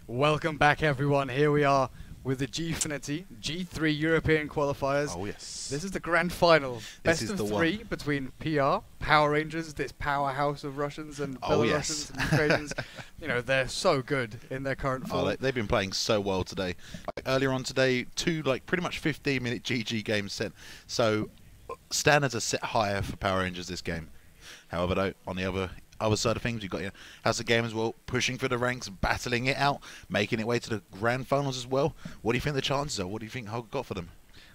Welcome back, everyone. Here we are with the Gfinity G3 European qualifiers. Oh yes. This is the grand final. This Best is of the three one. between PR, Power Rangers, this powerhouse of Russians and Oh, Belarusians yes. and Ukrainians. You know, they're so good in their current form. They've been playing so well today. Earlier on today, two pretty much 15-minute GG games set. So standards are set higher for Power Rangers this game. However, though, on the other side of things, you've got your House of Game as well, pushing for the ranks, battling it out, making it way to the grand finals as well. What do you think the chances are? What do you think Hulk got for them?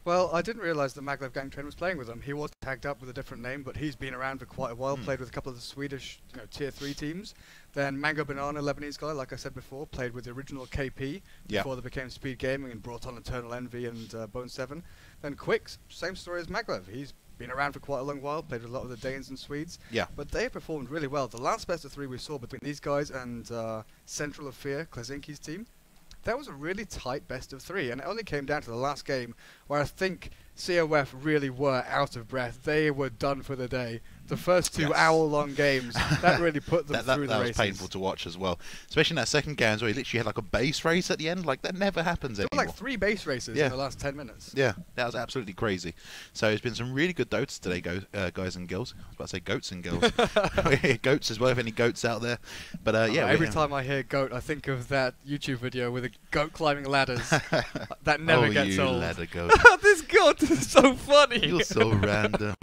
Well, I didn't realise that Maglev Gangtrain was playing with them. He was tagged up with a different name, but he's been around for quite a while, played with a couple of the Swedish tier 3 teams. Then Mango Banana, Lebanese guy, like I said before, played with the original KP before they became Speed Gaming and brought on Eternal Envy and Bone 7. Then Quicks, same story as Maglev. He's been around for quite a long while, played with a lot of the Danes and Swedes. Yeah. But they performed really well. The last best of 3 we saw between these guys and Central of Fear, Klasinki's team, that was a really tight best of 3, and it only came down to the last game where I think COF really were out of breath. They were done for the day. The first 2 hour-long games, that really put them through the races. That was painful to watch as well. Especially in that second game where he literally had like a base race at the end. Like, that never happens There anymore. were like 3 base races in the last 10 minutes. Yeah, that was absolutely crazy. So there's been some really good Dotas today, guys and girls. I was about to say goats and girls. Goats as well, if any goats out there. But yeah. Every time I hear goat, I think of that YouTube video with a goat climbing ladders. That never gets old. Ladder goat. This goat is so funny. You're so random.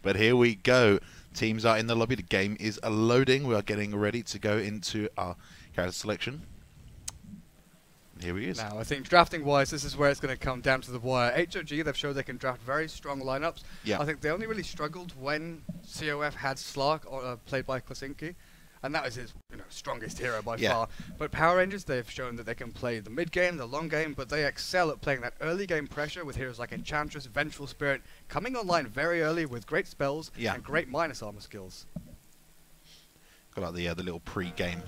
But here we go. Teams are in the lobby. The game is loading. We are getting ready to go into our character selection. Here he is. Now, I think drafting-wise, this is where it's going to come down to the wire. HOG, they've shown they can draft very strong lineups. Yeah. I think they only really struggled when COF had Slark, played by Klasinki, and that was his strongest hero by far. But Power Rangers, they've shown that they can play the mid-game, the long game, but they excel at playing that early-game pressure with heroes like Enchantress, Vengeful Spirit, coming online very early with great spells and great minus armor skills. Got like the little pre-game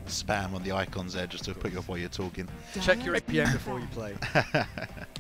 spam on the icons there just to put you off while you're talking. Check your APM before you play.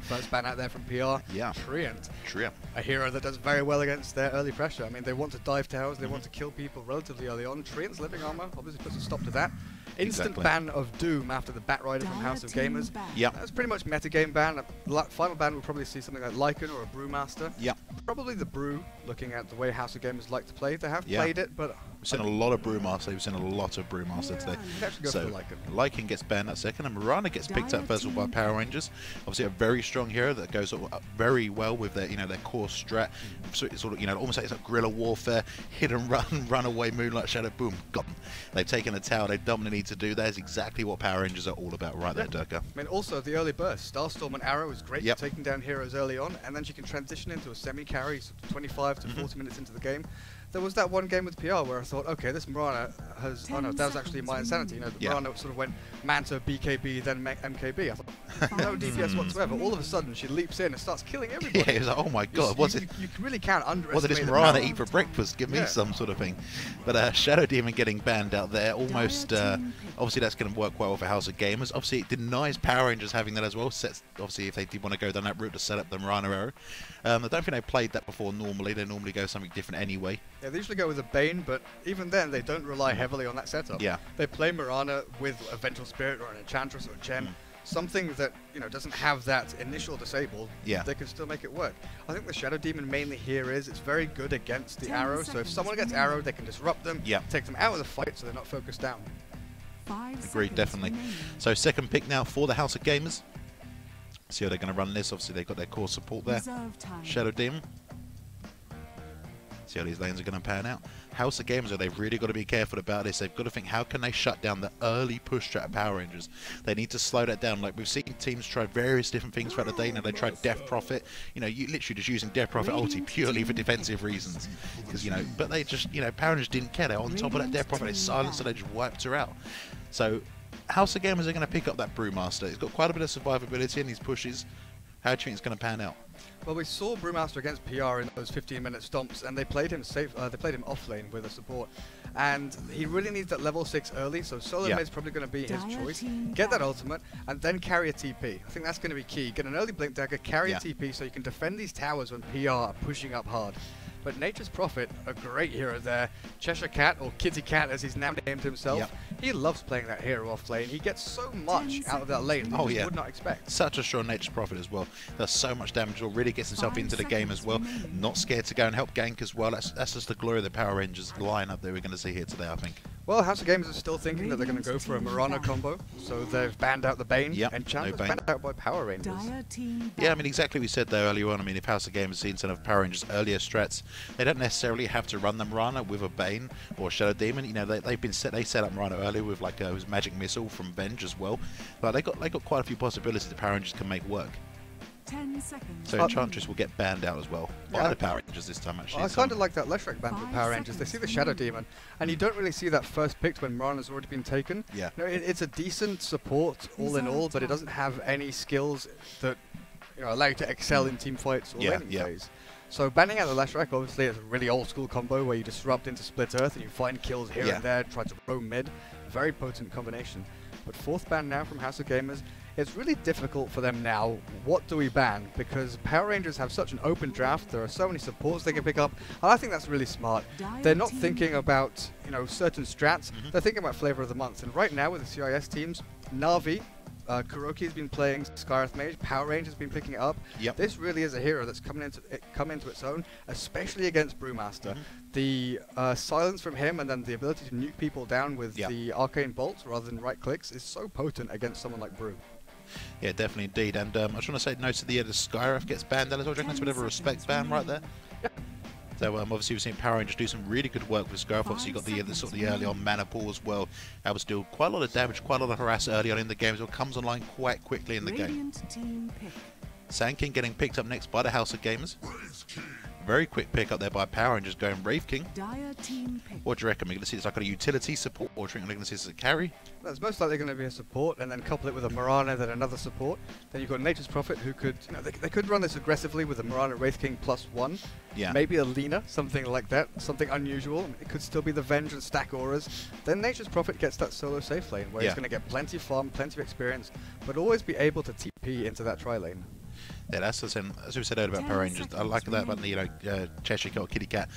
First ban out there from PR. Yeah. Treant. Treant. A hero that does very well against their early pressure. I mean, they want to dive towers, they want to kill people relatively early on. Treant's living armor obviously puts a stop to that. Instant ban of Doom after the Bat Rider from House of Gamers. Yeah. That's pretty much metagame ban. Final ban we'll probably see something like Lycan or a Brewmaster. Yeah. Probably the Brew, looking at the way House of Gamers like to play. They have played it, but we've seen a lot of Brewmaster. We've seen a lot of Brewmaster today. So Lycan gets banned that second, and Mirana gets picked up first of all by Power Rangers. Obviously, a very strong hero that goes up very well with their their core strat. So it's sort of almost like it's like guerrilla warfare, hit and run away, Moonlight Shadow, boom, got them. They've taken a tower. They've done what they need to do. That is exactly what Power Rangers are all about, right there, Durka. I mean, also the early burst. Starstorm and Arrow is great for taking down heroes early on, and then she can transition into a semi-carry, sort of 25 to 40 minutes into the game. There was that one game with PR where I thought, okay, this Mirana has... Oh no, that was actually my insanity. Mirana sort of went Manta, BKB, then MKB. I thought, no DPS whatsoever. All of a sudden, she leaps in and starts killing everybody. Yeah, it was like, oh my god, what's it? You really can't underestimate what did this Mirana eat for breakfast? Give me some sort of thing. But Shadow Demon getting banned out there, almost... obviously, that's going to work well for House of Gamers. Obviously, it denies Power Rangers having that as well. Obviously, if they did want to go down that route to set up the Mirana arrow. I don't think they played that before normally. They normally go something different anyway. Yeah, they usually go with a Bane, but even then, they don't rely heavily on that setup. Yeah. They play Mirana with a Vengeful Spirit or an Enchantress or a Gen. Something that doesn't have that initial disable. Yeah. They can still make it work. I think the Shadow Demon mainly here is it's very good against the Arrow. So if someone gets Arrow, they can disrupt them. Yeah. Take them out of the fight so they're not focused down. Agreed, definitely. So second pick now for the House of Gamers. See how they're going to run this. Obviously, they've got their core support there. Shadow Demon. See how these lanes are going to pan out. House of Gamers, they've really got to be careful about this. They've got to think, how can they shut down the early push strat of Power Rangers? They need to slow that down. Like, we've seen teams try various different things throughout the day. Now, they tried Death Prophet. You literally just using Death Prophet ulti purely for defensive reasons. Because, but they just, Power Rangers didn't care. They're on top of that Death Prophet. They silenced her. They just wiped her out. So, House of Gamers are going to pick up that Brewmaster. He's got quite a bit of survivability in these pushes. How do you think it's going to pan out? Well, we saw Brewmaster against PR in those 15-minute stomps, and they played him safe. They played him off lane with a support, and he really needs that level 6 early. So solo mid's probably going to be his choice. Get that ultimate, and then carry a TP. I think that's going to be key. Get an early blink dagger, carry a TP, so you can defend these towers when PR are pushing up hard. But Nature's Prophet, a great hero there. Cheshire Cat, or Kitty Cat as he's now named himself. Yep. He loves playing that hero off lane. He gets so much out of that lane that you would not expect. Such a strong Nature's Prophet as well. Does so much damage, or really gets himself into the game as well. Not scared to go and help gank as well. That's just the glory of the Power Rangers lineup that we're going to see here today, I think. Well, House of Gamers are still thinking that they're going to go for a Mirana combo, so they've banned out the Bane, and Enchantress banned out by Power Rangers. Yeah, I mean, exactly what we said there earlier on. I mean, if House of Gamers seen some of Power Rangers' earlier strats, they don't necessarily have to run the Mirana with a Bane or Shadow Demon. You know, they set up Mirana earlier with like it was Magic Missile from Venge as well. But they got quite a few possibilities that Power Rangers can make work. 10 seconds. So Enchantress will get banned out as well by the Power Rangers this time, actually. I kind of like that Leshrac ban for Power Rangers. They see the Shadow Demon, and you don't really see that first picked when Mirana's already been taken. Yeah. You know, it's a decent support all in all, but it doesn't have any skills that allow you to excel in team fights or laning phase. So banning out the Leshrac obviously is a really old school combo where you disrupt into Split Earth and you find kills here and there, try to roam mid. Very potent combination. But fourth ban now from House of Gamers. It's really difficult for them now. What do we ban? Because Power Rangers have such an open draft. There are so many supports they can pick up. And I think that's really smart. They're not thinking about certain strats. They're thinking about flavor of the month. And right now with the CIS teams, Na'Vi, Kuroki has been playing Skyreth Mage. Power Rangers has been picking it up. This really is a hero that's come into its own, especially against Brewmaster. The silence from him and then the ability to nuke people down with the Arcane Bolts rather than right clicks is so potent against someone like Brew. Yeah, definitely indeed. And I just want to say, notice at the end, the Skyreth gets banned as well. Do you reckon that's a bit of a respect ban right there? So obviously we've seen Power Rangers do some really good work with Skyreth. Obviously you got the sort of the early on mana pool as well. That was still quite a lot of damage, quite a lot of harass early on in the game as well. Comes online quite quickly in the game. Sand King getting picked up next by the House of Gamers. Very quick pick up there by Power Rangers going Wraith King. What do you reckon? We're going to see this like a utility support, or do you think we're going to see this as a carry? That's most likely going to be a support, and then couple it with a Mirana, then another support. Then you've got Nature's Prophet, who could, they could run this aggressively with a Mirana Wraith King +1. Yeah. Maybe a Lina, something like that, something unusual. It could still be the Venge and stack auras. Then Nature's Prophet gets that solo safe lane, where he's going to get plenty of farm, plenty of experience, but always be able to TP into that tri lane. Yeah, that's the same, as we said earlier about Power Rangers. I like that about the Cheshire Cat or Kitty Cat.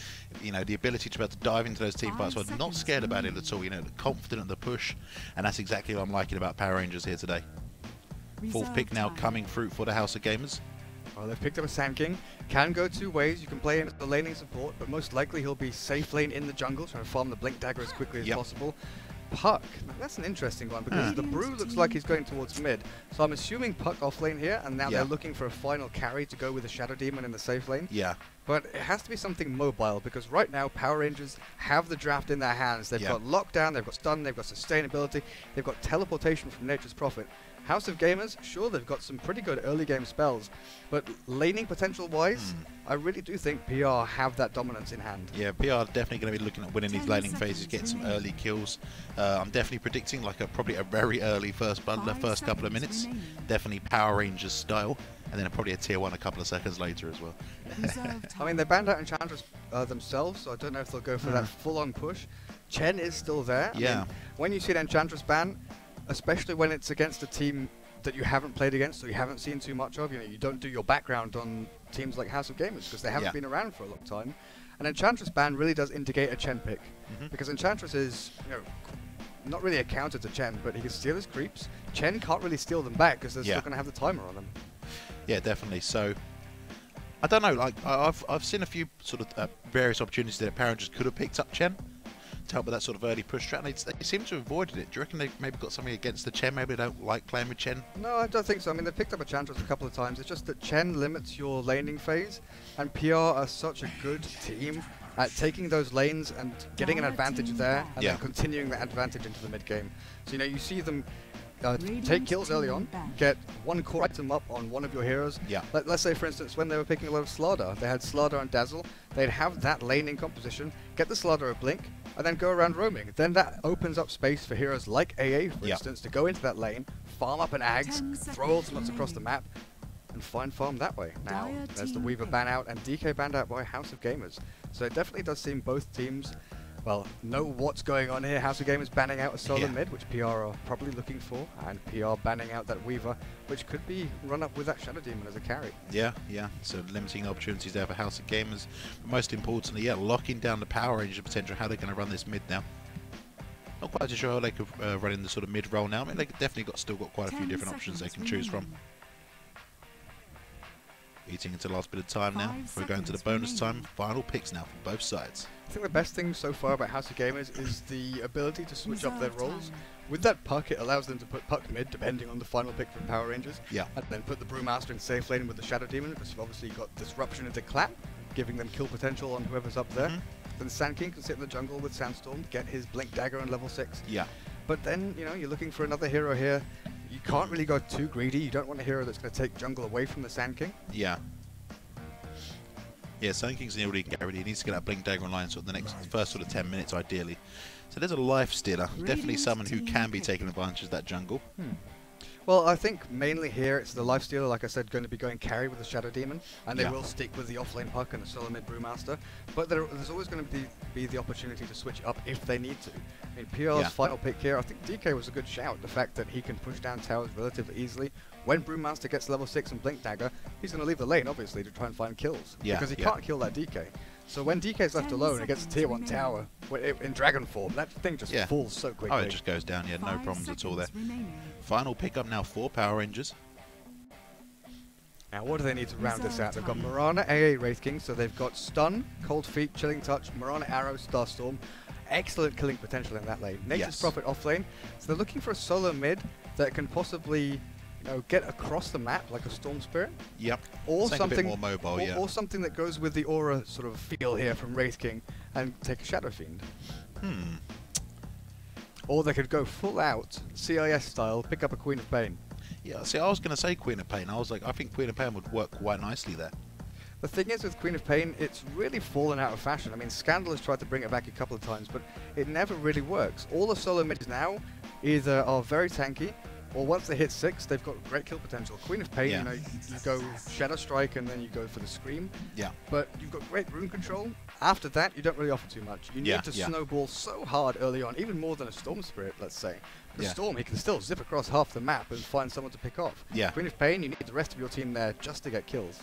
The ability to be able to dive into those team fights. So I'm not scared about it at all. Confident in the push, and that's exactly what I'm liking about Power Rangers here today. Fourth pick now coming through for the House of Gamers. Well, they've picked up a Sand King. Can go two ways. You can play him as the laning support, but most likely he'll be safe lane in the jungle, trying to farm the Blink Dagger as quickly as possible. Puck, that's an interesting one because the Brew looks like he's going towards mid, so I'm assuming Puck offlane here, and now they're looking for a final carry to go with the Shadow Demon in the safe lane. Yeah. But it has to be something mobile, because right now Power Rangers have the draft in their hands. They've got lockdown, they've got stun, they've got sustainability, they've got teleportation from Nature's Prophet. House of Gamers, sure, they've got some pretty good early game spells, but laning potential wise, I really do think PR have that dominance in hand. Yeah, PR are definitely going to be looking at winning these laning phases, getting some early kills. I'm definitely predicting like probably a very early first blood, the first couple of minutes. Definitely Power Rangers style, and then probably a tier 1 a couple of seconds later as well. I mean, they banned out Enchantress themselves, so I don't know if they'll go for that full-on push. Chen is still there. I mean, when you see an Enchantress ban, especially when it's against a team that you haven't played against, so you haven't seen too much of, you don't do your background on teams like House of Gamers because they haven't been around for a long time. An Enchantress ban really does indicate a Chen pick, because Enchantress is, not really a counter to Chen, but he can steal his creeps. Chen can't really steal them back because they're still going to have the timer on them. Yeah, definitely. So I don't know. Like I've seen a few sort of various opportunities that Power Rangers could have picked up Chen to help with that sort of early push strat, and they seem to have avoided it. Do you reckon they've maybe got something against the Chen? Maybe they don't like playing with Chen? No, I don't think so. I mean, they've picked up Enchantress a couple of times. It's just that Chen limits your laning phase, and PR are such a good team at taking those lanes and getting an advantage there, and then continuing that advantage into the mid game. So, you see them take kills early on, get one core item up on one of your heroes. Let's say, for instance, when they were picking a lot of Slardar, they had Slardar and Dazzle. They'd have that laning composition, get the Slardar a blink, and then go around roaming. Then that opens up space for heroes like AA, for instance, to go into that lane, farm up an Ags, throw ultimates across the map, and find farm that way. Now, there's the Weaver ban out and DK banned out by House of Gamers. So it definitely does seem both teams Well, know what's going on here. House of Game is banning out a solo Yeah. mid, which PR are probably looking for, and PR banning out that Weaver, which could be run up with that Shadow Demon as a carry. Yeah, yeah. So limiting opportunities there for House of Gamers. But most importantly, yeah, locking down the Power Ranger potential. How they're going to run this mid now. Not quite too sure how they could run in the sort of mid role now. I mean, they definitely still got quite a few different options they can choose from. Eating into the last bit of time now. We're going to the bonus time. Final picks now from both sides. I think the best thing so far about House of Gamers is the ability to switch up their roles. With that puck, it allows them to put puck mid, depending on the final pick from Power Rangers. Yeah. And then put the Brewmaster in safe lane with the Shadow Demon, because you've obviously got Disruption into Clap, giving them kill potential on whoever's up there. Then Sand King can sit in the jungle with Sandstorm, get his Blink Dagger on level 6. Yeah. But then, you know, you're looking for another hero here. You can't really go too greedy. You don't want a hero that's going to take jungle away from the Sand King. Yeah. Yeah, Sand King's nearly really get ready. He needs to get that Blink Dagger online sort of the first sort of 10 minutes ideally. So there's a life stealer. Definitely someone who can be taking advantage of that jungle. Well, I think mainly here it's the Lifestealer, like I said, going to be going carry with the Shadow Demon, and they Yeah. will stick with the offlane puck and the solo mid Brewmaster. But there's always going to be the opportunity to switch up if they need to. I mean, PR's Yeah. final pick here, I think DK was a good shout. The fact that he can push down towers relatively easily. When Brewmaster gets level 6 and Blink Dagger, he's going to leave the lane, obviously, to try and find kills. Yeah, Because he yeah. can't kill that DK. So when DK's left 10 alone against a tier 1 seconds tower in Dragon form, that thing just Yeah. falls so quickly. Oh, it just goes down. Yeah, no problems at all there. Final pickup now for Power Rangers. Now, what do they need to round this out? They've got Mirana, AA, Wraith King, so they've got Stun, Cold Feet, Chilling Touch, Mirana, Arrow, Starstorm. Excellent killing potential in that lane. Nature's Yes. Prophet off lane. So they're looking for a solo mid that can possibly, you know, get across the map like a Storm Spirit. Yep. Or Something a something bit more mobile, yeah. or something that goes with the aura sort of feel here from Wraith King and take a Shadow Fiend. Or they could go full out, CIS style, pick up a Queen of Pain. Yeah, see, I was going to say Queen of Pain. I was like, I think Queen of Pain would work quite nicely there. The thing is with Queen of Pain, it's really fallen out of fashion. I mean, Scandal has tried to bring it back a couple of times, but it never really works. All the solo mids now either are very tanky, or once they hit 6, they've got great kill potential. Queen of Pain, Yeah. you know, you go Shadow Strike and then you go for the Scream, Yeah. but you've got great rune control. After that, you don't really offer too much. You need Yeah, to yeah. snowball so hard early on, even more than a Storm Spirit, let's say. The Yeah. Storm, he can still zip across half the map and find someone to pick off. Yeah. Queen of Pain, you need the rest of your team there just to get kills.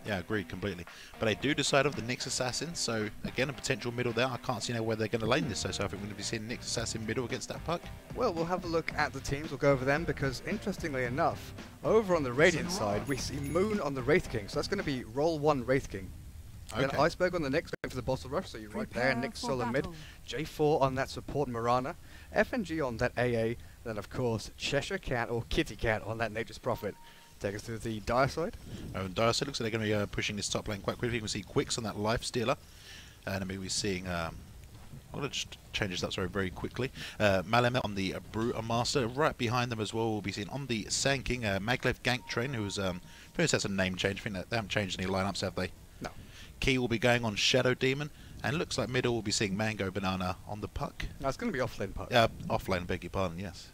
Yeah, agreed completely. But I do decide of the Nyx Assassin, so again, a potential middle there. I can't see now where they're going to lane this, so I think we're going to be seeing Nyx Assassin middle against that puck. Well, we'll have a look at the teams. We'll go over them because, interestingly enough, over on the Radiant side, we see Moon on the Wraith King. So that's going to be roll 1 Wraith King. Then Okay. Iceberg on the Nyx going for the Bottle Rush, so you're right there. Prepare Nyx for solo mid. battle. J4 on that support Mirana. FNG on that AA. Then, of course, Cheshire Cat or Kitty Cat on that Nature's Prophet. Take us through the Dire side. Dire Side looks like they're going to be pushing this top lane quite quickly. You can see Quicks on that Life Stealer. And then we're seeing... I'm going to just change this up very quickly. Malamet on the Brewmaster. Right behind them as well, we'll be seeing on the Sand King, Maglev Gank Train, who's... first that's a name change. I think that they haven't changed any lineups, have they? No. Key will be going on Shadow Demon. And looks like middle will be seeing Mango Banana on the puck. Now, it's going to be off-lane puck. Off lane, beg your pardon, yes.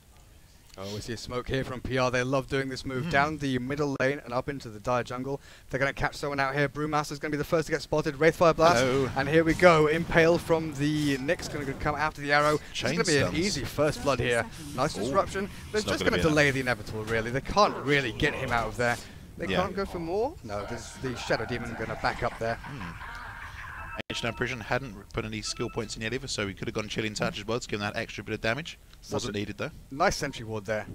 Oh, we see a smoke here from PR. They love doing this move down the middle lane and up into the Dire jungle. They're going to catch someone out here. Brewmaster's going to be the first to get spotted. Wraithfire Blast. Hello. And here we go. Impale from the Nyx going to come after the arrow. It's Chain going to be an stuns. easy first blood here. Nice disruption. They're It's not just gonna going to be delay the inevitable, really. They can't really get him out of there. They Yeah. can't go for more. No, there's the Shadow Demon going to back up there. Ancient Prison hadn't put any skill points in yet either, so he could have gone Chilling Touch as well to give him that extra bit of damage. Wasn't needed though. Nice sentry ward there.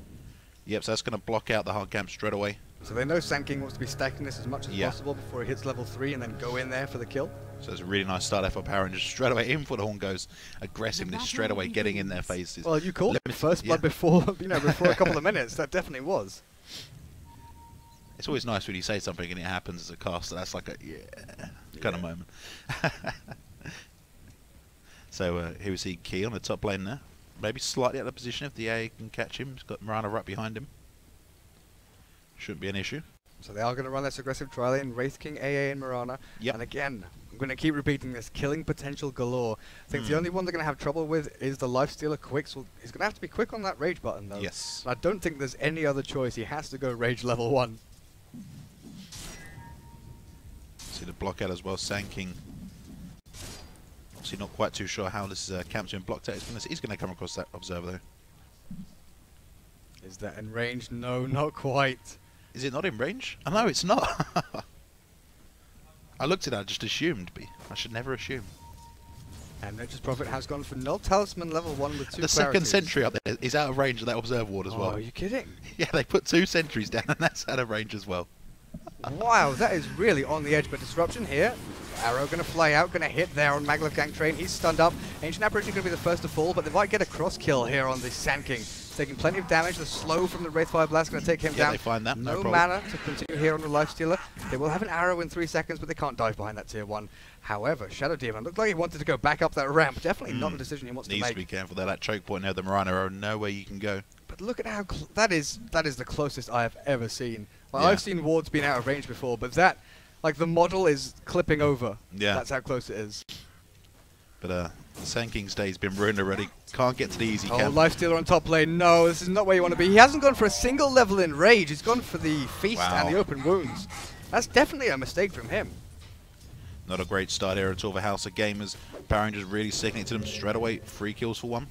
Yep, so that's going to block out the hard camp straight away. So they know Sand King wants to be stacking this as much as Yeah. possible before he hits level 3 and then go in there for the kill. So it's a really nice start there for Power Rangers. Straight away in for the horn goes. Aggressiveness straight away getting in their faces. Well, you called it Limit- first blood yeah. before, before a couple of minutes. That definitely was. It's always nice when you say something and it happens as a caster. That's like a kind of moment. So here we see Key on the top lane there. Maybe slightly out of position if the A can catch him. He's got Mirana right behind him. Shouldn't be an issue. So they are going to run this aggressive trial in Wraith King, AA, and Mirana. Yep. And again, I'm going to keep repeating this. Killing potential galore. I think the only one they're going to have trouble with is the Lifestealer Quicks. Well, he's going to have to be quick on that rage button, though. Yes. And I don't think there's any other choice. He has to go rage level 1. See the block out as well. Sand King Obviously not quite too sure how this camp's been blocked out. He's going to come across that observer though. Is that in range? No, not quite. Is it not in range? Oh, no, it's not. I looked at that, I just assumed, but I should never assume. And Nature's Prophet has gone for Null Talisman level 1 with 2 The second sentry up there is out of range of that observer ward as well. Oh, are you kidding? Yeah, they put 2 sentries down and that's out of range as well. Wow, that is really on the edge, but disruption here. Arrow going to fly out, going to hit there on Maglev Gangtrain. He's stunned up. Ancient Apparition going to be the first to fall, but they might get a cross kill here on the Sand King. Taking plenty of damage. The slow from the Wraithfire Blast going to take him down. They find that. No mana to continue here on the Lifestealer. They will have an arrow in 3 seconds, but they can't dive behind that tier 1. However, Shadow Demon looked like he wanted to go back up that ramp. Definitely not the decision he wants to make. Needs to be careful there. That choke point near the Marana Arrow, nowhere you can go. But look at how that is the closest I have ever seen. Like, Yeah. I've seen wards being out of range before, but that, like, the model is clipping over. Yeah. That's how close it is. But Sand King's day's been ruined already. Can't get to the easy Oh, camp. Lifestealer on top lane. No, this is not where you want to be. He hasn't gone for a single level in Rage. He's gone for the Feast and the Open Wounds. That's definitely a mistake from him. Not a great start here at all for House of Gamers. Power Rangers really sticking it to them straight away. 3 kills for 1.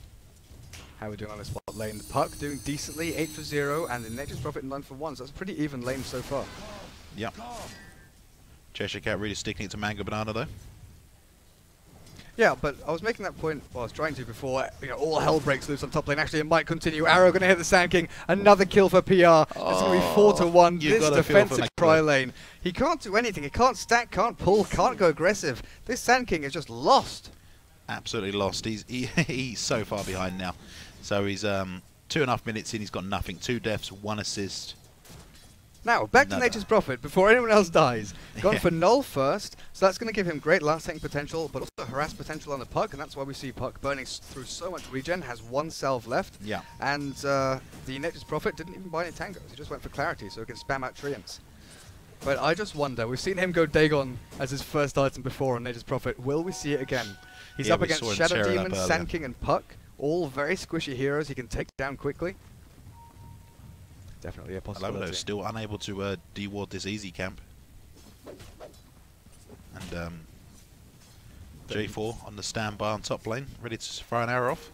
How are we doing on this bot lane? The Puck doing decently, 8 for 0, and the Nature's Prophet 9 for 1. So that's a pretty even lane so far. Yep. Cheshire Cat really sticking it to Mango Banana though. Yeah, but I was making that point, well, I was trying to before, you know, all hell breaks loose on top lane. Actually, it might continue. Arrow going to hit the Sand King. Another kill for PR. It's going to be 4 to 1. This defensive Cry lane. He can't do anything. He can't stack, can't pull, can't go aggressive. This Sand King is just lost. Absolutely lost. He's so far behind now. So he's 2.5 minutes in. He's got nothing. 2 deaths, 1 assist. Now, back to Nature's Prophet before anyone else dies. Gone for Null first, so that's going to give him great last hitting potential, but also harass potential on the Puck, and that's why we see Puck burning through so much regen, has 1 salve left. Yeah. And the Nature's Prophet didn't even buy any tangos, he just went for clarity so he can spam out Treants. But I just wonder, we've seen him go Dagon as his first item before on Nature's Prophet, will we see it again? He's up against Shadow Demon, Sand King and Puck, all very squishy heroes he can take down quickly. Definitely a possibility. Alabodo still unable to deward this easy camp. And J4 on the standby on top lane, ready to fire an arrow off.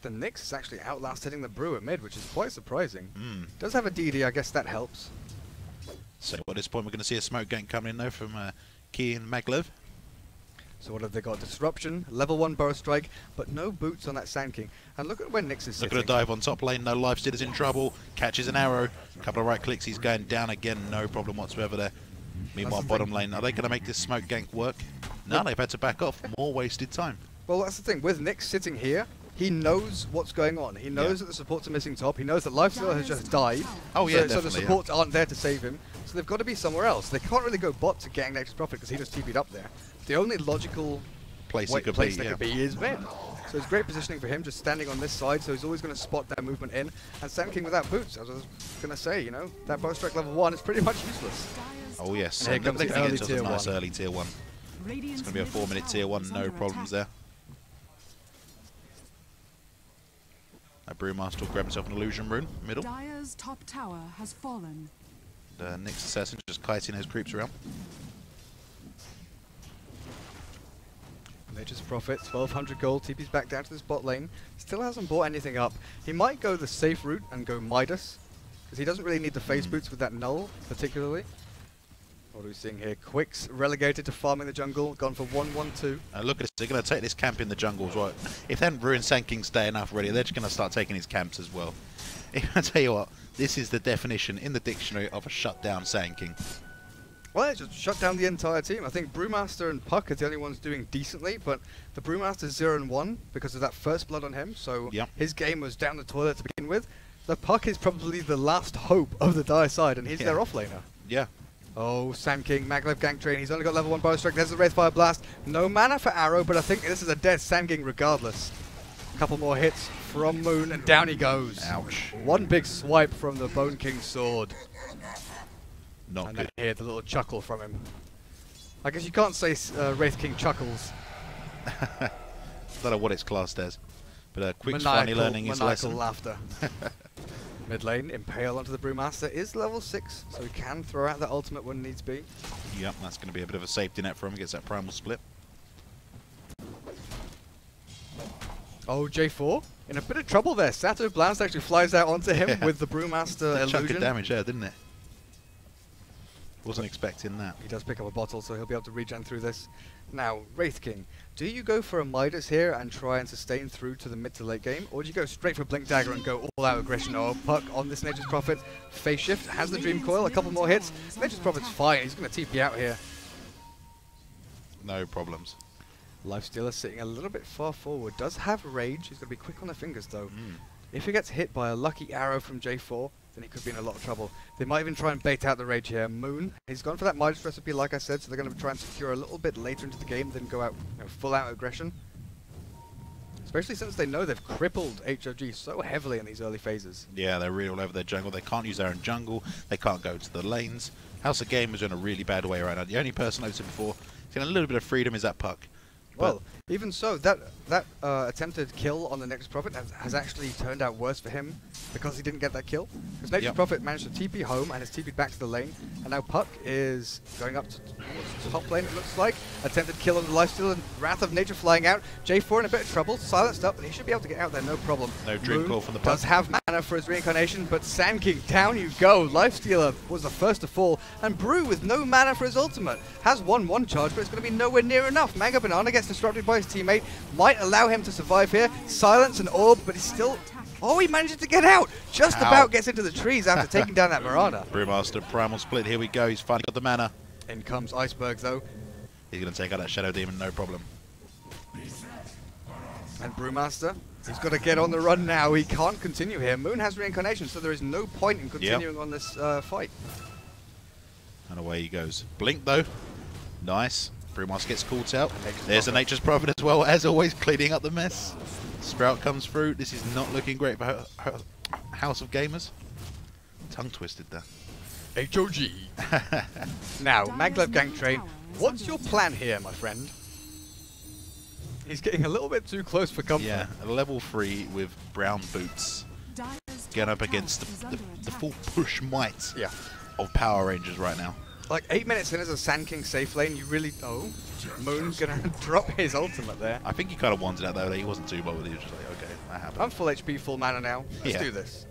The Nyx is actually outlast hitting the Brewer mid, which is quite surprising. Does have a DD, I guess that helps. So at this point we're going to see a smoke gank coming in though from Key and Maglev. So what have they got? Disruption, level 1 Burrow Strike, but no boots on that Sand King. And look at where Nyx is sitting. Look at a dive on top lane, no Lifestealer's in trouble, catches an arrow, a couple of right clicks, he's going down again, no problem whatsoever there. Meanwhile bottom lane, are they going to make this smoke gank work? No, they've had to back off, more wasted time. Well, that's the thing, with Nyx sitting here, he knows what's going on. He knows that the supports are missing top, he knows that Lifestealer has just died. Oh yeah, so the supports aren't there to save him, so they've got to be somewhere else. They can't really go bot to gang Nature's Prophet because he just TP'd up there. The only logical place that could be is mid. So it's great positioning for him, just standing on this side, so he's always going to spot that movement in. And Sand King without boots, as I was going to say, you know, that Bow Strike level 1 is pretty much useless. Oh yes, and here comes they the can early get into a tier nice 1. early tier 1. It's going to be a 4-minute tier 1, no problems there. A Brewmaster will grab himself an illusion rune, middle. Dire's top tower has fallen. The Nyx assassin just kiting those creeps around. Nature's Prophet, 1200 gold, TP's back down to this bot lane. Still hasn't bought anything up. He might go the safe route and go Midas, because he doesn't really need the face boots with that Null, particularly. What are we seeing here? Quicks relegated to farming the jungle, gone for 1-1-2. Look at this, they're going to take this camp in the jungle as well. If they hadn't ruined Sand King's day enough already, they're just going to start taking his camps as well. I tell you what, this is the definition in the dictionary of a shutdown Sand King. Well, it just shut down the entire team. I think Brewmaster and Puck are the only ones doing decently, but the Brewmaster's 0-1 because of that first blood on him, so his game was down the toilet to begin with. The Puck is probably the last hope of the Dire side, and he's their offlaner. Yeah. Oh, Sand King, Maglev Gangtrain, he's only got level 1 Bow Strike, there's the Wraithfire Blast. No mana for Arrow, but I think this is a dead Sand King regardless. A couple more hits from Moon, and down he goes. Ouch. One big swipe from the Bone King's sword. Not and good. then hear the little chuckle from him. I guess you can't say Wraith King chuckles. I don't know what it's classed as. But Quick's finally learning his lesson. Laughter. Mid lane, Impale onto the Brewmaster is level 6, so he can throw out that ultimate when needs be. Yep, that's going to be a bit of a safety net for him. He gets that primal split. Oh, J4 in a bit of trouble there. Sato Blast actually flies out onto him with the Brewmaster A chunk of illusion. damage there, didn't it? Wasn't expecting that. He does pick up a bottle, so he'll be able to regen through this. Now, Wraith King, do you go for a Midas here and try and sustain through to the mid to late game, or do you go straight for Blink Dagger and go all out aggression? Oh, Puck on this Nature's Prophet. Phase Shift has the Dream Coil, a couple more hits. Nature's Prophet's fine, he's going to TP out here. No problems. Lifestealer sitting a little bit far forward, does have Rage, he's going to be quick on the fingers though. If he gets hit by a lucky arrow from J4, then he could be in a lot of trouble. They might even try and bait out the Rage here. Moon, he's gone for that Midas recipe like I said, so they're going to try and secure a little bit later into the game, then go out full out aggression. Especially since they know they've crippled HOG so heavily in these early phases. Yeah, they're really all over their jungle. They can't use their own jungle. They can't go to the lanes. House of Game is in a really bad way right now. The only person I've seen before getting a little bit of freedom is that Puck. Well, even so, that attempted kill on the Nature's Prophet has actually turned out worse for him because he didn't get that kill. Because Nature's Prophet managed to TP home and has TP'd back to the lane, and now Puck is going up to top lane, it looks like. Attempted kill on the Lifesteal and Wrath of Nature flying out. J4 in a bit of trouble, silenced up, and he should be able to get out there, no problem. No Dream Coil from the Puck. Does have mana for his reincarnation, but Sand King, down you go. Lifestealer was the first to fall, and Brew with no mana for his ultimate. Has 1/1 charge, but it's going to be nowhere near enough. Mango Banana gets disrupted by his teammate, might allow him to survive here. Silence and Orb, but he's still... Oh, he manages to get out! Just about gets into the trees after taking down that Mirana. Brewmaster, Primal Split, here we go. He's finally got the mana. In comes Iceberg, though. He's going to take out that Shadow Demon, no problem. And Brewmaster, he's got to get on the run now. He can't continue here. Moon has reincarnation, so there is no point in continuing on this fight. And away he goes. Blink, though. Nice. Brewmaster gets caught out. There's the Nature's Prophet as well, as always, cleaning up the mess. Sprout comes through. This is not looking great for her House of Gamers. Tongue twisted there. HOG. Now, Maglev Gang Train, what's your plan here, my friend? He's getting a little bit too close for comfort. Yeah, a level 3 with brown boots. Going up against the full push might of Power Rangers right now. Like 8 minutes in as a Sand King safe lane, you really... Oh, Moon's going to drop his ultimate there. I think he kind of wanted that though, that he wasn't too bothered. He was just like, okay, that happened. I'm full HP, full mana now. Let's do this.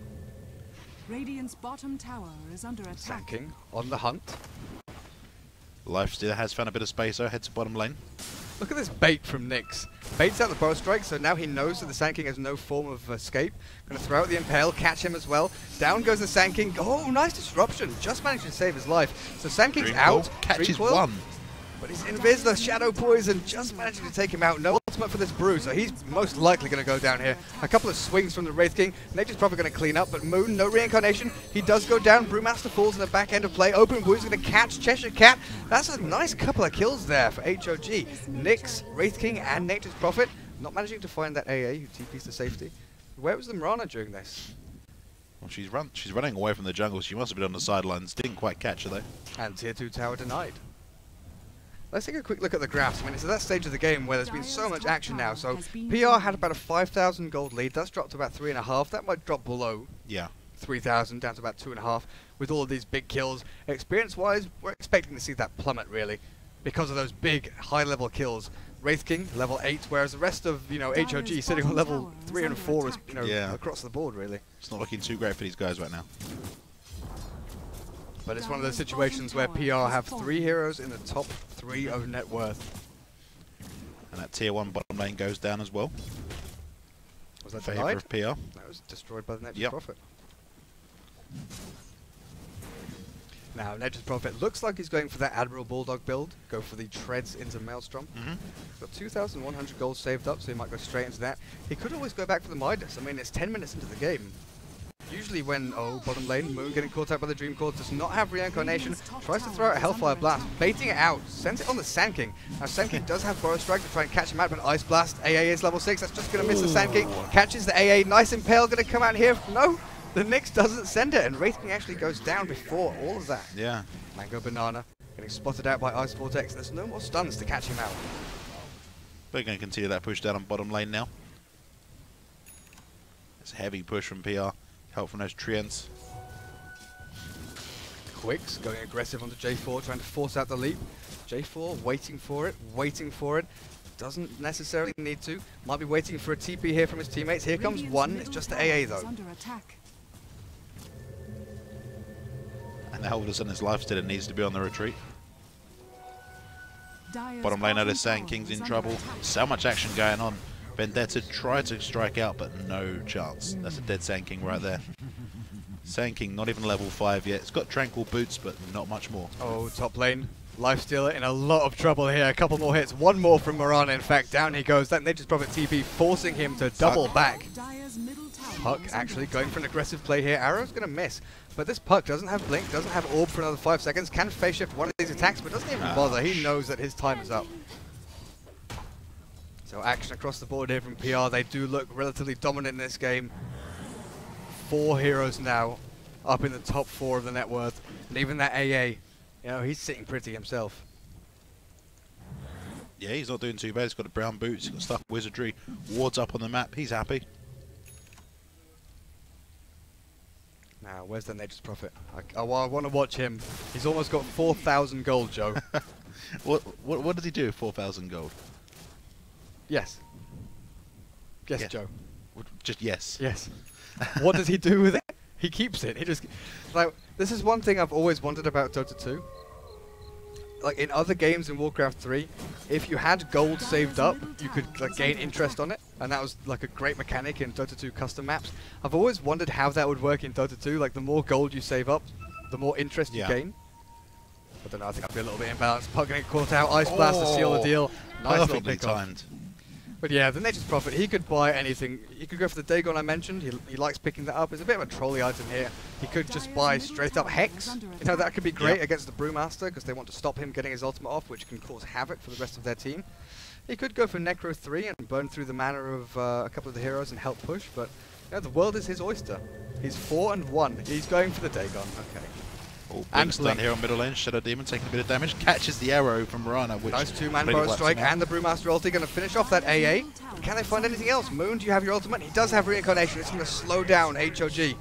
Radiant's bottom tower is under attack. Sand King on the hunt. Lifestealer has found a bit of space, so heads to bottom lane. Look at this bait from Nyx. Baits out the bow strike, so now he knows that the Sand King has no form of escape. Going to throw out the Impale, catch him as well. Down goes the Sand King. Oh, nice disruption. Just managed to save his life. So Sand King's out. Catches Dream Coil, one. but he's invis the Shadow Poison, just managing to take him out. No ultimate for this Brew, so he's most likely going to go down here. A couple of swings from the Wraith King. Nature's probably going to clean up, but Moon, no reincarnation. He does go down. Brewmaster falls in the back end of play. Open Wound's going to catch Cheshire Cat. That's a nice couple of kills there for HOG. Nyx, Wraith King, and Nature's Prophet not managing to find that AA who TP's to safety. Where was the Mirana during this? Well, she's running away from the jungle. She must have been on the sidelines. Didn't quite catch her though. And Tier 2 tower denied. Let's take a quick look at the graphs. I mean, it's at that stage of the game where there's been so much action now. So PR had about a 5,000 gold lead. That's dropped to about 3.5. That might drop below 3,000, down to about 2.5 with all of these big kills. Experience-wise, we're expecting to see that plummet, really, because of those big, high-level kills. Wraith King, level 8, whereas the rest of, HOG sitting on level 3 and 4 is, across the board, really. It's not looking too great for these guys right now. But it's one of those situations where PR have 3 heroes in the top 3 of net worth. And that tier 1 bottom lane goes down as well. Was that in favour denied? of PR. That was destroyed by the Nature's Yep. Prophet. Now, Nature's Prophet looks like he's going for that Admiral Bulldog build. Go for the treads into Maelstrom. Got 2,100 gold saved up, so he might go straight into that. He could always go back for the Midas. I mean, it's 10 minutes into the game. Usually when, bottom lane, Moon getting caught out by the Dream Coil, does not have reincarnation, tries to throw out a Hellfire Blast, baiting it out, sends it on the Sand King. Now Sand King does have Burrow Strike to try and catch him out, but Ice Blast, AA is level 6, that's just going to miss the Sand King, catches the AA, nice Impale, going to come out here, no, the Nyx doesn't send it, and Wraith King actually goes down before all of that. Yeah. Mango Banana getting spotted out by Ice Vortex, there's no more stuns to catch him out. They're going to continue that push down on bottom lane now. It's a heavy push from PR. Help from those Treants. Quicks going aggressive onto J4, trying to force out the leap. J4 waiting for it, Doesn't necessarily need to. Might be waiting for a TP here from his teammates. Here comes one. It's just the AA though. And now all of a sudden his lifestealer needs to be on the retreat. Bottom lane notice Sand King's in trouble. So much action going on. Vendetta tried to strike out, but no chance. That's a dead Sand King right there. Sand King not even level 5 yet. It's got tranquil boots, but not much more. Oh, top lane. Lifestealer in a lot of trouble here. A couple more hits. One more from Mirana. In fact, down he goes. That Nature's Prophet TP forcing him to double back. Puck actually going for an aggressive play here. Arrow's going to miss. But this Puck doesn't have Blink, doesn't have Orb for another 5 seconds. Can phase shift one of these attacks, but doesn't even bother. He knows that his time is up. So action across the board here from PR. They do look relatively dominant in this game. 4 heroes now up in the top 4 of the net worth. And even that AA, you know, he's sitting pretty himself. Yeah, he's not doing too bad. He's got the brown boots, he's got stuff wizardry, wards up on the map. He's happy. Now, where's the Nature's Prophet? I want to watch him. He's almost got 4,000 gold, Joe. What did he do? 4,000 gold. Yes. Yes, Yeah. Joe. Just yes. Yes. What does he do with it? He keeps it. He just like this is one thing I've always wondered about Dota 2. Like in other games in Warcraft 3, if you had gold saved up, you could like gain interest on it, and that was like a great mechanic in Dota 2 custom maps. I've always wondered how that would work in Dota 2. Like the more gold you save up, the more interest you gain. I don't know. I think I'd be a little bit imbalanced. Puck getting caught out. Ice Blast to seal the deal. Nice little Perfectly pick off. timed. But yeah, the Nature's Prophet, he could buy anything. He could go for the Dagon I mentioned. He likes picking that up. It's a bit of a trolley item here. He could just buy straight up Hex. You know, that could be great against the Brewmaster because they want to stop him getting his ultimate off, which can cause havoc for the rest of their team. He could go for Necro 3 and burn through the mana of a couple of the heroes and help push, but you know, the world is his oyster. He's 4 and 1. He's going for the Dagon. Okay. Oh, And Blink's done Blink. here on middle lane. Shadow Demon taking a bit of damage. Catches the arrow from Mirana, which Nice 2-man completely Burrow wipes Strike him out. and the Brewmaster ulti going to finish off that AA. Can they find anything else? Moon, do you have your ultimate? He does have Reincarnation. It's going to slow down HOG.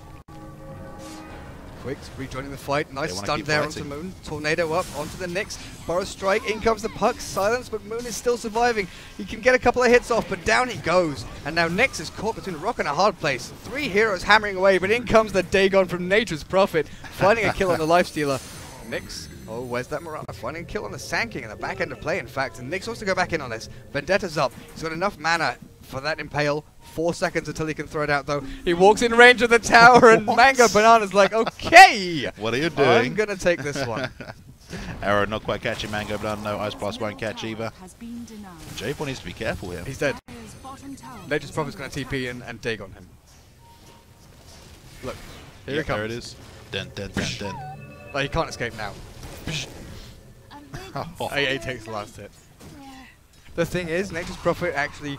Quicks rejoining the fight. Nice wanna stun keep there fighting. onto Moon. Tornado up onto the Nyx. Burrow Strike. In comes the Puck. Silence, but Moon is still surviving. He can get a couple of hits off, but down he goes. And now Nyx is caught between a rock and a hard place. 3 heroes hammering away, but in comes the Dagon from Nature's Prophet, finding a kill on the Lifestealer. Nyx. Oh, where's that Mirana? Finding a kill on the Sand King in the back end of play, in fact. And Nyx wants to go back in on this. Vendetta's up. He's got enough mana for that Impale. 4 seconds until he can throw it out, though. He walks in range of the tower, and Mango Banana's like, okay! What are you doing? I'm going to take this one. Arrow not quite catching Mango Banana. No, Ice Blast won't catch either. J4 needs to be careful here. He's dead. Nature's Prophet's going to TP and Dagon him. Look, here he comes. There it is. Dun, dun, dun, dun. Oh, he can't escape now. AA takes the last hit. The thing is, Nature's Prophet actually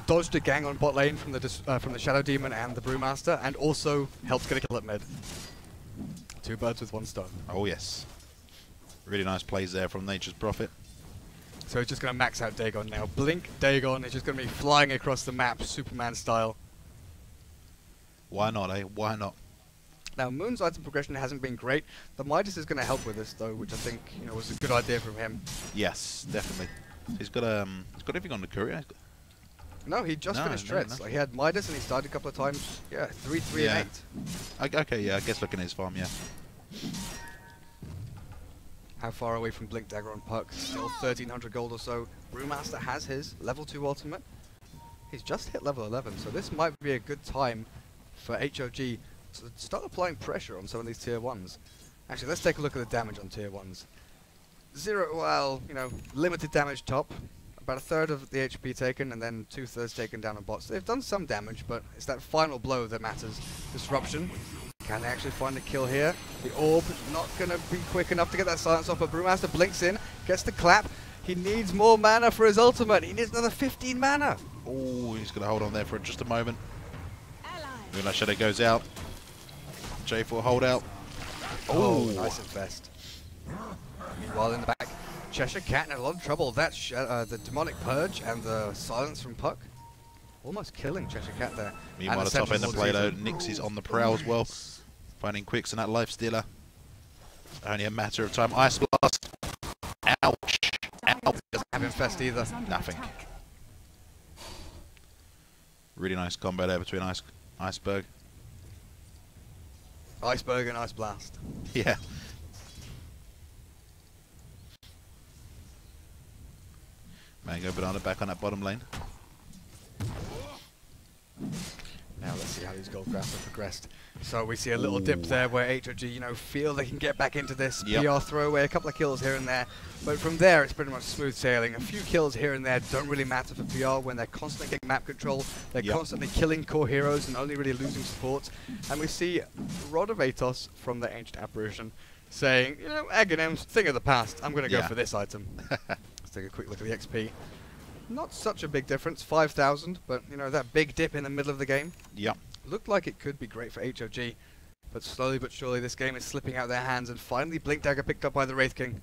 dodged a gang on bot lane from the Shadow Demon and the Brewmaster, and also helped get a kill at mid. 2 birds with 1 stone. Oh, yes. Really nice plays there from Nature's Prophet. So he's just going to max out Dagon now. Blink Dagon is just going to be flying across the map, Superman style. Why not, eh? Why not? Now, Moon's item progression hasn't been great. The Midas is going to help with this, though, which I think was a good idea from him. Yes, definitely. He's got everything on the courier. No, he just finished Treads. Like, he had Midas and he started a couple of times. Yeah, 3, 3, and 8. Okay, yeah, I guess looking at his farm, yeah. How far away from Blink Dagger on Puck? Still 1,300 gold or so. Brewmaster has his level 2 ultimate. He's just hit level 11, so this might be a good time for HOG to start applying pressure on some of these tier 1s. Actually, let's take a look at the damage on tier 1s. Limited damage top. About 1/3 of the HP taken, and then 2/3 taken down on bots. They've done some damage, but it's that final blow that matters. Disruption. Can they actually find a kill here? The orb not going to be quick enough to get that silence off, but Brewmaster blinks in, gets the clap. He needs more mana for his ultimate. He needs another 15 mana. Oh, he's going to hold on there for just a moment. When that Shadow goes out. J4 hold out. Oh, nice infest. Meanwhile, in the back, Cheshire Cat in a lot of trouble. That's the Demonic Purge and the silence from Puck. Almost killing Cheshire Cat there. Meanwhile, the top end of play though, Nyx is on the prowl as well. Finding Quicks and that Lifestealer. Only a matter of time. Ice Blast. Ouch. Ouch. Doesn't have infest either. Nothing. Really nice combo there between Iceberg. Iceberg and Ice Blast. Yeah. Mango Banana back on that bottom lane. Now let's see how these gold graphs have progressed. So we see a little dip there where HOG, you know, feel they can get back into this. Yep. PR throwaway, a couple of kills here and there. But from there, it's pretty much smooth sailing. A few kills here and there don't really matter for PR when they're constantly getting map control. They're Yep. constantly killing core heroes and only really losing support. And we see Rod of Atos from the Ancient Apparition saying, you know, Aghanim's thing of the past. I'm going to go Yeah. for this item. Let's take a quick look at the XP. Not such a big difference, 5,000, but, you know, that big dip in the middle of the game. Yep. Looked like it could be great for HOG, but slowly but surely this game is slipping out their hands, and finally Blink Dagger picked up by the Wraith King.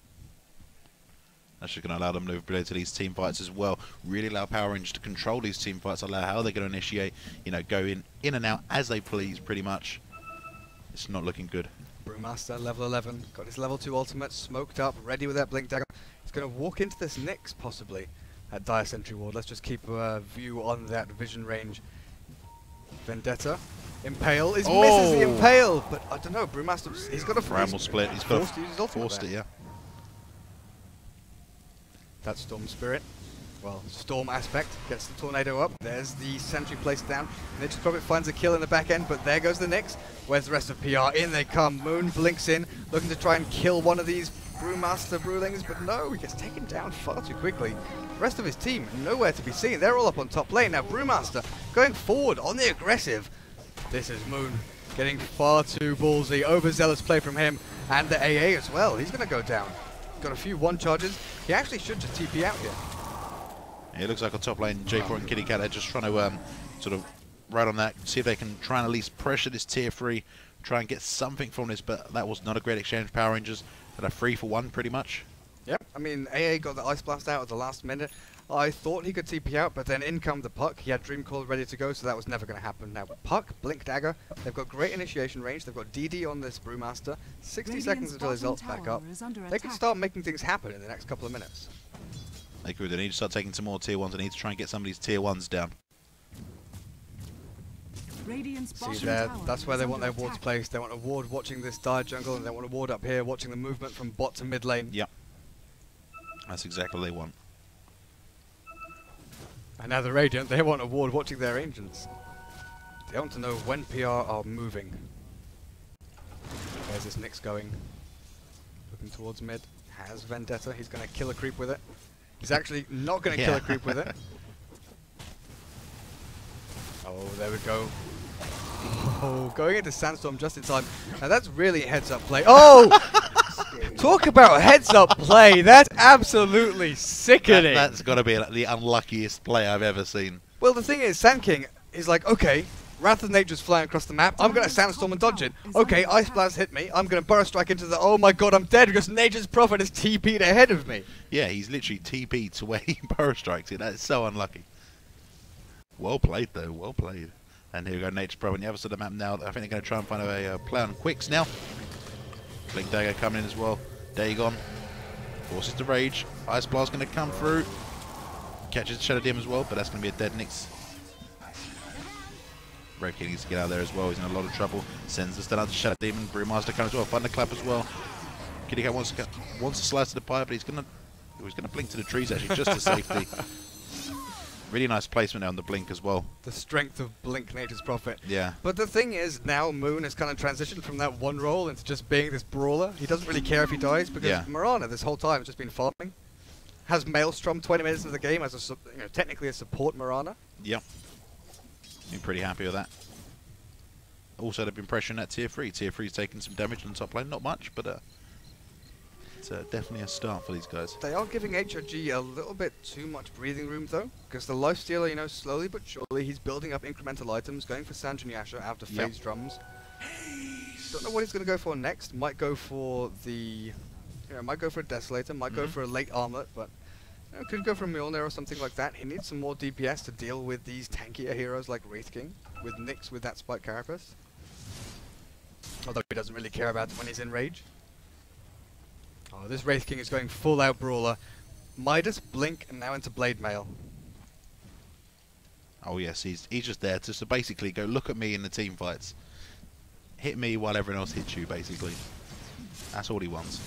That's just going to allow them to move below to these team fights as well. Really allow Power Rangers to control these team fights, allow how they're going to initiate, you know, go in and out as they please, pretty much. It's not looking good. Brewmaster, level 11, got his level 2 ultimate, smoked up, ready with that Blink Dagger. He's going to walk into this Nyx, possibly, at Dire Sentry Ward. Let's just keep a view on that vision range. Vendetta. Impale is misses the Impale, but I don't know, Brewmaster, he's got a Bramble split, he's got forced to use his ultimate forced it, there. yeah. That Storm Spirit, well, Storm aspect, gets the Tornado up. There's the Sentry placed down. Nature's Prophet finds a kill in the back end, but there goes the Nyx. Where's the rest of PR? In they come. Moon blinks in, looking to try and kill one of these Brewmaster Brewlings, but no, he gets taken down far too quickly. The rest of his team, nowhere to be seen. They're all up on top lane. Now Brewmaster going forward on the aggressive. This is Moon getting far too ballsy. Overzealous play from him, and the AA as well. He's going to go down. Got a few one charges. He actually should just TP out here. Yeah, it looks like on top lane, J4 and Kitty Cat are just trying to sort of ride on that, see if they can try and at least pressure this tier 3, try and get something from this, but that was not a great exchange. Power Rangers that are 3 for 1 pretty much. Yep, I mean, AA got the Ice Blast out at the last minute. I thought he could TP out, but then in come the Puck. He had Dream Coil ready to go, so that was never going to happen. Now, Puck, Blink Dagger, they've got great initiation range. They've got DD on this Brewmaster. 60 seconds until his ult's back up. They can start making things happen in the next couple of minutes. They could. They need to start taking some more tier 1s. They need to try and get some of these tier 1s down. See there, that's where they want their wards placed. They want a ward watching this dire jungle, and they want a ward up here watching the movement from bot to mid lane. Yep. That's exactly what they want. And now the Radiant, they want a ward watching their Ancients. They want to know when PR are moving. There's this Nyx going. Looking towards mid. Has Vendetta. He's going to kill a creep with it. He's actually not going to kill a creep with it. Oh, there we go. Oh, going into Sandstorm just in time. Now that's really heads-up play. Oh! Talk about heads-up play. That's absolutely sickening. That's got to be the unluckiest play I've ever seen. Well, the thing is, Sand King is like, okay, Wrath of Nature's flying across the map. I'm going to Sandstorm and dodge it. Okay, Ice Blast hit me. I'm going to Burrow Strike into the... Oh my god, I'm dead because Nature's Prophet has TP'd ahead of me. Yeah, he's literally TP'd to where he Burrow Strikes it. That's so unlucky. Well played, though. Well played. And here we go, Nature's Prophet on the other side of the map now. I think they're going to try and find a play on Quicks now. Blink Dagger coming in as well. Dagon forces the rage. Ice Blast going to come through. Catches Shadow Demon as well, but that's going to be a dead Nyx. Brave King needs to get out of there as well. He's in a lot of trouble. Sends the stun out to Shadow Demon. Brewmaster comes as well. Thunderclap as well. Kitty Cat wants to slice to the pipe, but he's going to blink to the trees actually just to safety. Really nice placement there on the blink as well. The strength of Blink Nature's Prophet. Yeah. But the thing is, now Moon has kind of transitioned from that one role into just being this brawler. He doesn't really care if he dies because Mirana this whole time has just been farming. Has Maelstrom 20 minutes into the game as a technically a support Mirana. Yep. Been pretty happy with that. Also, they've been pressuring that tier 3. Tier 3's taking some damage on the top lane. Not much, but it's definitely a start for these guys. They are giving HOG a little bit too much breathing room though, because the Lifestealer, slowly but surely he's building up incremental items, going for Sanjin Yasha out of phase drums. Don't know what he's going to go for next. Might go for the, might go for a Desolator, might go for a late Armlet, but could go for a Mjolnir or something like that. He needs some more DPS to deal with these tankier heroes like Wraith King, with Nyx with that Spike Carapace. Although he doesn't really care about it when he's in rage. Oh, this Wraith King is going full out brawler. Midas, Blink, and now into Blade Mail. Oh yes, he's just there to basically go look at me in the team fights. Hit me while everyone else hits you, basically. That's all he wants.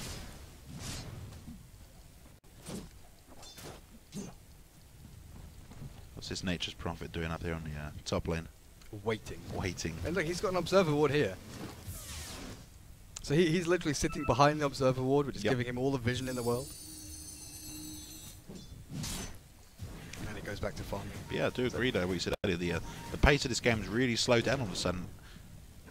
What's this Nature's Prophet doing up here on the top lane? Waiting. Waiting. And look, he's got an Observer Ward here. So he's literally sitting behind the Observer Ward, which is giving him all the vision in the world. And he goes back to farming. But yeah, I do agree though, what you said earlier. The pace of this game has really slowed down all of a sudden.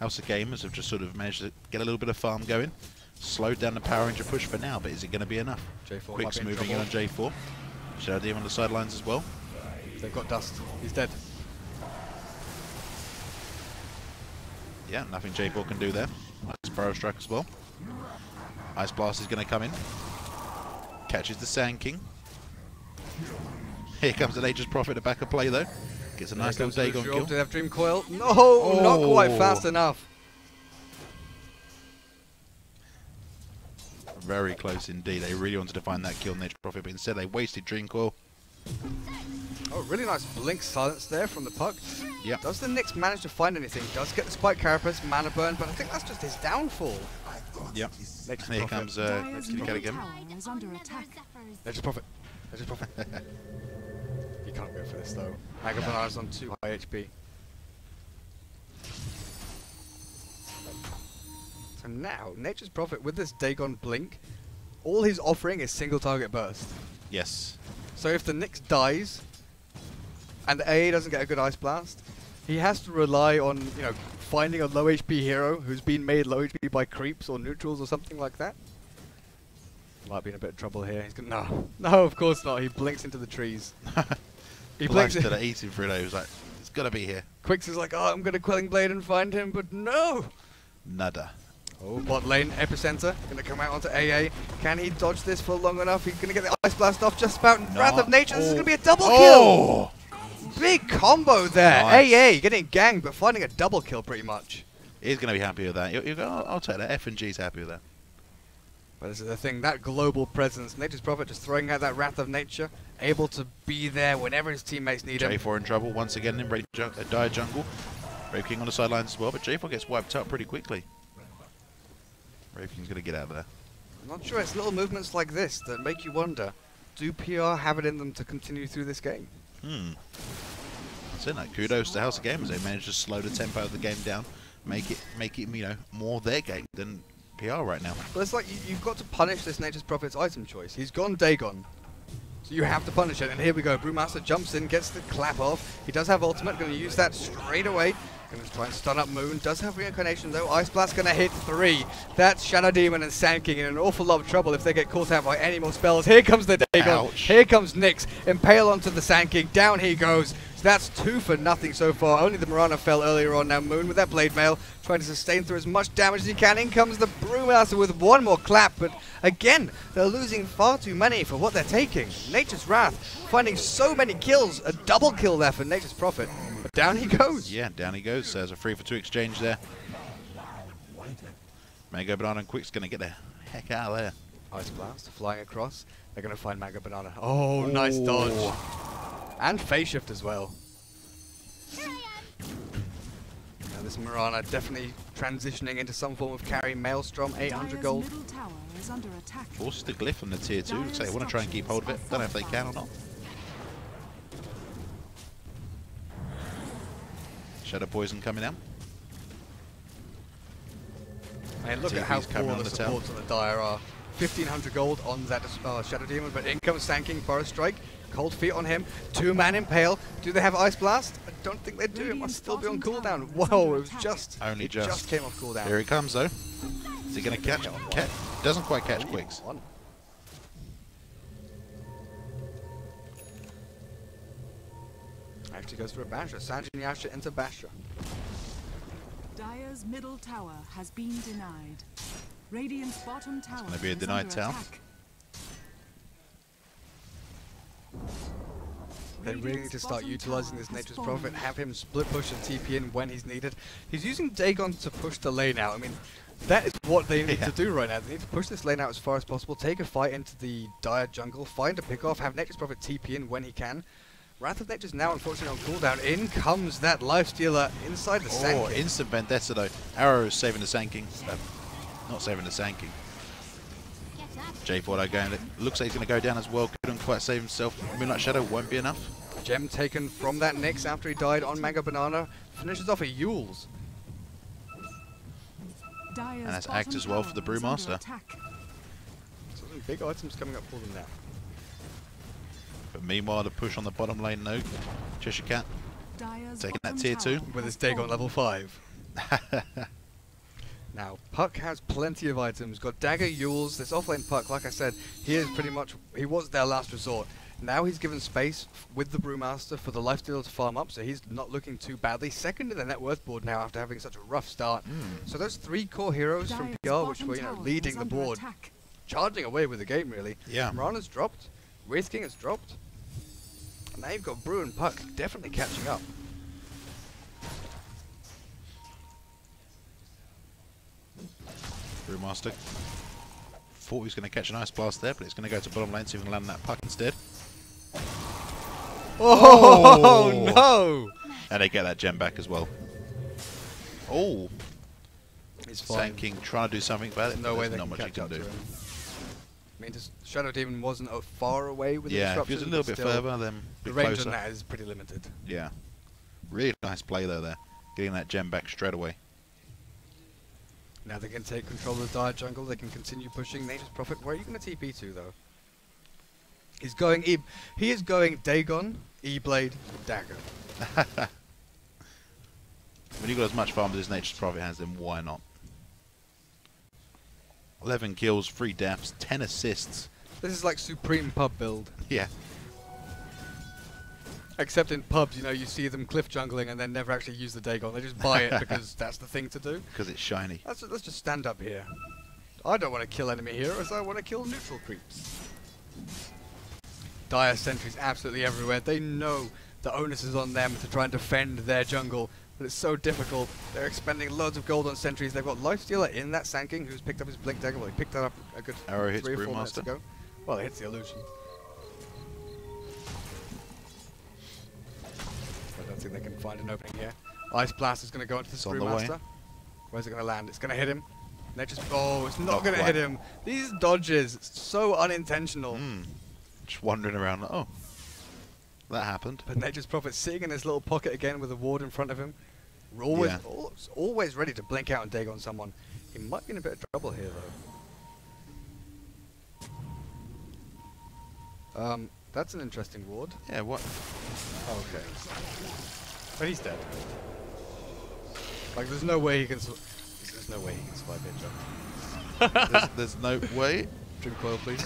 House of Gamers have just sort of managed to get a little bit of farm going. Slowed down the Power Ranger push for now, but is it going to be enough? J4 Quick's moving in on J4. Shadow Demon on the sidelines as well. They've got Dust. He's dead. Yeah, nothing J4 can do there. Nice Burrow Strike as well. Ice Blast is going to come in. Catches the Sand King. Here comes the Nature's Prophet to back a play though. Gets a nice little Dagon kill. Do they have Dream Coil? No, not quite fast enough. Very close indeed. They really wanted to find that kill, Nature's Prophet, but instead they wasted Dream Coil. Oh, really nice Blink silence there from the Puck. Yep. Does the Nyx manage to find anything? Does get the Spike Carapace, Mana Burn, but I think that's just his downfall. Yep. Nature's Here Prophet. comes Dyer's Kitty Cat middle again. tower is under attack. Nature's Prophet. Nature's Prophet. You can't go for this though. Mega Banana's on 2 high HP. So now, Nature's Prophet with this Dagon Blink, all he's offering is single target burst. Yes. So if the Nyx dies, and the AA doesn't get a good Ice Blast, he has to rely on, you know, finding a low HP hero who's been made low HP by creeps or neutrals or something like that. Might be in a bit of trouble here. He's gonna no, of course not. He blinks into the trees. He blinks to the eating for it. He was like, it's gotta be here. Quicks is like, oh, I'm gonna Quelling Blade and find him, but no. Nada. Oh, bot lane, Epicenter, gonna come out onto AA. Can he dodge this for long enough? He's gonna get the Ice Blast off just about. No. Wrath of Nature, this is gonna be a double kill! Oh! Big combo there! Nice. AA getting ganged, but finding a double kill pretty much. He's gonna be happy with that. You go, I'll take that. F&G's happy with that. But this is the thing, that global presence, Nature's Prophet just throwing out that Wrath of Nature, able to be there whenever his teammates need him. J4 in trouble once again in Dire Jungle. Brave King on the sidelines as well, but J4 gets wiped out pretty quickly. Brave King's gonna get out of there. I'm not sure, it's little movements like this that make you wonder, do PR have it in them to continue through this game? That's it. Like, kudos to House of Gamers. They managed to slow the tempo of the game down, make it you know, more their game than PR right now. But it's like you've got to punish this Nature's Prophet's item choice. He's gone Dagon, so you have to punish it. And here we go. Brewmaster jumps in, gets the clap off. He does have ultimate, going to use that straight away. Going to try and stun up Moon. Does have reincarnation though. Ice Blast going to hit 3. That's Shadow Demon and Sand King in an awful lot of trouble if they get caught out by any more spells. Here comes the Dagon. Ouch. Here comes Nyx. Impale onto the Sand King. Down he goes. So that's 2 for nothing so far. Only the Mirana fell earlier on. Now Moon with that Blade Mail trying to sustain through as much damage as he can. In comes the Brewmaster with one more clap. But again, they're losing far too many for what they're taking. Nature's Wrath finding so many kills. A double kill there for Nature's Prophet. But down he goes. Yeah, down he goes. There's a 3-for-2 exchange there. Mega Banana and Quick's gonna get the heck out of there. Ice Blast flying across. They're going to find Mega Banana. Oh, nice dodge. And phase shift as well. Now this Mirana definitely transitioning into some form of carry. Maelstrom, 800 Dyer's gold. middle tower is under attack. Forces the Glyph on the tier 2. Looks like they want to try and keep hold of it. Don't know if they can or not. Shadow Poison coming out. And look at how TV's coming poor on the the supports on the Dire are. 1500 gold on that Shadow Demon, but in comes Sand King, Burrow Strike, Cold Feet on him, 2-man Impale. Do they have Ice Blast? I don't think they do. It must still be on cooldown. Whoa, it was just Only it just came off cooldown. Here he comes though. Is he going to catch? Doesn't quite catch Quicks. One. Actually goes for a Basher. Sanjin Yasha into Basher. Dyer's middle tower has been denied. Radiant's bottom tower gonna be a is denied under tower. attack. They really need to start Bottom utilizing tower this has Nature's fallen. Prophet, have him split push and TP in when he's needed. He's using Dagon to push the lane out. I mean, that is what they need to do right now. They need to push this lane out as far as possible, take a fight into the Dire jungle, find a pick off, have Nature's Prophet TP in when he can. Wrath of Nature's now unfortunately on cooldown. In comes that Lifestealer inside the Sand Oh, King. instant Vendetta though. Arrow is saving the Sand King. Not saving the Sand King. J4 going. It looks like he's going to go down as well. Couldn't quite save himself. Moonlight Shadow won't be enough. Gem taken from that Nyx after he died on Mango Banana. Finishes off a Yules. And that's Act as well for the Brewmaster. So some big items coming up for them now. But meanwhile, the push on the bottom lane, no. Cheshire Cat taking that tier 2. With his Dagon level 5. Now, Puck has plenty of items. Got Dagger, Yules. This offlane Puck, like I said, he is pretty much, he was their last resort. Now he's given space with the Brewmaster for the Lifestealer to farm up, so he's not looking too badly. Second in the net worth board now after having such a rough start. So those 3 core heroes from PR, which were leading the board, charging away with the game really. Yeah. Mirana's dropped, Wraith King has dropped, and now you've got Brew and Puck definitely catching up. Brewmaster. Thought he was going to catch an Ice Blast there, but it's going to go to bottom lane, so he can land that Puck instead. Oh no! And they get that gem back as well. Oh! He's fine. Sand King trying to do something about it. No way There's they not can much he catch can up do. to him. I mean, Shadow Demon wasn't far away with the Yeah, if disruption. he was a little but bit still, further, then a the bit range closer. on that is pretty limited. Yeah. Really nice play though there. Getting that gem back straight away. Now they can take control of the Dire jungle. They can continue pushing. Nature's Prophet. Where are you going to TP to though? He's going he is going Dagon, E-Blade, Dagger. When you've got as much farm as this Nature's Prophet has, then why not? 11 kills, 3 deaths, 10 assists. This is like supreme pub build. Yeah. Except in pubs, you know, you see them cliff jungling and then never actually use the Dagon. They just buy it because that's the thing to do. Because it's shiny. Let's just stand up here. I don't want to kill enemy heroes, I want to kill neutral creeps. Dire sentries absolutely everywhere. They know the onus is on them to try and defend their jungle, but it's so difficult. They're expending loads of gold on sentries. They've got Lifestealer in that Sand King who's picked up his Blink Dagger. Well, he picked that up a good Arrow hits 3 or 4 minutes Brewmaster. ago. Well, it hits the illusion. I don't think they can find an opening here. Ice Blast is going to go into the It's on the way. Brewmaster. Where's it going to land? It's going to hit him. Nature's, oh, it's not Not going to quite. hit him. These dodges, so unintentional. Just wandering around like, oh, that happened. But Nature's Prophet sitting in his little pocket again with a ward in front of him. Always, Yeah. always ready to blink out and dig on someone. He might be in a bit of trouble here though. That's an interesting ward. Yeah, what? Oh, okay. But he's dead. Like, there's no way he can. There's no way he can survive here, John. There's no way. Drink coil, please.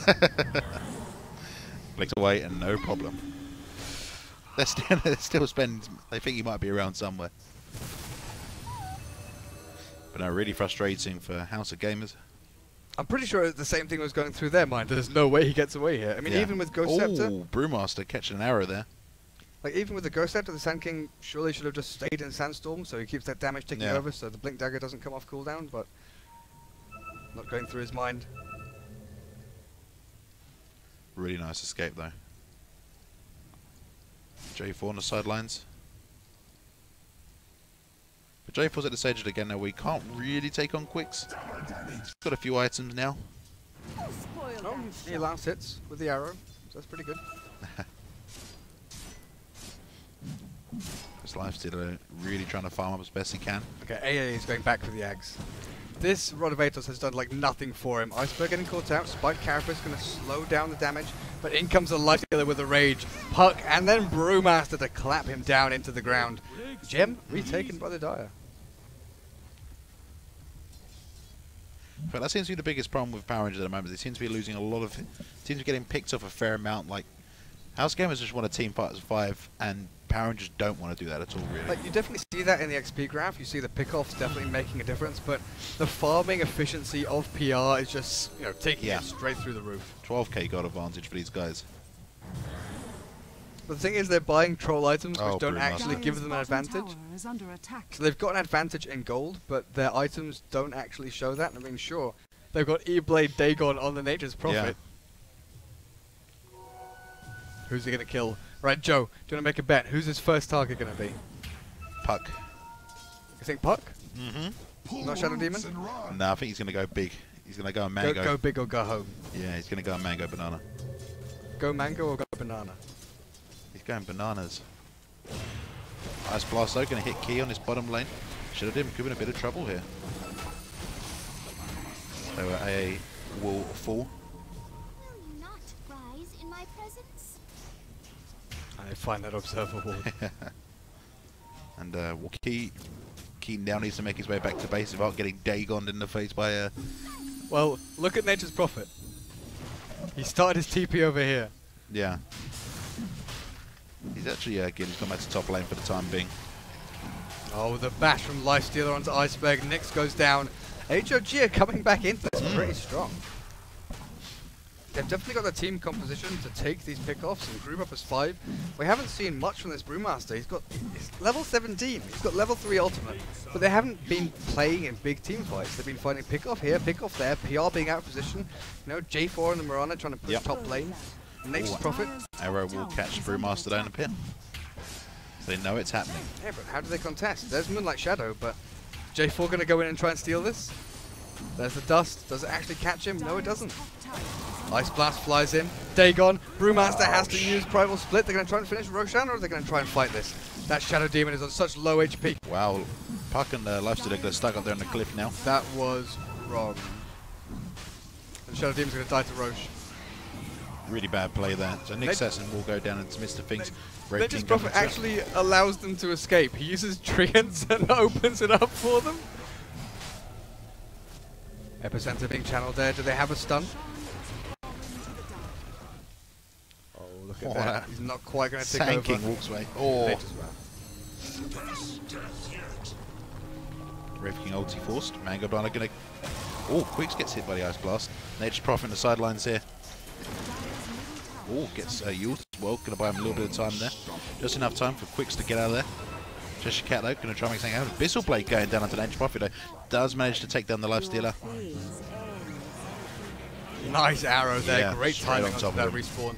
Flicks away and no problem. They're still spending. They think he might be around somewhere. But no, really frustrating for House of Gamers. I'm pretty sure the same thing was going through their mind. There's no way he gets away here. I mean, Yeah. even with Ghost Scepter, Oh, Brewmaster catching an arrow there. like even with the Ghost Scepter, the Sand King surely should have just stayed in Sandstorm, so he keeps that damage ticking Yeah. over, so the Blink Dagger doesn't come off cooldown. But not going through his mind. Really nice escape though. J4 on the sidelines. But J4's at the stage again now we can't really take on Quicks. He's got a few items now. Oh, he last hits with the arrow, so that's pretty good. This Lifestealer really trying to farm up as best he can. Okay, AA is going back for the Ags. This Rod of Atos has done like nothing for him. Iceberg getting caught out, Spike Carapace going to slow down the damage, but in comes the Lifestealer with a Rage, Puck, and then Brewmaster to clap him down into the ground. Gem retaken by the Dire. But that seems to be the biggest problem with Power Rangers at the moment. They seem to be losing a lot of... seems to be getting picked off a fair amount. Like, House Gamers just want a team fight as 5, and Power Rangers don't want to do that at all, really. Like, you definitely see that in the XP graph. You see the pickoffs definitely making a difference, but the farming efficiency of PR is just, you know, taking Yeah. it straight through the roof. 12k got advantage for these guys. But the thing is, they're buying troll items Oh, which don't Brewmaster. actually give them an advantage. So they've got an advantage in gold, but their items don't actually show that. I mean, sure, they've got E-Blade Dagon on the Nature's Prophet. Who's he going to kill? Right, Joe, do you want to make a bet? Who's his first target going to be? Puck. You think Puck? Mm-hmm. Not Shadow Demon? No, I think he's going to go big. He's going to go on Mango. Go big or go home. Yeah, he's going to go on Mango Banana. Go Mango or go Banana? He's going bananas. Ice Blast though, going to hit Key on his bottom lane. Shadow Demon could be in a bit of trouble here. So AA will fall. Will you not rise in my presence? I find that Observer Ward. And well, Key now needs to make his way back to base without getting Dagoned in the face by Well, look at Nature's Prophet. He started his TP over here. yeah. He's actually again gone back to top lane for the time being. Oh, the bash from Lifestealer onto Iceberg. Nyx goes down. HOG are coming back into this pretty strong. They've definitely got the team composition to take these pickoffs and group up as 5. We haven't seen much from this Brewmaster. He's level 17. He's got level 3 ultimate. But they haven't been playing in big team fights. They've been fighting pickoff here, pickoff there, PR being out of position. You know, J4 and the Mirana trying to push top lane. Nature's Prophet. Arrow will catch Brewmaster down the pit. So they know it's happening. Yeah, but how do they contest? There's Moonlight Shadow, but J4 going to go in and try and steal this? There's the dust. Does it actually catch him? No, it doesn't. Ice Blast flies in. Dagon. Brewmaster has to use Primal Split. They're going to try and finish Roshan, or are they going to try and fight this? That Shadow Demon is on such low HP. Wow, Puck and Lifestealer are stuck up there on the cliff now. That was wrong. And Shadow Demon's going to die to Roche. Really bad play there. So Nick Sesson will go down and Mr. Finks. Nature's Prophet actually allows them to escape. He uses Treants and opens it up for them. Epicenter being channeled there. Do they have a stun? Oh, look at that. He's not quite going to take Sand over. King walks away. Oh, Nature's Wrath. Wraith King ulti forced. Mango Banana going to... Oh, Quicks gets hit by the Ice Blast. Nature's Prophet in the sidelines here. Oh, gets Youth as well. Going to buy him a little bit of time there. Just enough time for Quicks to get out of there. Cheshire Cat though, going to try and make something happen. Bissell Blade going down onto Nature's Prophet though. Does manage to take down the Lifestealer. Nice arrow there. Yeah, Great straight timing on on top that of him. respawn.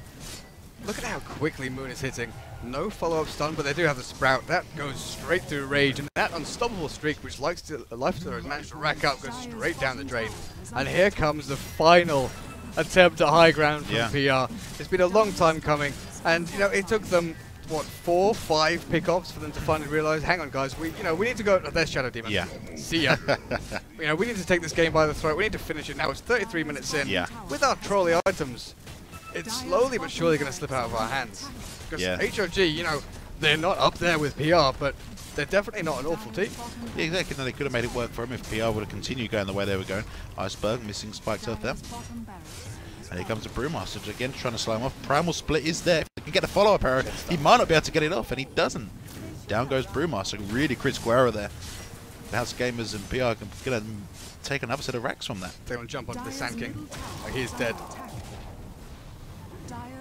Look at how quickly Moon is hitting. No follow-up stun, but they do have the Sprout. That goes straight through Rage, and that unstoppable streak, which Lifestealer has managed to rack up, goes straight down the drain. And here comes the final attempt at high ground from PR. It's been a long time coming, and you know it took them what 4, 5 pickoffs for them to finally realize, hang on guys, we need to go. There's Shadow Demon. Yeah. See ya. We need to take this game by the throat. We need to finish it now. It's 33 minutes in. Yeah. With our trolley items, it's slowly but surely going to slip out of our hands. Because HOG, they're not up there with PR, but they're definitely not an awful team. Yeah, exactly. No, they could have made it work for him if PR would have continued going the way they were going. Iceberg missing Spiked Earth there. And here comes the Brewmaster again, trying to slow him off. Primal Split is there. If he can get a follow-up arrow, he might not be able to get it off, and he doesn't. Down goes Brewmaster. Really critical arrow there. The House Gamers and PR can get take another set of racks from that. They're going to jump onto the Sand King. He's dead.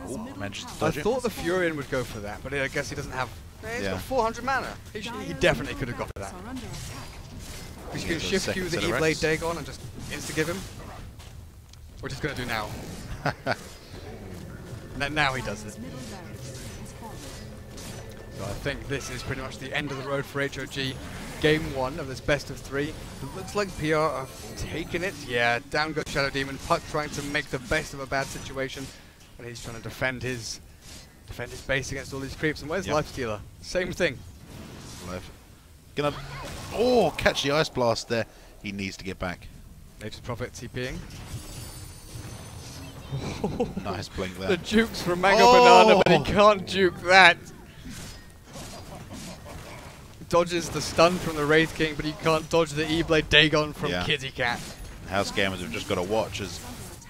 Oh, manages to I dodge it. thought the Furion would go for that, but I guess he doesn't have... He's got 400 mana. He definitely could have got for that. He's going to shift second Q the set of E-Blade racks. Dagon and just insta-give him. Which he's going to do now. Now he does it. So I think this is pretty much the end of the road for HOG. Game 1 of this best of 3. It looks like PR have taken it. Yeah, down goes Shadow Demon. Puck trying to make the best of a bad situation. And he's trying to defend his base against all these creeps. And where's Lifestealer? Same thing. Gonna catch the Ice Blast there. He needs to get back. Nature's Prophet TPing. Nice blink there. The jukes from Mango Banana, but he can't juke that. Dodges the stun from the Wraith King, but he can't dodge the E-Blade Dagon from Kitty Cat. House Gamers have just got to watch as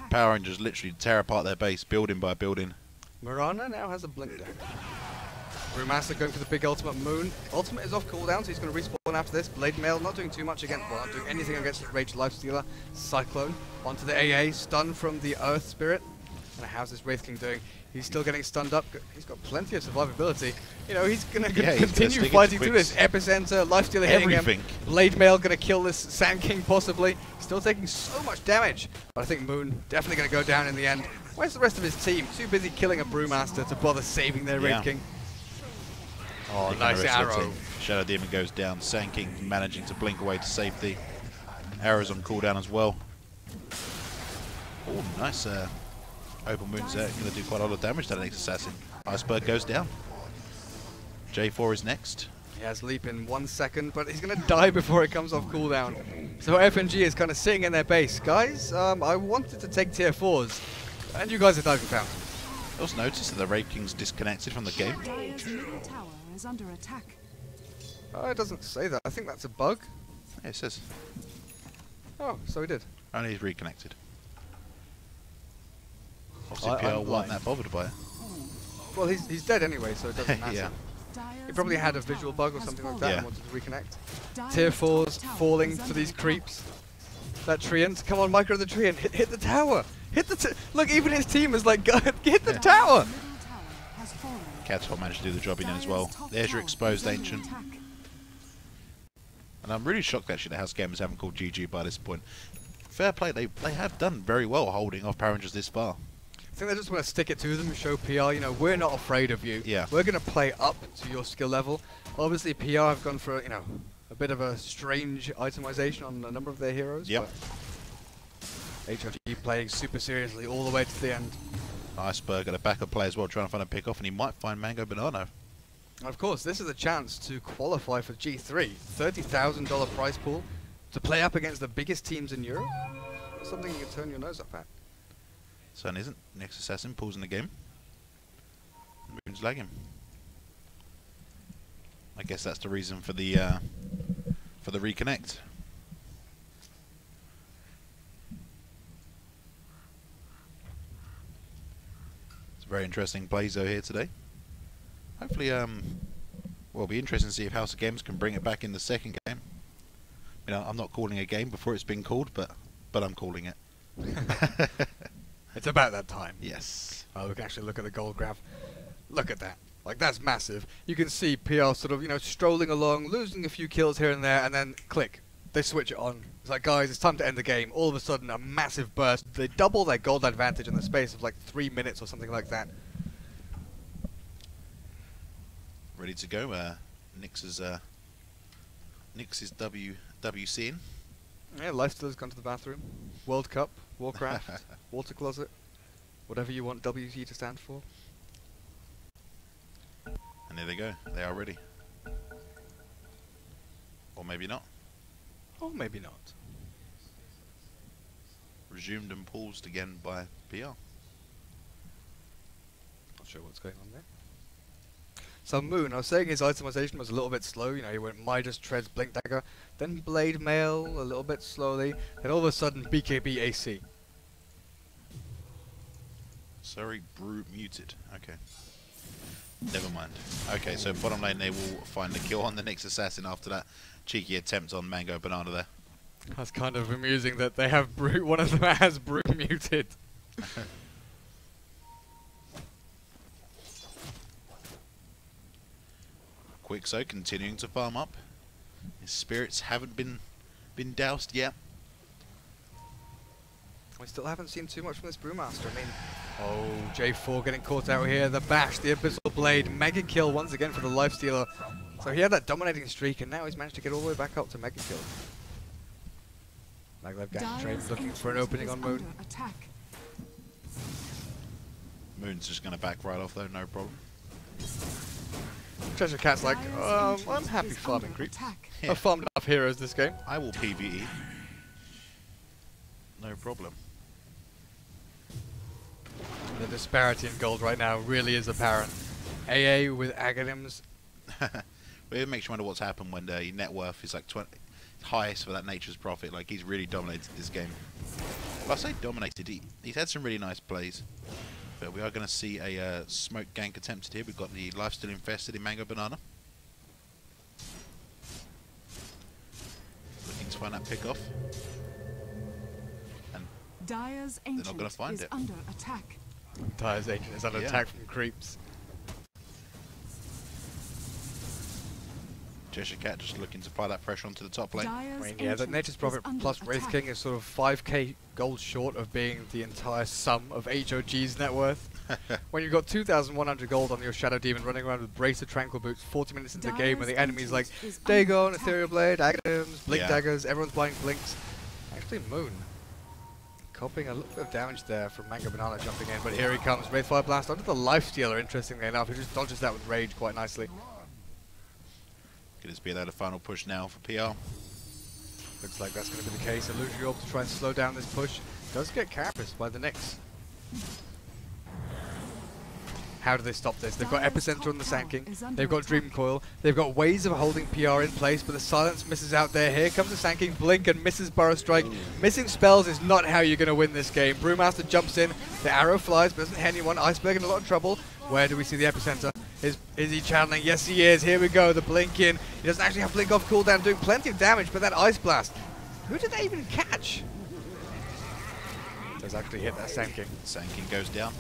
Power Rangers literally tear apart their base, building by building. Mirana now has a blink deck. Brewmaster going for the big ultimate Moon. Ultimate is off cooldown, so he's going to respawn after this. Blade Mail not doing too much against, well, not doing anything against Rage Lifestealer. Cyclone onto the AA, stun from the Earth Spirit. And how's this Wraith King doing? He's still getting stunned up. He's got plenty of survivability. You know, he's going to continue fighting through this. Epicenter, Lifestealer hitting him. Blade Mail going to kill this Sand King possibly. Still taking so much damage. But I think Moon definitely going to go down in the end. Where's the rest of his team? Too busy killing a Brewmaster to bother saving their Wraith King. Oh, nice arrow. Shadow Demon goes down. Sand King managing to blink away to safety. Arrows on cooldown as well. Oh, nice open wounds there. Going to do quite a lot of damage to that next assassin. Iceberg goes down. J4 is next. He has leap in 1 second, but he's going to die before it comes off cooldown. So FNG is kind of sitting in their base. Guys, I wanted to take tier 4s, and you guys are diving fountain. I also noticed that the Wraith King's disconnected from the game. Dire's middle tower is under attack. It doesn't say that. I think that's a bug. Yeah, it says. Oh, so he did. Only he's reconnected. Obviously, PR weren't that bothered by it. Well, he's dead anyway, so it doesn't matter. Yeah. He probably had a visual bug or something like that and Yeah. wanted to reconnect. Tier 4s falling for these creeps. That Treant. Come on, Micro the Treant. Hit the tower. Hit the Look, even his team is like, hit the tower. Cat's managed to do the job in as well. There's your exposed Ancient. And I'm really shocked actually that House Gamers haven't called GG by this point. Fair play, they have done very well holding off Power Rangers this far. I think they just want to stick it to them and show PR, you know, we're not afraid of you. Yeah. We're going to play up to your skill level. Obviously, PR have gone for, you know, a bit of a strange itemization on a number of their heroes. Yep. HOG playing super seriously all the way to the end. Iceberg at a backup play as well, trying to find a pick off, and he might find Mango Banana. And of course, this is a chance to qualify for G3. $30,000 prize pool to play up against the biggest teams in Europe. That's something you can turn your nose up at. Certainly isn't. Next assassin pulls in the game. Moon's lagging. I guess that's the reason for the reconnect. It's a very interesting plays though here today. Hopefully, well, it'll be interesting to see if House of Games can bring it back in the second game. You know, I'm not calling a game before it's been called, but I'm calling it. It's about that time. Yes. We can actually look at the gold graph. Look at that. Like, that's massive. You can see PR sort of, you know, strolling along, losing a few kills here and there, and then click. They switch it on. It's like, guys, it's time to end the game. All of a sudden, a massive burst. They double their gold advantage in the space of like 3 minutes or something like that. Ready to go. Nyx is WCing. Yeah, Lifestealer's gone to the bathroom. World Cup, Warcraft, Water Closet, whatever you want WC to stand for. And there they go. They are ready. Or maybe not. Or maybe not. Resumed and paused again by PR. Not sure what's going on there. So Moon, I was saying his itemization was a little bit slow. You know, he went Midas, Treads, Blink Dagger, then Blade Mail a little bit slowly, then all of a sudden BKB AC. Sorry, Brew muted. Okay. Never mind. Okay, so bottom lane they will find the kill on the next assassin after that cheeky attempt on Mango Banana there. That's kind of amusing that they have Brew, one of them has Brew muted. Quixo continuing to farm up. His spirits haven't been doused yet. We still haven't seen too much from this Brewmaster. I mean, oh, J4 getting caught out here. The bash, the Abyssal Blade, mega kill once again for the Lifestealer. So he had that dominating streak, and now he's managed to get all the way back up to mega kill. Maglev Gang Train looking for an opening on Moon. Moon's just going to back right off though, no problem. Treasure Cat's like, I'm happy farming creeps. Yeah. I've farmed enough heroes this game. I will PvE. No problem. The disparity in gold right now really is apparent. AA with Aghanims. But it makes you wonder what's happened when your net worth is like 20 highest for that Nature's Prophet. Like, he's really dominated this game. Well, I say dominated, he's had some really nice plays. But we are going to see a smoke gank attempted here. We've got the Lifesteal infested in Mango Banana. Looking to find that pick off. And Dire's they're not going to find is it. under attack. Tyre's agent is under attack from creeps. Cheshire Cat just looking to apply that pressure onto the top lane. I mean, yeah, the Nature's Prophet plus Wraith King is sort of 5k gold short of being the entire sum of HOG's net worth. When you've got 2,100 gold on your Shadow Demon running around with Brace of Tranquil Boots 40 minutes into the game, and the enemy's like Dagon, Ethereal Blade, Aghanims, Blink Daggers, everyone's buying Blinks. Actually, Moon copying a little bit of damage there from Mango Banana jumping in, but here he comes. Wraithfire Blast onto the Lifestealer, interestingly enough, who just dodges that with Rage quite nicely. Could this be the final push now for PR? Looks like that's going to be the case. Illusory Orb to try and slow down this push. Does get carapace by the Nyx. How do they stop this? They've got Epicenter on the Sand King. They've got Dream Coil. They've got ways of holding PR in place, but the silence misses out there. Here comes the Sand King. Blink and misses Burrow Strike. Missing spells is not how you're going to win this game. Brewmaster jumps in. The arrow flies, but doesn't hit anyone. Iceberg in a lot of trouble. Where do we see the Epicenter? Is he channeling? Yes, he is. Here we go. The Blink in. He doesn't actually have Blink off cooldown, doing plenty of damage, but that Ice Blast. Who did they even catch? Does actually hit that Sand King. Sand King goes down.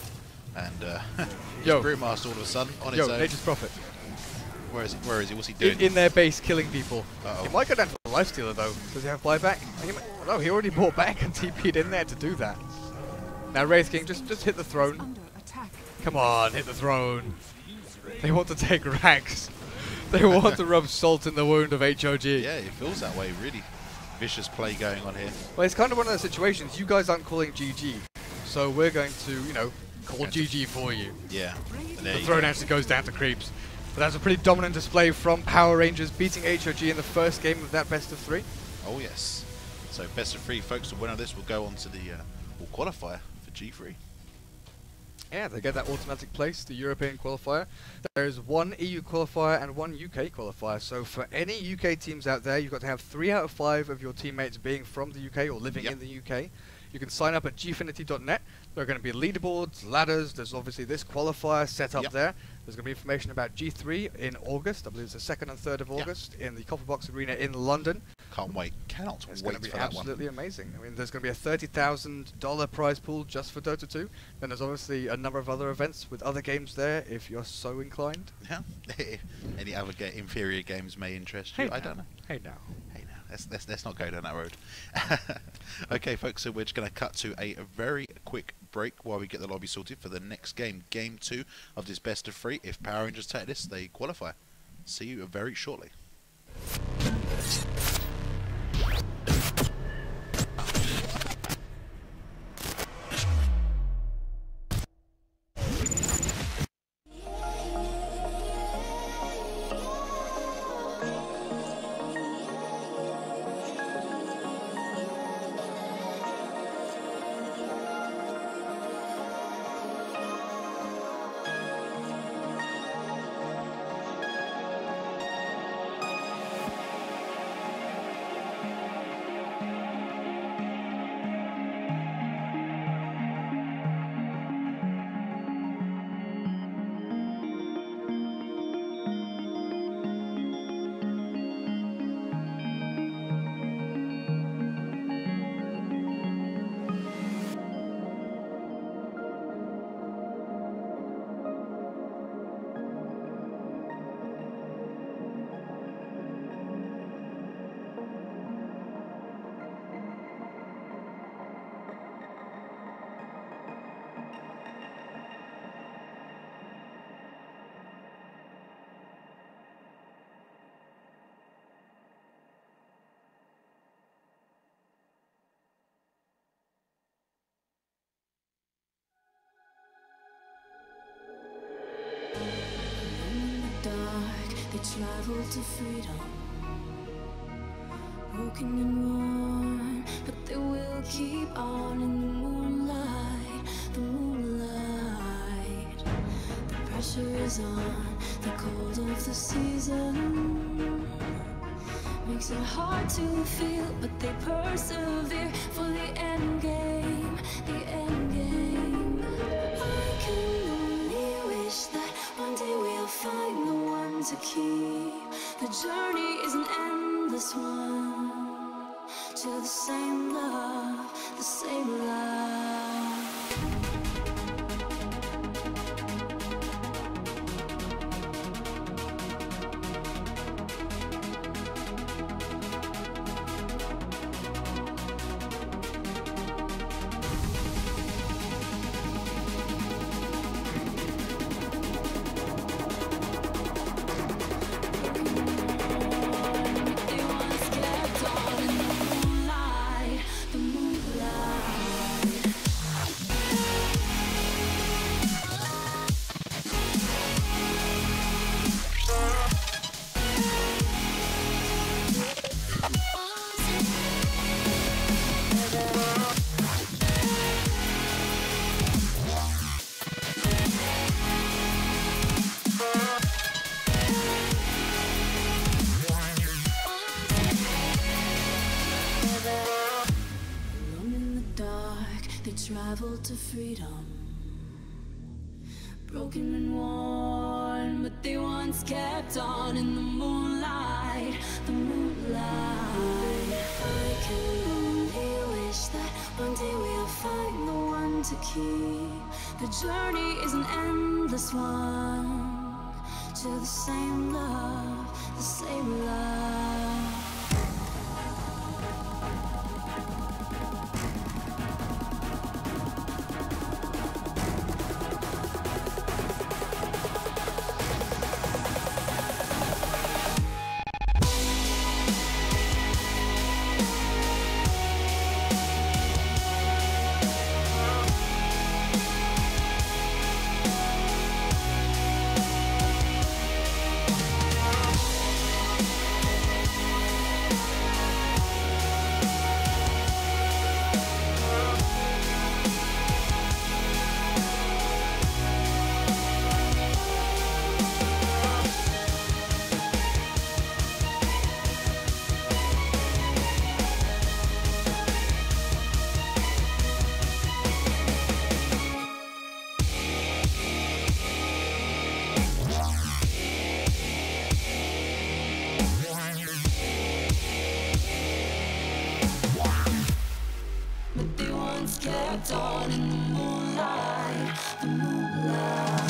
And Yo, Brewmaster all of a sudden on his own. Nature's Prophet. Where is he? Where is he? What's he doing? In their base, killing people. Uh-oh. He might go down to the Lifestealer though. Does he have buyback? No, he already bought back and TP'd in there to do that. Now Wraith King, just hit the throne. Come on, hit the throne. They want to take racks. They want to rub salt in the wound of HOG. Yeah, it feels that way. Really vicious play going on here. Well, it's kind of one of those situations. You guys aren't calling GG, so we're going to, you know, call GG for you. Yeah. The throne actually goes down to creeps. But that's a pretty dominant display from Power Rangers, beating HOG in the first game of that best of 3. Oh yes. So best of 3, folks. The winner of this will go on to the qualifier for G3. Yeah, they get that automatic place, the European qualifier. There is 1 EU qualifier and 1 UK qualifier. So for any UK teams out there, you've got to have 3 out of 5 of your teammates being from the UK or living in the UK. You can sign up at gfinity.net. There are going to be leaderboards, ladders. There's obviously this qualifier set up there. There's going to be information about G3 in August. I believe it's the 2nd and 3rd of August in the Copperbox Arena in London. Can't wait. Cannot wait for that one. It's going to be absolutely amazing. I mean, there's going to be a $30,000 prize pool just for Dota 2. Then there's obviously a number of other events with other games there if you're so inclined. Yeah. Any other inferior games may interest you. I don't know. Hey now. Hey now. Let's not go down that road. Okay, folks, so we're just going to cut to a very quick break while we get the lobby sorted for the next game. Game 2 of this best of 3. If Power Rangers take this, they qualify. See you very shortly. Travel to freedom, broken and worn, but they will keep on in the moonlight, the moonlight. The pressure is on, the cold of the season makes it hard to feel, but they persevere for the end game, the end game. I can only wish that one day we'll find the one to keep. The journey is an endless one to the same love, the same love. they traveled to freedom. Broken and worn, but they once kept on in the moonlight, the moonlight. I can only wish that one day we'll find the one to keep. The journey is an endless one, to the same love, the same love. Kept on in the moonlight, the moonlight.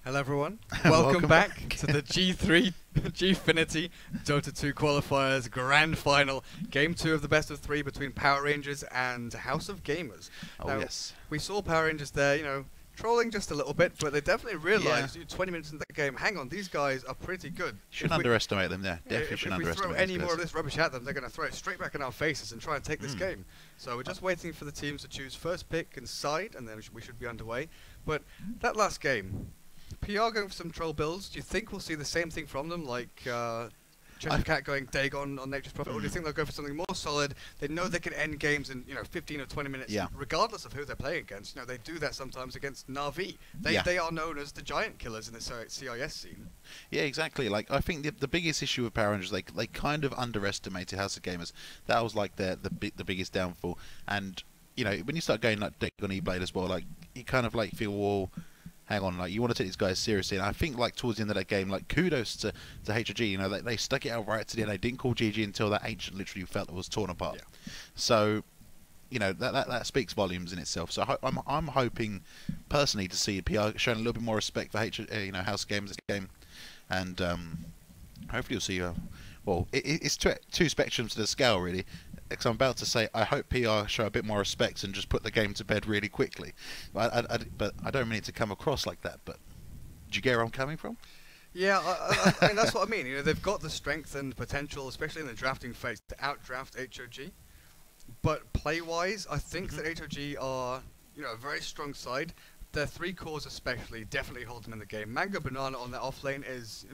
Hello everyone, welcome back to the G3 Gfinity Dota 2 qualifiers grand final, game 2 of the best of 3 between Power Rangers and House of Gamers. Oh now, yes. We saw Power Rangers there, you know, trolling just a little bit, but they definitely realized 20 minutes into the game, hang on, these guys are pretty good. Shouldn't underestimate them there. Definitely If shouldn't we throw underestimate any these more of guys. this rubbish at them, they're going to throw it straight back in our faces and try and take this game. So we're just waiting for the teams to choose first pick and side, and then we should be underway. But that last game, PR going for some troll builds. Do you think we'll see the same thing from them, like Cheshire Cat going Dagon on Nature's Prophet, or do you think they'll go for something more solid? They know they can end games in 15 or 20 minutes, regardless of who they're playing against. You know, they do that sometimes against Na'Vi. They are known as the giant killers in the CIS scene. Yeah, exactly. Like I think the biggest issue with Power Rangers, they kind of underestimated House of Gamers. That was like the biggest downfall. And you know, when you start going like Dagon E-Blade as well, like you kind of like feel, well, hang on, like you want to take these guys seriously. And I think like towards the end of that game, like kudos to HOG, you know, they stuck it out right to the end. They didn't call GG until that ancient literally felt it was torn apart. Yeah. So, you know, that speaks volumes in itself. So I'm hoping personally to see PR showing a little bit more respect for House Games this game, and hopefully you'll see. Well, it's two spectrums to the scale really. Because I'm about to say, I hope PR show a bit more respect and just put the game to bed really quickly. But I don't mean it to come across like that. But do you get where I'm coming from? Yeah, I mean, that's what I mean. You know, they've got the strength and potential, especially in the drafting phase, to outdraft HOG. But play-wise, I think that HOG are, a very strong side. Their 3 cores especially definitely hold them in the game. Mango Banana on their off lane is,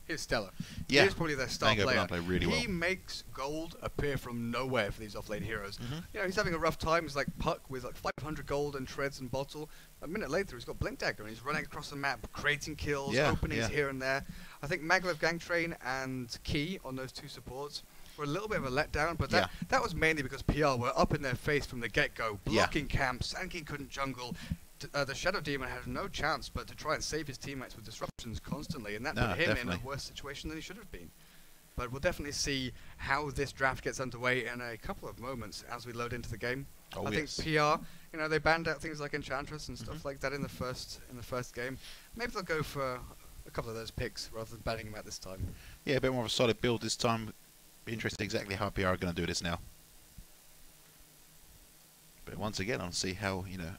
he's stellar. Yeah, he's probably their star Mango player. Banana play really well. He makes gold appear from nowhere for these off-lane heroes. He's having a rough time. He's like Puck with like 500 gold and treads and bottle. A minute later, he's got Blink Dagger and he's running across the map, creating kills, openings here and there. I think Maglev Gangtrain and Key on those 2 supports were a little bit of a letdown, but that was mainly because PR were up in their face from the get-go, blocking camps. Sandking couldn't jungle. The Shadow Demon had no chance but to try and save his teammates with disruptions constantly, and that put him in a worse situation than he should have been. But we'll definitely see how this draft gets underway in a couple of moments as we load into the game. Oh, I yes. think PR, you know, they banned out things like Enchantress and stuff like that in the first game. Maybe they'll go for a couple of those picks rather than banning them out this time. Yeah, a bit more of a solid build this time. Be interested exactly how PR are going to do this now. But once again, I'll see how, you know,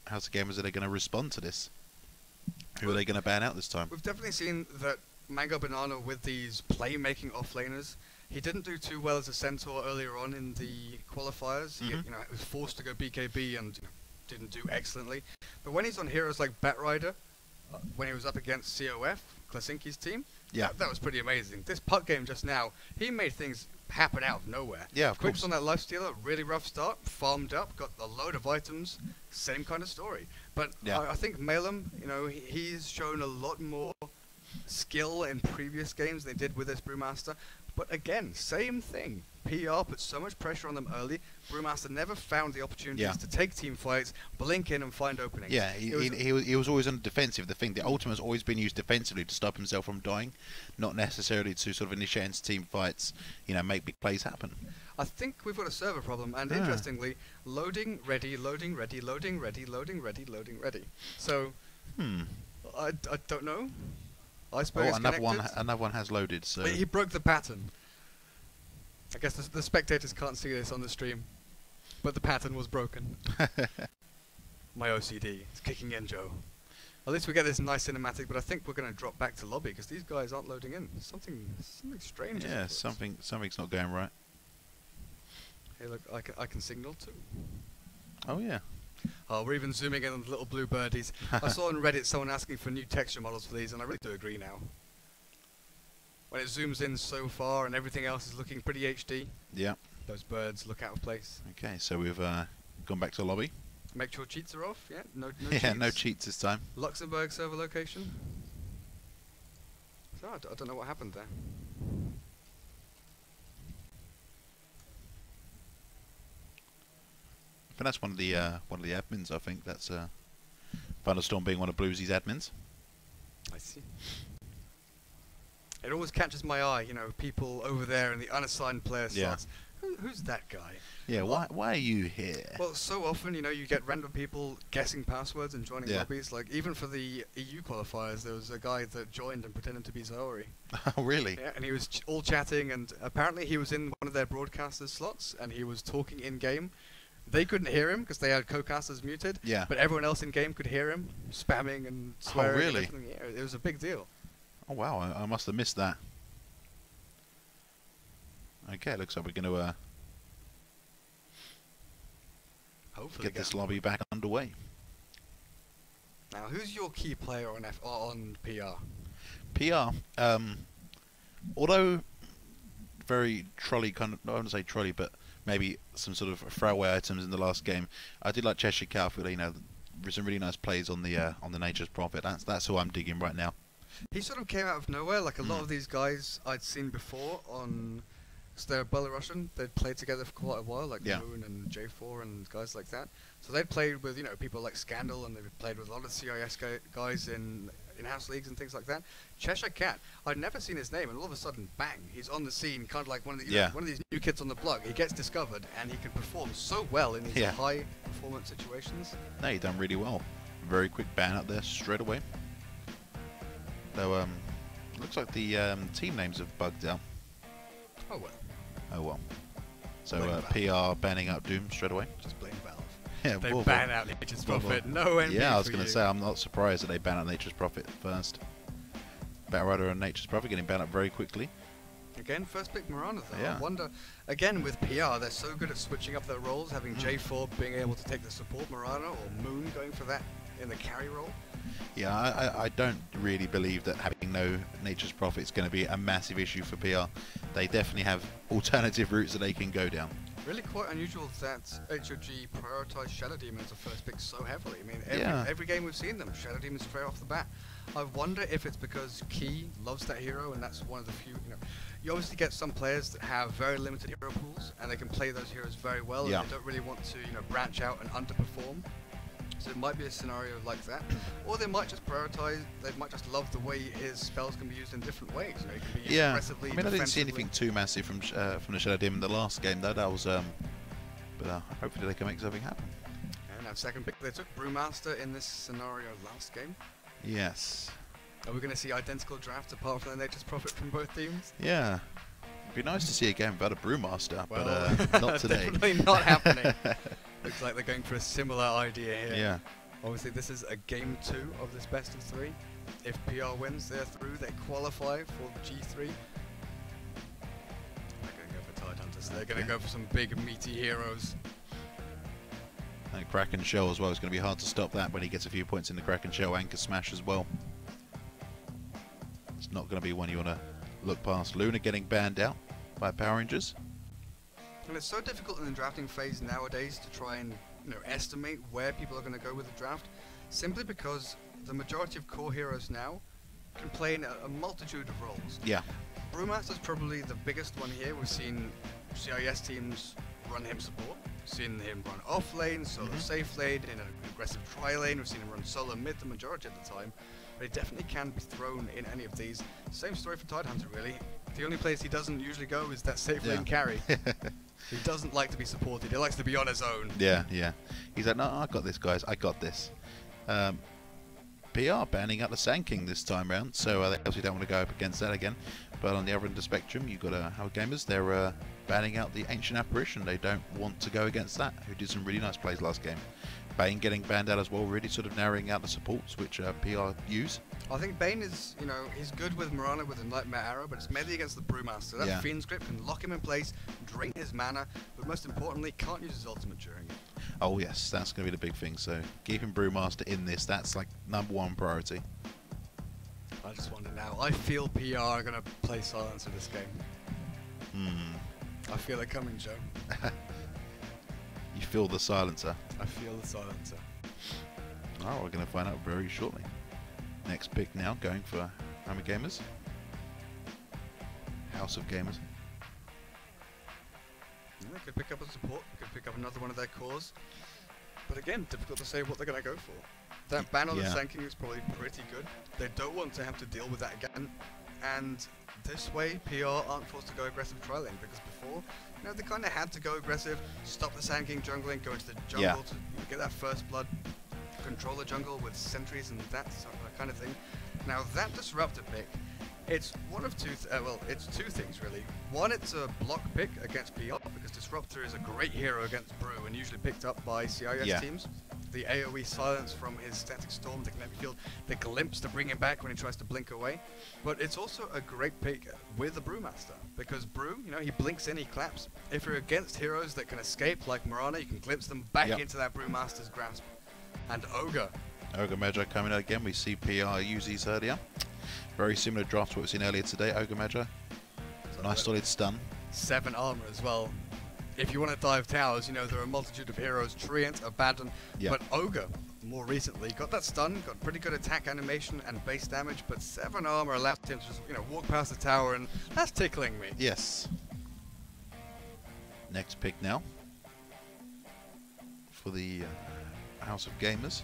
how's the gamers are they going to respond to this. Who are they going to ban out this time? We've definitely seen that Mango Banana with these playmaking offlaners. He didn't do too well as a centaur earlier on in the qualifiers. He, you know, was forced to go BKB and didn't do excellently. But when he's on heroes like Batrider, when he was up against COF, Klasinki's team, that was pretty amazing. This puck game just now, he made things happen out of nowhere. Yeah, of Quips course. on that lifestealer, really rough start, farmed up, got a load of items, same kind of story. But I think Malum, you know, he's shown a lot more skill in previous games than they did with this Brewmaster. But again, same thing. PR put so much pressure on them early. Brewmaster never found the opportunities to take team fights, blink in and find openings. Yeah, he was always on the defensive. The ultimate's always been used defensively to stop himself from dying, not necessarily to sort of initiate into team fights, you know, make big plays happen. I think we've got a server problem, and interestingly, loading, ready, loading, ready, loading, ready, loading, ready, loading, ready. So, I don't know. I suppose another one has loaded. So he broke the pattern. I guess the spectators can't see this on the stream, but the pattern was broken. My OCD is kicking in, Joe. At least we get this nice cinematic, but I think we're going to drop back to lobby because these guys aren't loading in. Something strange. Yeah, something's not going right. Hey, look, I can signal too. Oh yeah. Oh, we're even zooming in on the little blue birdies. I saw on Reddit someone asking for new texture models for these, and I really do agree now. When it zooms in so far and everything else is looking pretty HD, those birds look out of place. Okay, so we've gone back to the lobby. Make sure cheats are off, no cheats. No cheats this time. Luxembourg server location. So I don't know what happened there. I think that's one of the admins. I think that's Thunderstorm being one of Bluesy's admins. I see. It always catches my eye, you know, people over there in the unassigned player slots. Who's that guy? Yeah, why are you here? Well, so often, you know, you get random people guessing passwords and joining lobbies. Like, even for the EU qualifiers, there was a guy that joined and pretended to be Zaori. Oh, really? Yeah, and he was all chatting, and apparently he was in one of their broadcasters' slots, and he was talking in-game. They couldn't hear him because they had co-casters muted, but everyone else in-game could hear him spamming and swearing. Oh, really? And yeah, it was a big deal. Oh, wow, I must have missed that. Okay, looks like we're going to hopefully get this lobby back underway. Now, who's your key player on PR? PR, although very trolley kind of, I wouldn't say trolley, but maybe some sort of throwaway items in the last game. I did like Cheshire Cowfield, you know, some really nice plays on the Nature's Prophet. That's who I'm digging right now. He sort of came out of nowhere, like a lot of these guys I'd seen before on they're Belarusian. They'd played together for quite a while, like Moon and J4 and guys like that. So they'd played with, you know, people like Scandal, and they'd played with a lot of CIS guys in in-house leagues and things like that. Cheshire Cat, I'd never seen his name, and all of a sudden, bang, he's on the scene, kind of like one of the, one of these new kids on the block. He gets discovered, and he can perform so well in these high-performance situations. No, he done really well. Very quick ban up there straight away. Though, looks like the team names have bugged out. Oh well. Oh well. So PR banning out Doom straight away. Just blame Valve. Yeah, they ban out Nature's Prophet. No NP. Yeah, I was going to say, I'm not surprised that they ban out Nature's Prophet first. Batrider and Nature's Prophet getting banned out very quickly. Again, first pick Mirana though. I wonder, again with PR, they're so good at switching up their roles, having J4 being able to take the support Mirana, or Moon going for that in the carry role. Yeah, I don't really believe that having no Nature's Prophet is going to be a massive issue for PR. They definitely have alternative routes that they can go down. Really quite unusual that HOG prioritised Shadow Demon as a first pick so heavily. I mean, every game we've seen them, Shadow Demon straight off the bat. I wonder if it's because Key loves that hero, and that's one of the few, you obviously get some players that have very limited hero pools, and they can play those heroes very well, and they don't really want to, branch out and underperform. So it might be a scenario like that, or they might just prioritize. They might just love the way his spells can be used in different ways. You know, it can be used Yeah, aggressively, I mean, I didn't see defensively. anything too massive from the Shadow Demon in the last game, though. That was, but hopefully they can make something happen. And our second pick, they took Brewmaster in this scenario last game. Yes. Are we going to see identical drafts apart from the Nature's Prophet from both teams? Yeah. It'd be nice to see a game without a Brewmaster, Well, but not today. definitely not happening. Looks like they're going for a similar idea here. Yeah. Obviously, this is a game 2 of this best of 3. If PR wins, they're through. They qualify for G3. They're going to go for Tidehunters. They're going to go for some big, meaty heroes. And Kraken Shell as well. It's going to be hard to stop that when he gets a few points in the Kraken Shell. Anchor Smash as well. It's not going to be one you want to look past. Luna getting banned out by Power Rangers. And it's so difficult in the drafting phase nowadays to try and estimate where people are going to go with the draft, simply because the majority of core heroes now can play in a multitude of roles. Yeah. Brewmaster's probably the biggest one here. We've seen CIS teams run him support. We've seen him run off lane, solo safe lane, in an aggressive tri lane. We've seen him run solo mid the majority of the time. But he definitely can be thrown in any of these. Same story for Tidehunter, really. The only place he doesn't usually go is that safe lane carry. He doesn't like to be supported. He likes to be on his own. Yeah, yeah. He's like, no, I got this, guys. I got this. PR banning out the Sand King this time round, so they obviously don't want to go up against that again. But on the other end of the spectrum, you've got our gamers. They're banning out the Ancient Apparition. They don't want to go against that, who did some really nice plays last game. Bane getting banned out as well, really sort of narrowing out the supports which PR use. I think Bane is, he's good with Mirana with a Nightmare Arrow, but it's mainly against the Brewmaster. That Fiend's Grip can lock him in place, drain his mana, but most importantly, can't use his ultimate during it. Oh yes, that's going to be the big thing. So keeping Brewmaster in this, that's like #1 priority. I just wonder now. I feel PR are going to play Silencer this game. I feel it coming, Joe. You feel the silencer. I feel the Silencer. Oh, we're going to find out very shortly. Next pick now, going for Hammer Gamers. House of Gamers. They could pick up a support, they could pick up another one of their cores. But again, difficult to say what they're going to go for. That ban on the Sand King is probably pretty good. They don't want to have to deal with that again. And this way, PR aren't forced to go aggressive tri-lane, because before, they kind of had to go aggressive, stop the Sand King jungling, go into the jungle to get that first blood, control the jungle with sentries and that kind of thing. Now that Disruptor pick, it's one of two, it's two things really. One, it's a block pick against PR, because Disruptor is a great hero against Brew and usually picked up by CIS teams. The AoE silence from his Static Storm, the Kinetic Field, the glimpse to bring him back when he tries to blink away. But it's also a great pick with the Brewmaster, because Brew, he blinks in, he claps. If you're against heroes that can escape, like Mirana, you can glimpse them back into that Brewmaster's grasp. And Ogre. Ogre Magi coming out again. We see PR use these earlier. Very similar draft to what we've seen earlier today. Ogre Magi. Nice solid stun. 7 armor as well. If you want to dive towers, there are a multitude of heroes. Treant, Abaddon, but Ogre, more recently, got that stun, got pretty good attack animation and base damage, but 7 armor allows him to just, walk past the tower, and that's tickling me. Yes. Next pick now. For the House of Gamers.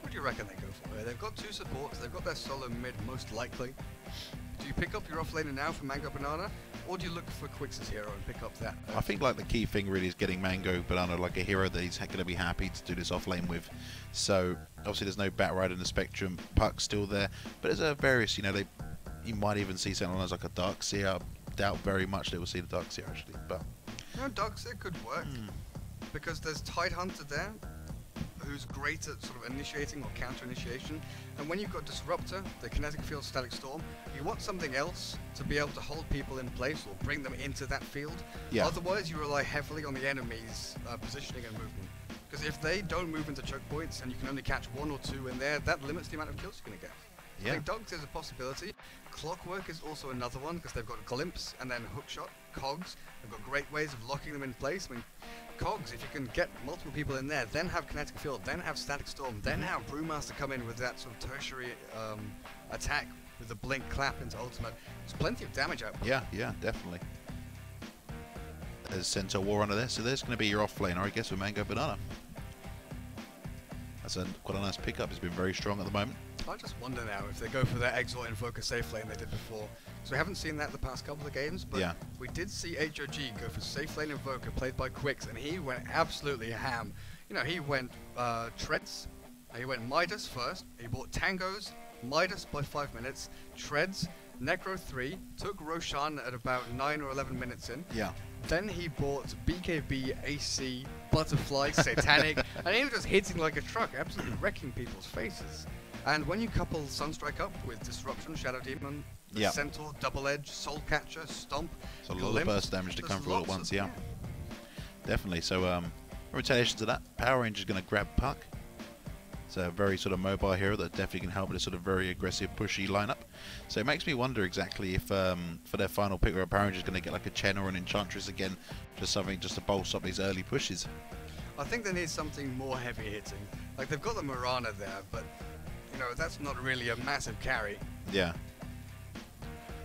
What do you reckon they go for? They've got 2 supports, they've got their solo mid most likely. Do you pick up your offlaner now for Mango Banana, or do you look for Quix's hero and pick up that? I think the key thing really is getting Mango Banana like a hero that he's going to be happy to do this offlane with. So obviously there's no Batrider in the spectrum. Puck's still there, but there's various. You might even see something like a Darkseer. I doubt very much that we'll see the Darkseer actually, but no, Darkseer could work because there's Tidehunter there, who's great at sort of initiating or counter-initiation, and when you've got Disruptor, the Kinetic Field, Static Storm, you want something else to be able to hold people in place or bring them into that field. Otherwise, you rely heavily on the enemy's positioning and movement. Because if they don't move into choke points and you can only catch 1 or 2 in there, that limits the amount of kills you're going to get. I think Dogs is a possibility. Clockwork is also another one, because they've got Glimpse and then Hookshot, Cogs. They've got great ways of locking them in place. I mean, Cogs, if you can get multiple people in there, then have Kinetic Field, then have Static Storm, then have Brewmaster come in with that sort of tertiary attack with the blink clap into ultimate. There's plenty of damage output. Yeah, definitely. There's Centaur War under there, so there's going to be your offlaner, I guess, with Mango Banana. That's quite a nice pickup. He's been very strong at the moment. I just wonder now if they go for their Exort Invoker safe lane they did before. So we haven't seen that the past couple of games, but Yeah. we did see HOG go for safe lane Invoker played by Quicks, and he went absolutely ham. You know, he went Treads, he went Midas first, he bought Tangos, Midas by 5 minutes, Treads, Necro 3, took Roshan at about 9 or 11 minutes in. Yeah. Then he bought BKB, AC, Butterfly, Satanic, and he was just hitting like a truck, absolutely wrecking people's faces. And when you couple Sunstrike up with Disruption, Shadow Demon, Yeah. Centaur, Double Edge, Soul Catcher, Stomp, So a lot Glimpse, of burst damage to there's come through all at lots once, of- yeah. Definitely. So, in retaliation to that, Power Ranger's going to grab Puck. It's a very sort of mobile hero that definitely can help with a sort of very aggressive, pushy lineup. So it makes me wonder exactly if, for their final pick, Power Ranger's going to get like a Chen or an Enchantress again, just something just to bolster up these early pushes. I think they need something more heavy hitting. Like, they've got the Mirana there, but, you know, that's not really a massive carry. Yeah.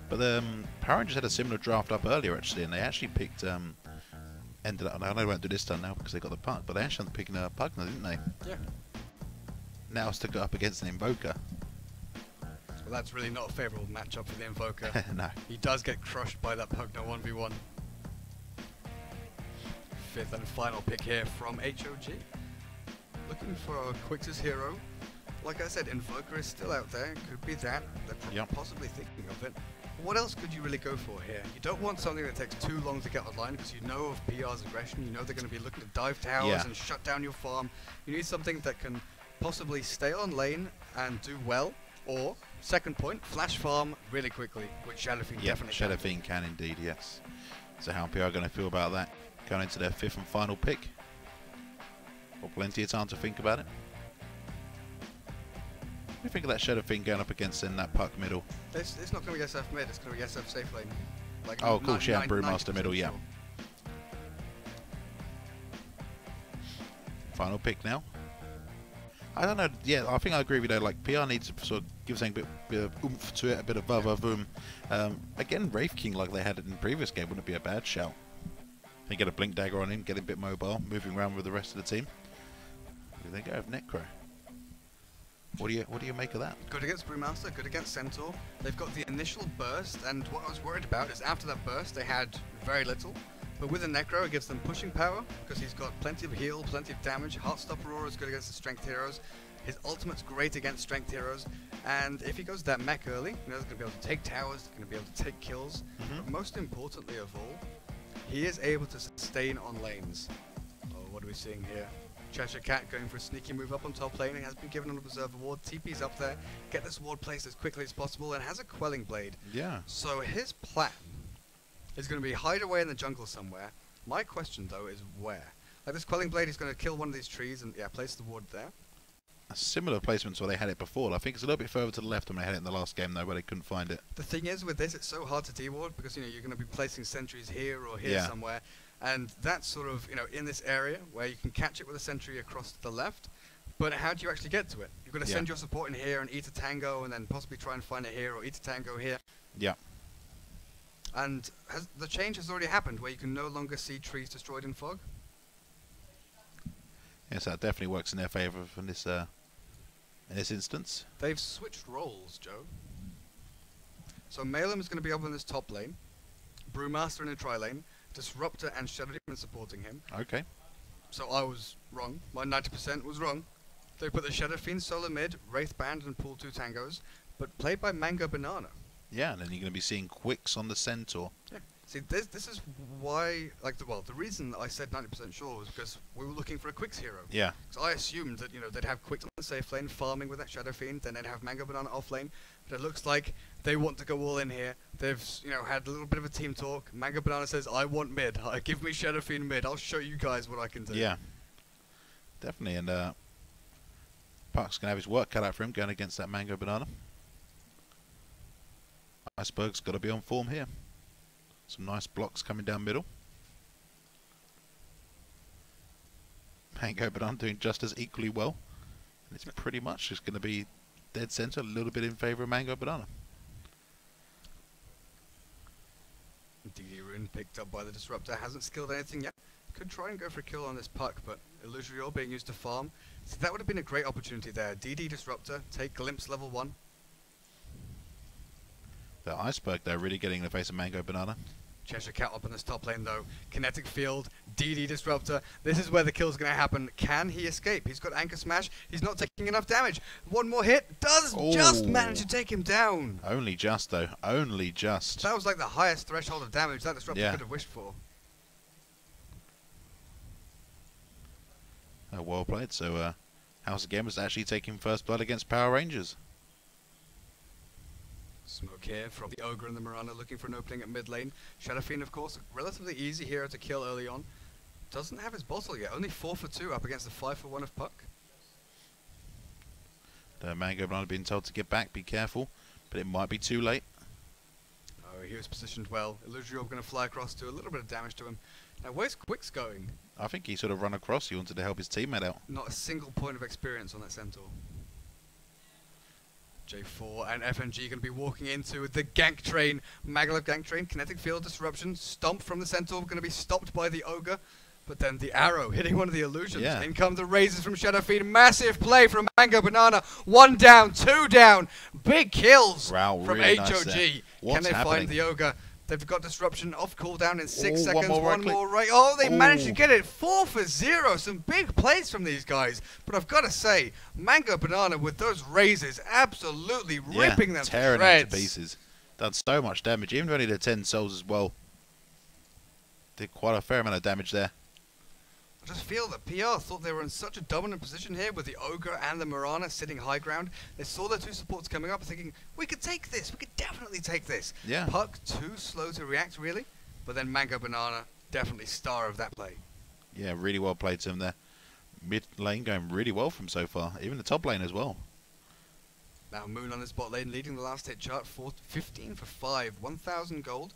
But Power Rangers had a similar draft up earlier, actually, and they actually picked, ended up, I know they won't do this turn now because they got the Puck, but they actually ended up picking a Pugna, didn't they? Yeah. Now it's to go up against an Invoker. Well, that's really not a favourable matchup for the Invoker. No. He does get crushed by that Pugna 1v1. Fifth and final pick here from HOG. Looking for our Quicks' hero. Like I said, Invoker is still out there. Could be that. They're Yep. possibly thinking of it. What else could you really go for here? You don't want something that takes too long to get online because you know of PR's aggression. You know they're going to be looking to dive towers Yeah. and shut down your farm. You need something that can possibly stay on lane and do well, or, second point, flash farm really quickly, which Shadow Fiend Yeah, definitely Shadow can do. Fiend can indeed, yes. So how PR are going to feel about that? Going into their fifth and final pick. Got plenty of time to think about it. What do you think of that Shadow Fiend going up against in that Puck middle? It's not going to be SF mid, it's going to be SF safe lane. Like Oh, of course, yeah, and Brewmaster 90% middle, yeah. sure. Final pick now. I don't know, yeah, I think I agree with you though, like PR needs to sort of give something a bit of oomph to it, a bit of boom. Again, Wraith King like they had it in the previous game wouldn't be a bad shout. You get a Blink Dagger on him, get him a bit mobile, moving around with the rest of the team. There they go, have Necro. What do you make of that? Good against Brewmaster, good against Centaur. They've got the initial burst, and what I was worried about is after that burst they had very little. But with the Necro, it gives them pushing power, because he's got plenty of heal, plenty of damage. Heartstopper Aurora is good against the strength heroes. His ultimate's great against strength heroes. And if he goes that mech early, you know, he's going to be able to take towers, he's going to be able to take kills. But most importantly of all, he is able to sustain on lanes. Oh, what are we seeing here? Cheshire Cat going for a sneaky move up on top lane. He has been given an observer ward. TP's up there. Get this ward placed as quickly as possible and has a quelling blade. Yeah. So his plan is going to be hide away in the jungle somewhere. My question though is where? Like this quelling blade is going to kill one of these trees and yeah, place the ward there. A similar placement to where they had it before. I think it's a little bit further to the left than they had it in the last game though, where they couldn't find it. The thing is with this, it's so hard to de-ward because you know you're going to be placing sentries here or here Yeah. somewhere, and that's sort of in this area where you can catch it with a sentry across to the left. But how do you actually get to it? You've got to Yeah. send your support in here and eat a tango, and then possibly try and find it here or eat a tango here. Yeah. And the change has already happened where you can no longer see trees destroyed in fog. Yes, that definitely works in their favour in this instance. They've switched roles, Joe. So Malum is going to be up in this top lane, Brewmaster in a tri-lane, Disruptor and Shadow Demon supporting him. Okay. So I was wrong. My 90% was wrong. They put the Shadow Fiend solo mid, Wraith Band and pull 2 tangos, but played by Mango Banana. Yeah, and then you're going to be seeing Quicks on the Centaur. Yeah. See, this is why, like, the reason I said 90% sure was because we were looking for a Quicks hero. Yeah. So I assumed that, they'd have Quicks on the safe lane, farming with that Shadow Fiend, then they'd have Mango Banana off lane. But it looks like they want to go all in here. They've, had a little bit of a team talk. Mango Banana says, I want mid. Give me Shadow Fiend mid. I'll show you guys what I can do. Yeah. Definitely, and Puck's going to have his work cut out for him going against that Mango Banana. Iceberg's got to be on form here. Some nice blocks coming down middle. Mango Banana doing just as equally well. And it's pretty much just going to be dead center, a little bit in favour of Mango Banana. DD Rune picked up by the Disruptor, hasn't skilled anything yet. Could try and go for a kill on this puck, but Illusory Orb being used to farm. So that would have been a great opportunity there. DD Disruptor, take Glimpse level 1. The Iceberg, though, really getting in the face of Mango Banana. Cheshire Cat up in this top lane though. Kinetic Field, DD Disruptor. This is where the kill's going to happen. Can he escape? He's got Anchor Smash. He's not taking enough damage. One more hit. Does just manage to take him down. Only just, though. Only just. That was like the highest threshold of damage that Disruptor Yeah. could have wished for. Well played. So, House of Gamers actually taking first blood against Power Rangers. Smoke here from the Ogre and the Mirana looking for an opening at mid lane. Shadow Fiend, of course, a relatively easy hero to kill early on. Doesn't have his bottle yet. Only 4 for 2 up against the 5 for 1 of Puck. The Mango Banana being told to get back, be careful, but it might be too late. Oh, he was positioned well. Illusory Orb going to fly across, do a little bit of damage to him. Now, where's Quicks going? I think he sort of run across. He wanted to help his teammate out. Not a single point of experience on that Centaur. J4 and FNG going to be walking into the gank train. Maglev gank train, kinetic field disruption, stomp from the Centaur, going to be stopped by the Ogre. But then the arrow hitting one of the illusions. Yeah. In come the razors from Shadow Fiend. Massive play from Mango Banana. 1 down, 2 down. Big kills Wow, from really HOG. nice there. What's Can they happening? find the Ogre? They've got disruption off cooldown in 6 Oh, seconds. one more right One click. more right. Oh, they managed to Ooh. get it. 4 for 0. Some big plays from these guys. But I've got to say, Mango Banana with those razors absolutely ripping them to tearing them shreds. to pieces. Done so much damage. Even though only did 10 souls as well. Did quite a fair amount of damage there. I just feel that PR thought they were in such a dominant position here with the Ogre and the Mirana sitting high ground. They saw their 2 supports coming up thinking, we could take this, we could definitely take this. Yeah. Puck too slow to react really, but then Mango Banana definitely star of that play. Yeah, really well played to him there. Mid lane going really well from so far. Even the top lane as well. Now Moon on his bot lane leading the last hit chart, 15 for 5, 1,000 gold.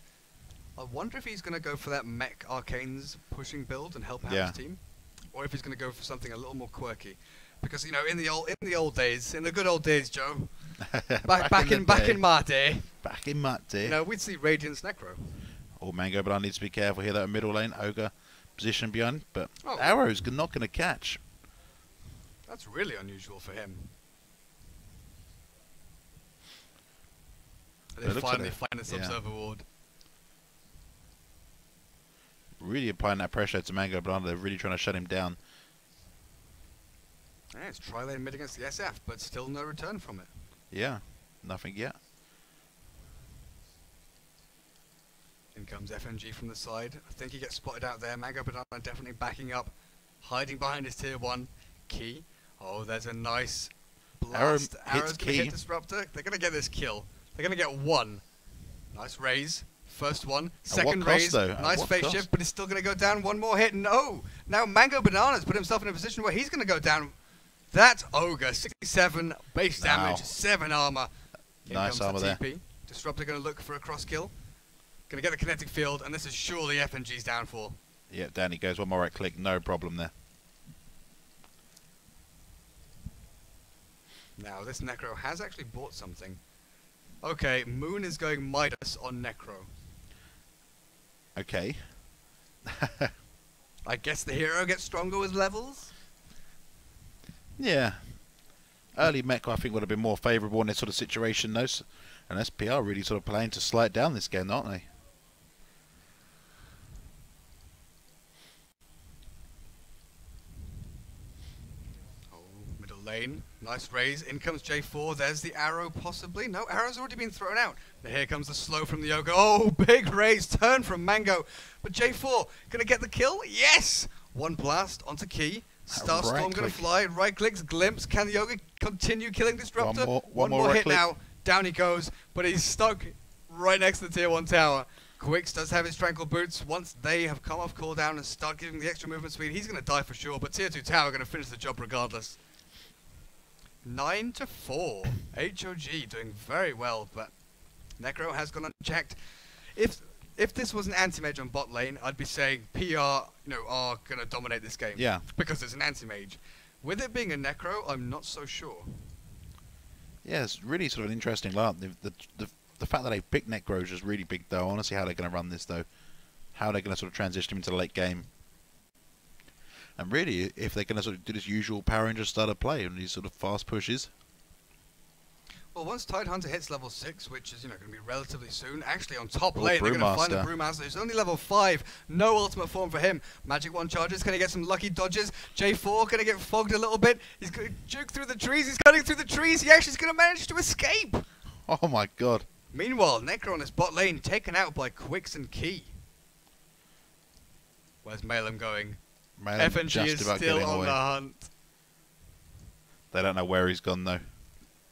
I wonder if he's going to go for that Mech Arcanes pushing build and help out Yeah. his team, or if he's going to go for something a little more quirky. Because you know, in the old days, in the good old days, Joe, back in my day, Back in my day. you know, we'd see Radiance Necro. Oh, Mango, but I need to be careful here. That middle lane, Ogre position behind, but Oh. Arrow's not going to catch. That's really unusual for him. And It they looks like finally they- find this yeah. Observer Ward. Really applying that pressure to Mango Banana. They're really trying to shut him down. Yeah, it's tri-lane mid against the SF, but still no return from it. Yeah, nothing yet. In comes FNG from the side. I think he gets spotted out there. Mango Banana definitely backing up, hiding behind his tier 1 key. Oh, there's a nice blast. Arrow Arrow's hits going to hit key. Disruptor. They're going to get this kill. They're going to get 1. Nice raise. First one. Second cost, raise. though? At Nice what face cost? shift, but he's still going to go down. 1 more hit. No. Now Mango Banana's put himself in a position where he's going to go down. That Ogre. 67 base damage. Wow. 7 armor. In Nice comes armor the there. TP. Disruptor going to look for a cross kill. Going to get the kinetic field, and this is surely FNG's downfall. Yeah, down he goes. One more right click. No problem there. Now, this Necro has actually bought something. Okay, Moon is going Midas on Necro. Okay. I guess the hero gets stronger with levels? Yeah. Early mech, I think, would have been more favourable in this sort of situation, though. And SPR really sort of playing to slide down this game, aren't they? Oh, middle lane. Nice raise. In comes J4. There's the arrow, possibly. No, arrow's already been thrown out. Now here comes the slow from the Ogre. Oh, big raise. Turn from Mango. But J4, gonna get the kill? Yes! 1 blast onto Key. Starstorm right gonna click. fly. Right clicks. Glimpse. Can the Ogre continue killing Disruptor? One more right hit click. now. Down he goes. But he's stuck right next to the tier 1 tower. Quicks does have his Tranquil Boots. Once they have come off cooldown and start giving the extra movement speed, he's going to die for sure. But tier 2 tower going to finish the job regardless. 9 to 4. HOG doing very well, but Necro has gone unchecked. If this was an anti-mage on bot lane, I'd be saying PR, are going to dominate this game. Yeah. Because it's an anti-mage. With it being a Necro, I'm not so sure. Yeah, it's really sort of an interesting lineup. The fact that they picked Necro is just really big, though. I want to see how they're going to run this, though. How they're going to sort of transition him into the late game. And really, if they're going to sort of do this usual Power Rangers style of play and these sort of fast pushes. Well, once Tidehunter hits level 6, which is, going to be relatively soon, actually on top Oh, lane, they're going to find the Brewmaster. Brewmaster, who's only level 5. No ultimate form for him. Magic Wand charges, can he get some lucky dodges? J4 going to get fogged a little bit. He's going to juke through the trees, he's cutting through the trees, he actually is going to manage to escape. Oh my god. Meanwhile, Necron is bot lane, taken out by Quicks and Key. Where's Malem going? Malem FNG just is about still getting on away. the hunt. They don't know where he's gone though.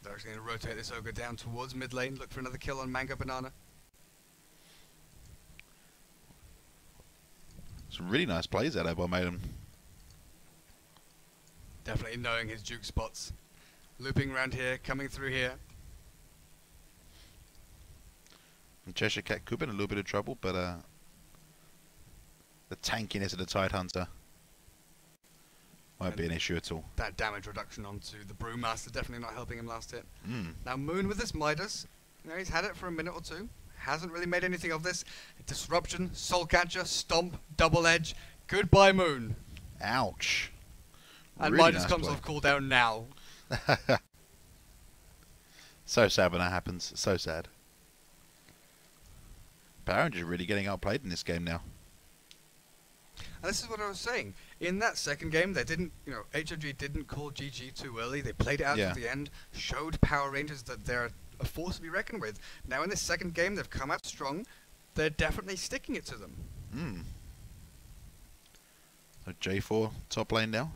They're actually going to rotate this ogre down towards mid lane, look for another kill on Mango Banana. Some really nice plays out there by Malem. Definitely knowing his juke spots. Looping around here, coming through here. And Cheshire Cat could be in a little bit of trouble, but the tankiness of the Tidehunter won't be an issue at all. That damage reduction onto the Brewmaster definitely not helping him last hit. Mm. Now Moon with this Midas, he's had it for a minute or two. Hasn't really made anything of this. Disruption, Soul Catcher, Stomp, Double Edge. Goodbye Moon. Ouch. And Really Midas nice comes play. off cooldown now. So sad when that happens. So sad. Power Rangers are really getting outplayed in this game now. And this is what I was saying. In that second game, they didn't, HOG didn't call GG too early. They played it out Yeah. to the end, showed Power Rangers that they're a force to be reckoned with. Now in this second game, they've come out strong. They're definitely sticking it to them. Mm. So J4 top lane now.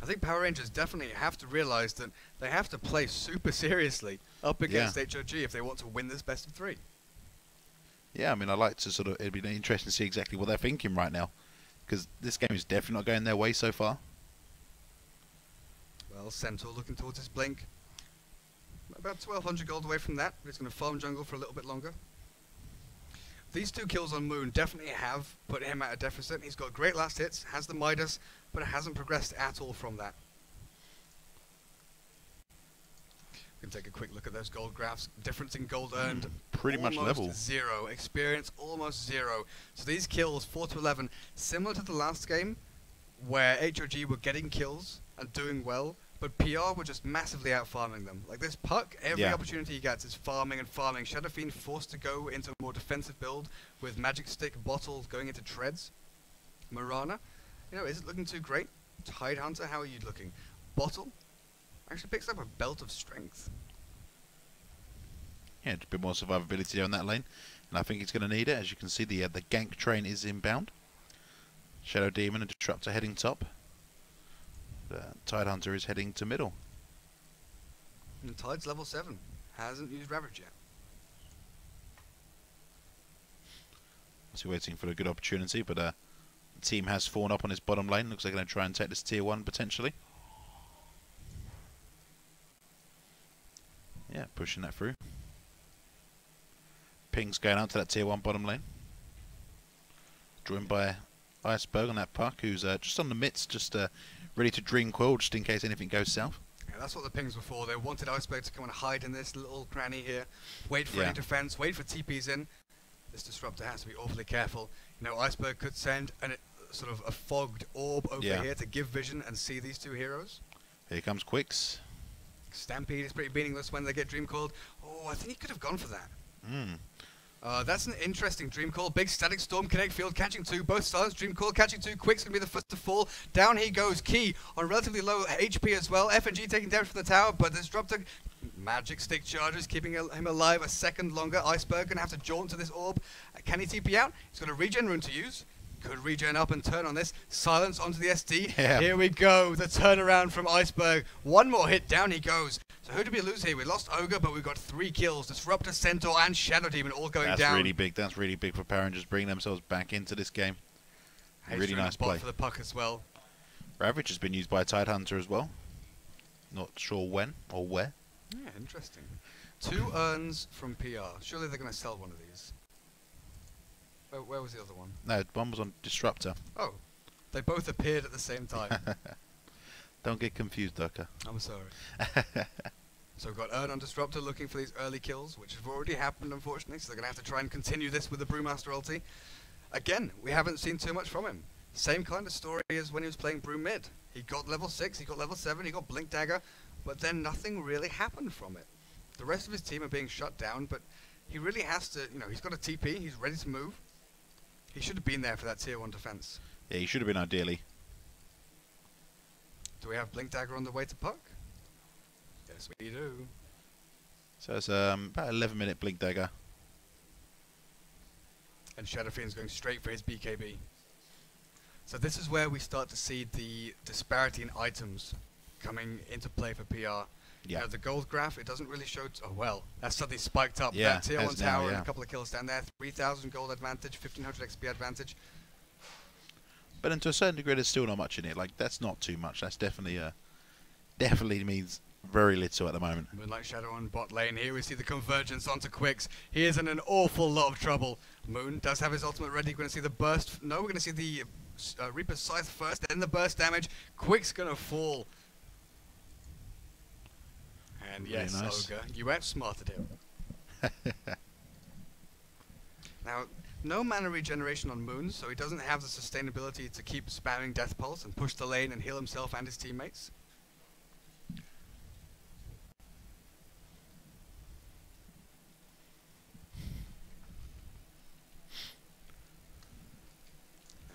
I think Power Rangers definitely have to realize that they have to play super seriously up against HOG if they want to win this best of 3. Yeah, I mean, I like to sort of, it'd be interesting to see exactly what they're thinking right now. Because this game is definitely not going their way so far. Well, Centaur looking towards his blink. About 1200 gold away from that, but he's going to farm jungle for a little bit longer. These 2 kills on Moon definitely have put him at a deficit. He's got great last hits, has the Midas, but it hasn't progressed at all from that. We can take a quick look at those gold graphs. Difference in gold earned, Pretty much almost level. 0. Experience, almost 0. So these kills, 4 to 11, similar to the last game, where HOG were getting kills and doing well, but PR were just massively out-farming them. Like this Puck, every Yeah. opportunity he gets is farming and farming. Shadow Fiend forced to go into a more defensive build with Magic Stick, Bottle going into Treads. Marana, is it looking too great? Tidehunter, how are you looking? Bottle actually picks up a Belt of Strength. Yeah, a bit more survivability on that lane. And I think he's going to need it. As you can see, the gank train is inbound. Shadow Demon and Disruptor heading top. Tidehunter is heading to middle. And Tide's level 7. Hasn't used Ravage yet. So waiting for a good opportunity, but the team has fallen up on his bottom lane. Looks like they're going to try and take this tier 1 potentially. Yeah, pushing that through. Ping's going out to that tier 1 bottom lane. Joined by Iceberg on that Puck, who's just on the midst, just ready to dream coil just in case anything goes south. Yeah, that's what the pings were for. They wanted Iceberg to come and hide in this little cranny here, wait for Yeah. any defense, wait for TPs in. This Disruptor has to be awfully careful. Iceberg could send sort of a fogged orb over Yeah. here to give vision and see these 2 heroes. Here comes Quicks. Stampede is pretty meaningless when they get dream called. Oh, I think he could have gone for that. Mm. That's an interesting dream call. Big static storm, connect field, catching 2. Both sides, dream call, catching 2. Quick's gonna be the first to fall. Down he goes. Key on relatively low HP as well. FNG taking damage from the tower, but Disruptor Magic Stick charges, keeping him alive a second longer. Iceberg gonna have to jaunt to this orb. Can he TP out? He's got a regen rune to use. Could regen up and turn on this. Silence onto the SD. Yeah. Here we go. The turnaround from Iceberg. One more hit. Down he goes. So who did we lose here? We lost Ogre, but we got 3 kills. Disruptor, Centaur, and Shadow Demon all going That's down. really big. That's really big for Power Rangers bringing themselves back into this game. Really Hatred nice bot play. for the Puck as well. Ravage has been used by Tidehunter as well. Not sure when or where. Yeah, interesting. 2 urns from PR. Surely they're going to sell one of these. Where was the other one? No, one was on Disruptor. Oh, they both appeared at the same time. Don't get confused, Ducker. I'm sorry. So we've got Urn on Disruptor looking for these early kills, which have already happened, unfortunately, so they're going to have to try and continue this with the Brewmaster ulti. Again, we haven't seen too much from him. Same kind of story as when he was playing Brew mid. He got level 6, he got level 7, he got Blink Dagger, but then nothing really happened from it. The rest of his team are being shut down, but he really has to, you know, he's got a TP, he's ready to move. He should have been there for that tier 1 defense. Yeah, he should have been ideally. Do we have Blink Dagger on the way to Puck? Yes, we do. So it's about 11-minute Blink Dagger. And Shadow Fiend's going straight for his BKB. So this is where we start to see the disparity in items coming into play for PR. Yeah. You know, the gold graph, it doesn't really show... oh, well, that's suddenly spiked up. Yeah, That tier 1 has now, tower yeah. and a couple of kills down there. 3,000 gold advantage, 1,500 XP advantage. But then to a certain degree, there's still not much in it. Like, that's not too much. That's definitely definitely means very little at the moment. Moonlight Shadow on bot lane. Here we see the convergence onto Quicks. He is in an awful lot of trouble. Moon does have his ultimate ready. We're going to see the burst. No, we're going to see the Reaper's Scythe first, then the burst damage. Quick's going to fall. And Really yes, nice. Ogre, you outsmarted him. Now, no mana regeneration on Moon, so he doesn't have the sustainability to keep spamming Death Pulse and push the lane and heal himself and his teammates.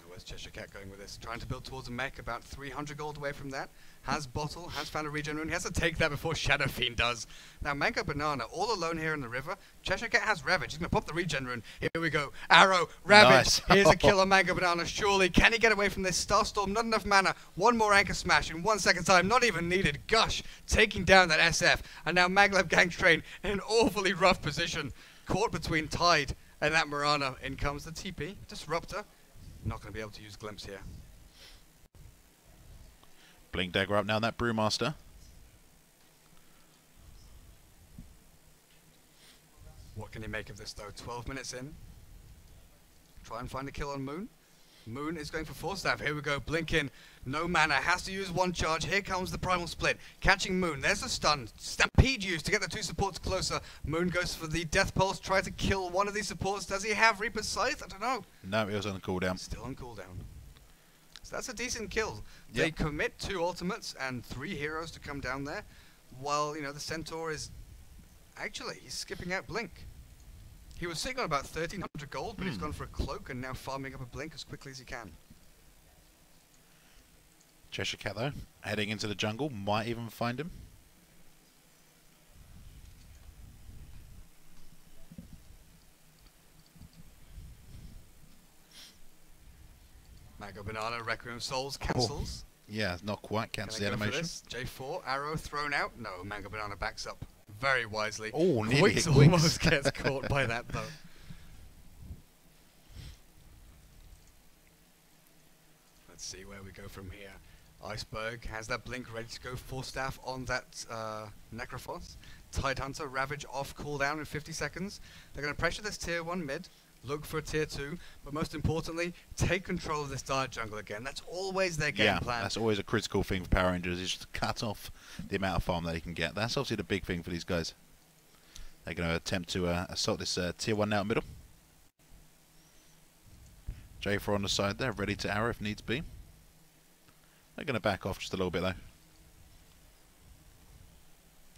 Where's Cheshire Cat going with this? Trying to build towards a mech, about 300 gold away from that. Has Bottle, has found a regen rune. He has to take that before Shadow Fiend does. Now, Mango Banana, all alone here in the river. Cheshire Cat has Ravage. He's going to pop the regen rune. Here we go. Arrow, Ravage. Nice. Here's a kill on Mango Banana, surely. Can he get away from this? Starstorm, not enough mana. One more Anchor Smash in 1 second time. Not even needed. Gush, taking down that SF. And now Maglev Gang Train in an awfully rough position. Caught between Tide and that Mirana. In comes the TP. Disruptor. Not going to be able to use Glimpse here. Blink Dagger up now, that Brewmaster. What can he make of this though? 12 minutes in. Try and find a kill on Moon. Moon is going for Force Staff. Here we go. Blink in. No mana. Has to use one charge. Here comes the Primal Split. Catching Moon. There's a stun. Stampede used to get the two supports closer. Moon goes for the Death Pulse. Try to kill one of these supports. Does he have Reaper's Scythe? I don't know. No, it was on cooldown. Still on cooldown. So that's a decent kill. Yep. They commit 2 ultimates and 3 heroes to come down there. While, you know, the Centaur is... actually, he's skipping out Blink. He was sitting on about 1,300 gold, but he's gone for a cloak and now farming up a Blink as quickly as he can. Cheshire Cat, though, heading into the jungle. Might even find him. Mango Banana, Requiem Souls cancels. Yeah, not quite. Cancels the Can I go for animation. this? J4, arrow thrown out. No, Mango Banana backs up very wisely. Oh, nearly Quicks hit Quicks. almost gets caught by that though. Let's see where we go from here. Iceberg has that Blink ready to go. Force Staff on that Necrophos. Tidehunter, Ravage off cooldown in 50 seconds. They're going to pressure this tier 1 mid. Look for a tier 2, but most importantly, take control of this Dire Jungle again. That's always their game plan. That's always a critical thing for Power Rangers, is just to cut off the amount of farm they can get. That's obviously the big thing for these guys. They're going to attempt to assault this tier 1 now middle. J4 on the side there, ready to arrow if needs be. They're going to back off just a little bit though.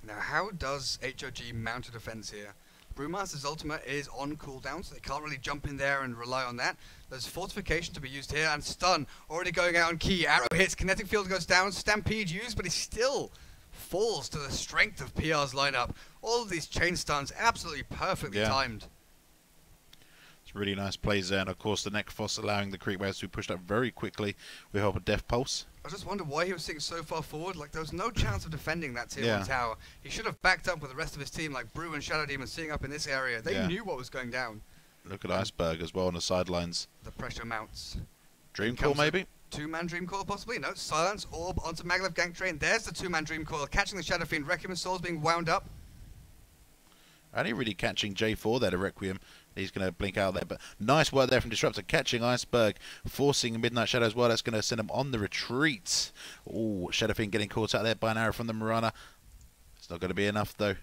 Now, how does HOG mount a defense here? Brewmaster's ultimate is on cooldown, so they can't really jump in there and rely on that. There's fortification to be used here, and stun already going out on key. Arrow hits, kinetic field goes down, stampede used, but he still falls to the strength of PR's lineup. All of these chain stuns absolutely perfectly timed. It's really nice plays there, and of course the Necrophos allowing the creep waves to be pushed up very quickly with help of Death Pulse. I just wonder why he was sitting so far forward. Like, there was no chance of defending that tier 1 tower. He should have backed up with the rest of his team, like Brew and Shadow Demon sitting up in this area. They knew what was going down. Look at Iceberg as well on the sidelines. The pressure mounts. Dream Call maybe? 2-man Dream Coil possibly? No, Silence, Orb onto Maglev Gang Train. There's the 2-man Dream Coil, catching the Shadow Fiend. Requiem Souls being wound up. Only really catching J4 there to Requiem. He's going to blink out there, but nice work there from Disruptor, catching Iceberg, forcing Midnight Shadow as well. That's going to send him on the retreat. Oh, Shadow Fiend getting caught out there by an arrow from the Mirana. It's not going to be enough though.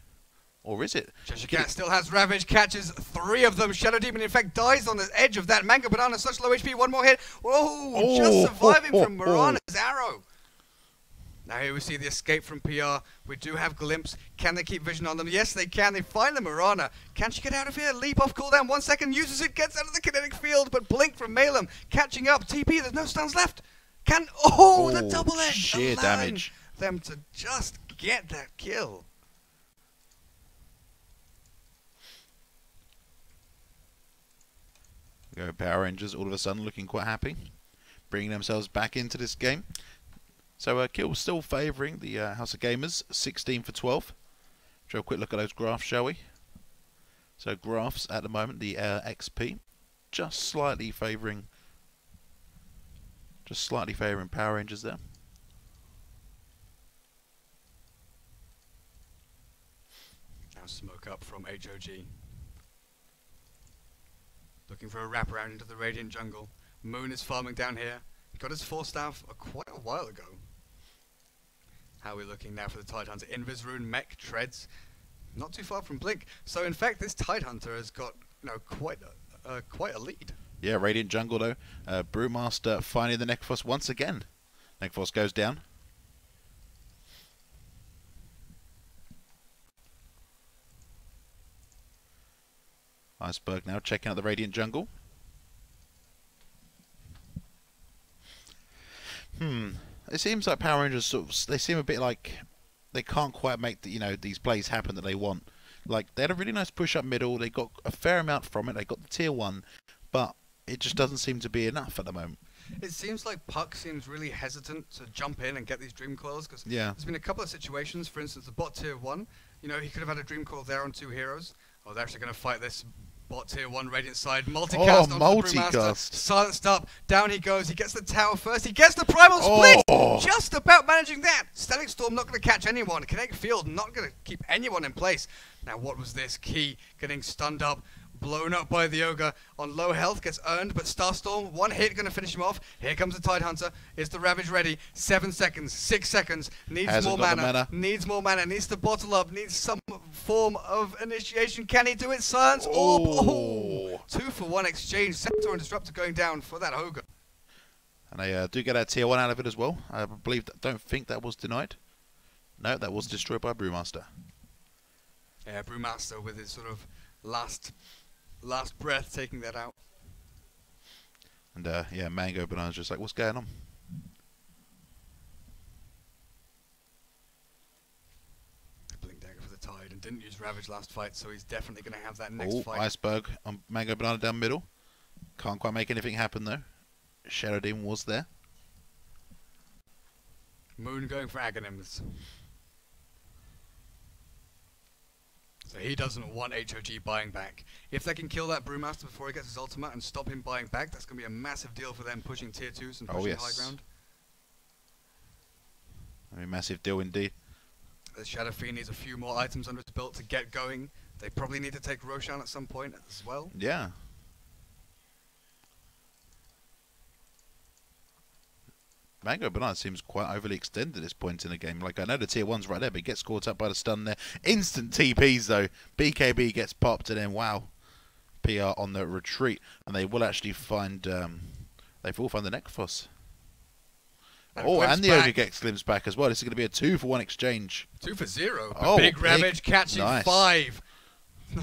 Or is it? Cheshire Cat still has Ravage, catches 3 of them. Shadow Demon, in fact, dies on the edge of that. Mango Banana, such low HP, 1 more hit. Whoa, just surviving from Mirana's arrow. Now here we see the escape from PR. We do have Glimpse. Can they keep vision on them? Yes, they can. They find the Mirana. Can she get out of here? Leap off cooldown, 1 second, uses it, gets out of the kinetic field, but Blink from Malum catching up. TP, there's no stuns left. Can, the double edge. Sheer damage. Them to just get that kill. Go Power Rangers all of a sudden looking quite happy, bringing themselves back into this game. So Kill still favouring the House of Gamers, 16 for 12. Show a quick look at those graphs, shall we? So graphs at the moment, the XP just slightly favouring Power Rangers there. Now smoke up from HOG. Looking for a wraparound into the Radiant jungle. Moon is farming down here. He got his 4 staff quite a while ago. How are we looking now for the Tidehunter? Invis Rune, Mech, Treads. Not too far from Blink. So in fact, this Tidehunter has got quite a lead. Yeah, Radiant jungle though. Brewmaster finding the Necrophos once again. Necrophos goes down. Iceberg now checking out the Radiant jungle. It seems like Power Rangers they seem a bit like they can't quite make these plays happen that they want. Like they had a really nice push up middle. They got a fair amount from it. They got the tier 1, but it just doesn't seem to be enough at the moment. It seems like Puck seems really hesitant to jump in and get these Dream Coils because there's been a couple of situations. For instance, the bot tier 1. He could have had a Dream Coil there on 2 heroes. Oh, they're actually going to fight this bot tier 1 Radiant side. Multicast onto the Brewmaster. Silenced up. Down he goes. He gets the tower first. He gets the Primal Split. Just about managing that. Static Storm not going to catch anyone. Kinetic Field not going to keep anyone in place. Now what was this? Key getting stunned up. Blown up by the Ogre on low health, gets earned, but Starstorm, 1 hit, going to finish him off. Here comes the Tidehunter. Is the Ravage ready? 7 seconds, 6 seconds. Needs more mana. Needs more mana. Needs to bottle up. Needs some form of initiation. Can he do it? Silence. Oh, 2 for 1 exchange. Centaur and Disruptor going down for that Ogre. And they do get a tier 1 out of it as well. I don't think that was denied. No, that was destroyed by Brewmaster. Yeah, Brewmaster with his sort of last breath taking that out. And yeah, Mango Banana's just like, what's going on? Blink dagger for the Tide and didn't use Ravage last fight, so he's definitely going to have that next fight. Iceberg on Mango Banana down middle. Can't quite make anything happen though. Shadow Demon was there. Moon going for Aghanims. So he doesn't want HOG buying back. If they can kill that Brewmaster before he gets his ultimate and stop him buying back, that's going to be a massive deal for them pushing tier 2s and pushing high ground. I mean, massive deal indeed. The Shadow Fiend needs a few more items under his belt to get going. They probably need to take Roshan at some point as well. Yeah. Mango Banana seems quite overly extended at this point in the game. Like, I know the tier 1's right there, but he gets caught up by the stun there. Instant TPs, though. BKB gets popped, and then, wow, PR on the retreat. And they will actually find, they will find the Necrophos. And the Ogre gets Glimpse back as well. This is going to be a 2 for 1 exchange. 2 for 0. Big Ravage catching 5.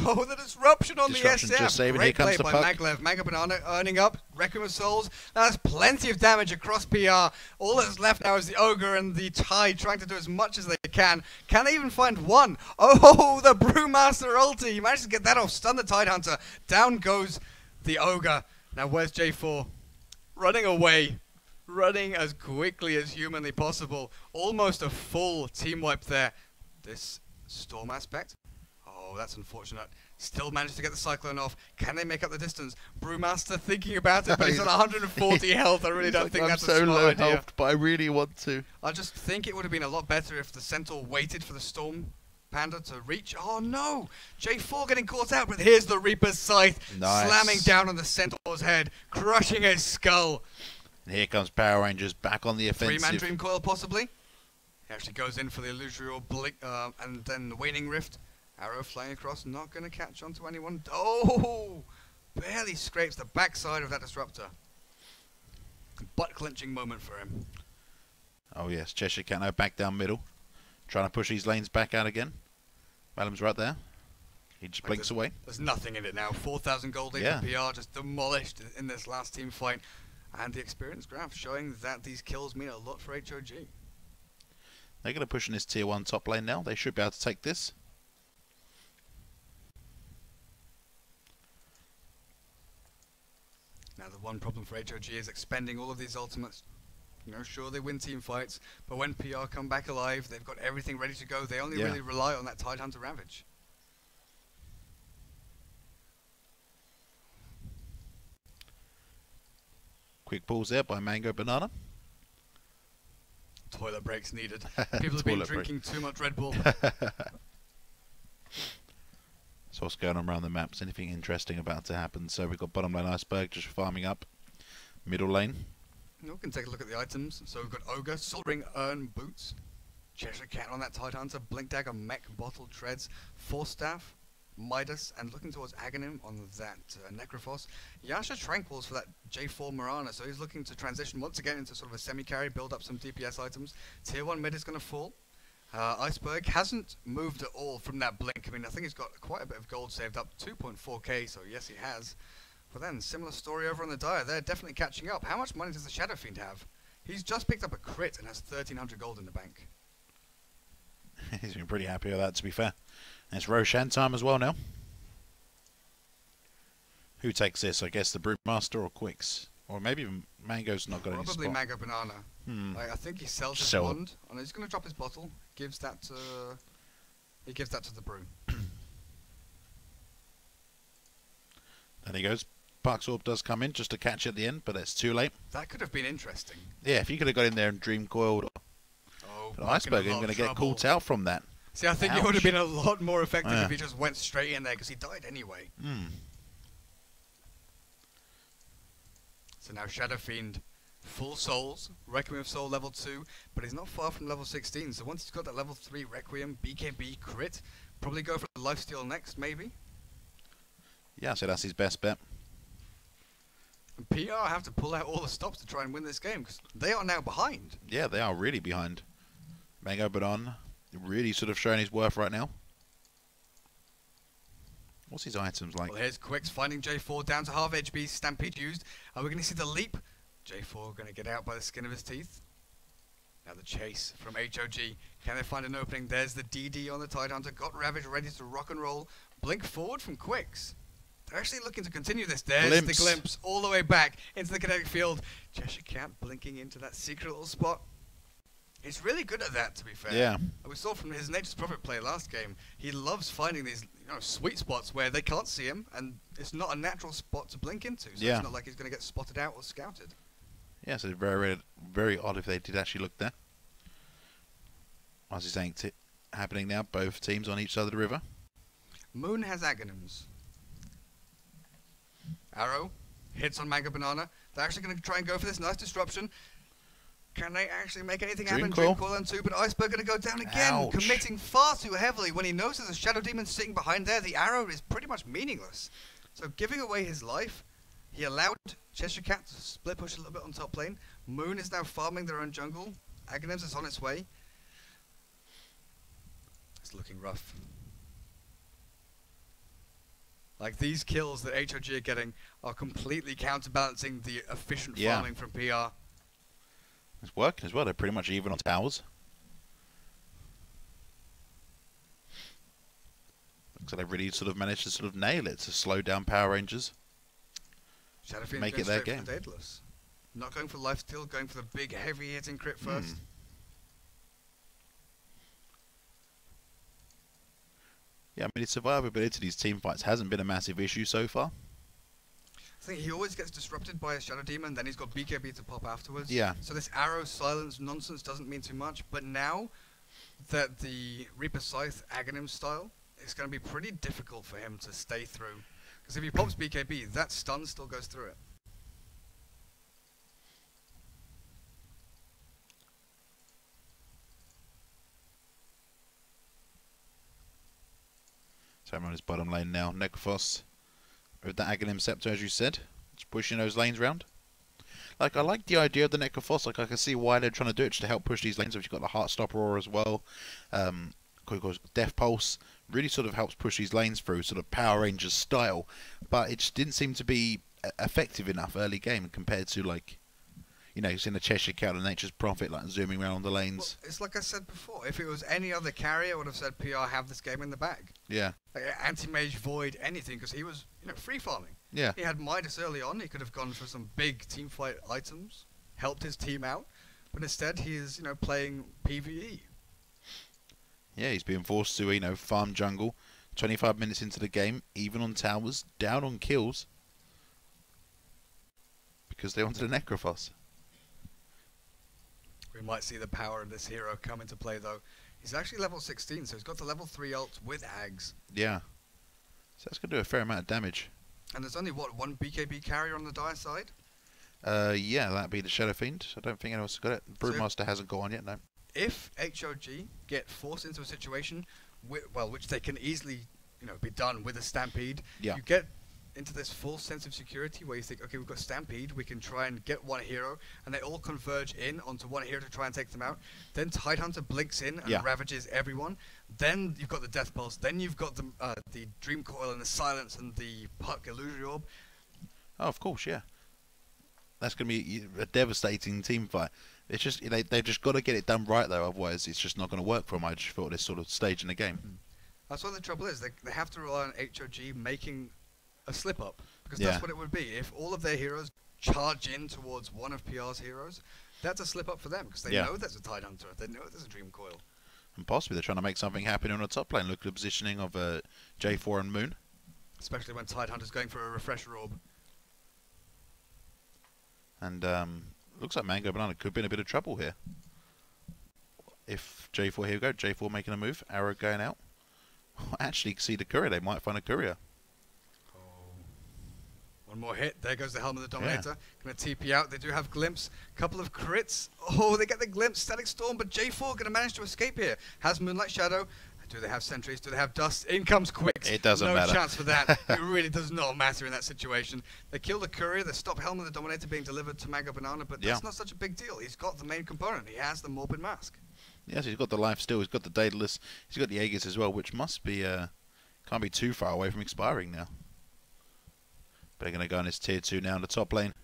Oh, the disruption on the SF. Just saving. Great Here comes play the by Puck. Maglev. Mango Banana earning up. Requiem of Souls. That's plenty of damage across PR. All that's left now is the Ogre and the Tide trying to do as much as they can. Can they even find 1? Oh, the Brewmaster ulti. He managed to get that off. Stun the Tidehunter. Down goes the Ogre. Now where's J4? Running away. Running as quickly as humanly possible. Almost a full team wipe there. This Storm aspect. Oh, that's unfortunate. Still managed to get the Cyclone off. Can they make up the distance? Brewmaster thinking about it, but he's on 140 health. I really don't think that's a smart idea. I'm so low health, but I really want to. I just think it would have been a lot better if the Centaur waited for the Storm Panda to reach. Oh no! J4 getting caught out, but here's the Reaper's Scythe. Nice. Slamming down on the Centaur's head, crushing his skull. And here comes Power Rangers back on the offensive. 3-man Dream Coil possibly. He actually goes in for the Illusory Orb, Blink, and then the Waning Rift. Arrow flying across, not going to catch onto anyone. Oh! Barely scrapes the backside of that disruptor. Butt-clenching moment for him. Oh yes, Cheshire Cat now back down middle. Trying to push these lanes back out again. Malum's right there. He just blinks away. There's nothing in it now. 4,000 gold in PR just demolished in this last team fight. And the experience graph showing that these kills mean a lot for HOG. They're going to push in this tier 1 top lane now. They should be able to take this. Now the one problem for HOG is expending all of these ultimates. You know, sure they win team fights, but when PR come back alive, they've got everything ready to go. They only really rely on that Tidehunter Ravage. Quick pause there by Mango Banana. Toilet breaks needed. People have been drinking too much Red Bull. So what's going on around the maps? Anything interesting about to happen? So we've got bottom lane Iceberg just farming up. Middle lane. We can take a look at the items. So we've got Ogre, Soul Ring, Urn, Boots. Cheshire Cat on that Tidehunter, Blink Dagger, Mech, Bottle, Treads, Force Staff, Midas, and looking towards Aghanim on that Necrophos. Yasha Tranquils for that J4 Mirana, so he's looking to transition once again into sort of a semi-carry, build up some DPS items. Tier 1 mid is going to fall. Iceberg hasn't moved at all from that blink. I mean, I think he's got quite a bit of gold saved up, 2.4k, so yes he has. But then, similar story over on the Dire, they're definitely catching up. How much money does the Shadow Fiend have? He's just picked up a crit and has 1,300 gold in the bank. He's been pretty happy with that, to be fair. And it's Roshan time as well now. Who takes this? I guess the Brewmaster or Quicks? Or maybe even Mango's not got any spot. Probably Mango Banana. Like, I think he sells his wand, and he's going to drop his bottle. Gives that to... He gives that to the Brew. There he goes. Park's Orb does come in just to catch at the end, but it's too late. That could have been interesting. Yeah, if you could have got in there and Dream Coiled. But Iceberg is going to get caught out from that. See, I think it would have been a lot more effective if he just went straight in there, because he died anyway. So now Shadow Fiend, full souls, Requiem of Soul level 2, but he's not far from level 16. So once he's got that level 3 Requiem, BKB, crit, probably go for the lifesteal next, maybe. Yeah, so that's his best bet. And PR have to pull out all the stops to try and win this game, because they are now behind. Yeah, they are really behind. Mango Badon really sort of showing his worth right now. What's his items like? Well, here's Quicks finding J4 down to half HP. Stampede used. Are we going to see the leap? J4 going to get out by the skin of his teeth. Now the chase from HOG. Can they find an opening? There's the DD on the Tidehunter. Got Ravage ready to rock and roll. Blink forward from Quicks. They're actually looking to continue this. There's the glimpse all the way back into the kinetic field. Cheshire Cat blinking into that secret little spot. He's really good at that, to be fair. Yeah. We saw from his Nature's Prophet play last game, he loves finding these sweet spots where they can't see him, and it's not a natural spot to blink into, so it's not like he's going to get spotted out or scouted. Yeah, so it's very, very odd if they did actually look there. As he's saying, happening now, both teams on each side of the river. Moon has Aghanims. Arrow hits on Mango Banana. They're actually going to try and go for this nice disruption. Can they actually make anything happen? Dream Coil and 2, but Iceberg going to go down again, committing far too heavily. When he knows there's a Shadow Demon sitting behind there, the arrow is pretty much meaningless. So giving away his life, he allowed Cheshire Cat to split push a little bit on top lane. Moon is now farming their own jungle. Aghanims is on its way. It's looking rough. Like, these kills that HOG are getting are completely counterbalancing the efficient farming from PR. It's working as well. They're pretty much even on towers. Looks like they've really sort of managed to sort of nail it to slow down Power Rangers. Make it their game. Not going for lifesteal, going for the big heavy hitting crit first. Yeah, I mean, his survivability to these team fights hasn't been a massive issue so far. I think he always gets disrupted by a Shadow Demon, then he's got BKB to pop afterwards. Yeah. So this arrow silence nonsense doesn't mean too much, but now that the Reaper Scythe Aghanim style, it's going to be pretty difficult for him to stay through. Because if he pops BKB, that stun still goes through it. So on his bottom lane now. Necrophos with the Aghanim Scepter, as you said. Just pushing those lanes round. Like, I like the idea of the Necrophos. Like, I can see why they're trying to do it, just to help push these lanes. You've got the Heartstopper Aura as well. Death Pulse really sort of helps push these lanes through, sort of Power Rangers style. But it just didn't seem to be effective enough early game compared to, like, you know, you've seen the Cheshire Cat and Nature's Prophet, like, zooming around on the lanes. Well, it's like I said before. If it was any other carrier, I would have said PR have this game in the bag. Yeah. Like, Anti-Mage, Void, anything, because he was, you know, free farming. Yeah. He had Midas early on. He could have gone for some big team fight items, helped his team out, but instead he is, you know, playing PvE. Yeah, he's being forced to, you know, farm jungle. 25 minutes into the game, even on towers, down on kills, because they wanted a Necrophos. We might see the power of this hero come into play, though. He's actually level 16, so he's got the level 3 ult with Ags. Yeah. So that's going to do a fair amount of damage. And there's only, what, one BKB carrier on the Dire side? Yeah, that'd be the Shadow Fiend. I don't think anyone else has got it. Brewmaster hasn't got on yet, no. If HOG get forced into a situation, which they can easily, you know, be done with a Stampede, Yeah. you get into this full sense of security where you think, okay, we've got Stampede, we can try and get one hero, and they all converge in onto one hero to try and take them out. Then Tidehunter blinks in and ravages everyone. Then you've got the Death Pulse. Then you've got the Dream Coil and the Silence and the Puck Illusory Orb. Oh, of course, yeah. That's going to be a devastating team fight. It's just they've just got to get it done right, though. Otherwise, it's just not going to work for them. I just feel at this sort of stage in the game. That's what the trouble is. They have to rely on HOG making a slip up, because Yeah. that's what it would be if all of their heroes charge in towards one of PR's heroes. That's a slip up for them, because they know there's a Tidehunter, they know there's a Dream Coil, And possibly they're trying to make something happen on the top lane. Look at the positioning of J4 and Moon. especially when Tidehunter's going for a Refresher Orb. And looks like Mango Banana could be in a bit of trouble here. If J4, here we go, J4 making a move, Arrow going out. Actually, see the courier, they might find a courier. One more hit, there goes the Helm of the Dominator. Gonna TP out, they do have Glimpse, couple of crits. Oh, they get the Glimpse, Static Storm, but J4 gonna manage to escape here. Has Moonlight Shadow, do they have Sentries, do they have Dust? In comes Quicks. It doesn't matter. No chance for that. It really does not matter in that situation. They kill the courier, they stop Helm of the Dominator being delivered to Mango Banana, but that's not such a big deal. He's got the main component, he has the Morbid Mask. Yes, he's got the life still, he's got the Daedalus, he's got the Aegis as well, which must be, can't be too far away from expiring now. But they're going to go on his tier 2 now in the top lane.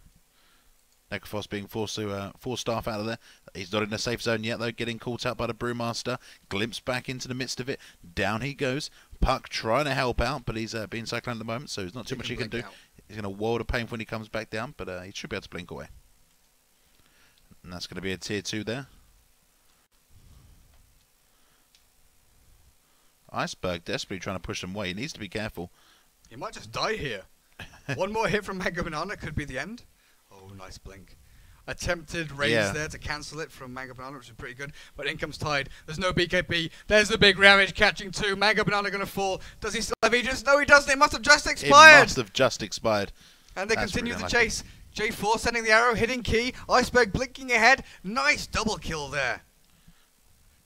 Necrophos being forced to force staff out of there. He's not in the safe zone yet though, getting caught out by the Brewmaster. Glimpse back into the midst of it. Down he goes. Puck trying to help out, but he's being cycloned at the moment, so there's not too much he can do. He's going to world of pain when he comes back down, but he should be able to blink away. And that's going to be a tier 2 there. Iceberg desperately trying to push him away. He needs to be careful. He might just die here. One more hit from Mango Banana could be the end. Oh, nice blink. Attempted raise there to cancel it from Mango Banana, which is pretty good. But in comes Tide. There's no BKB. There's the big Ravage catching 2. Mango Banana going to fall. Does he still have Aegis? No, he doesn't. It must have just expired. It must have just expired. And they continue the chase. J4 sending the arrow, hitting Key. Iceberg blinking ahead. Nice double kill there.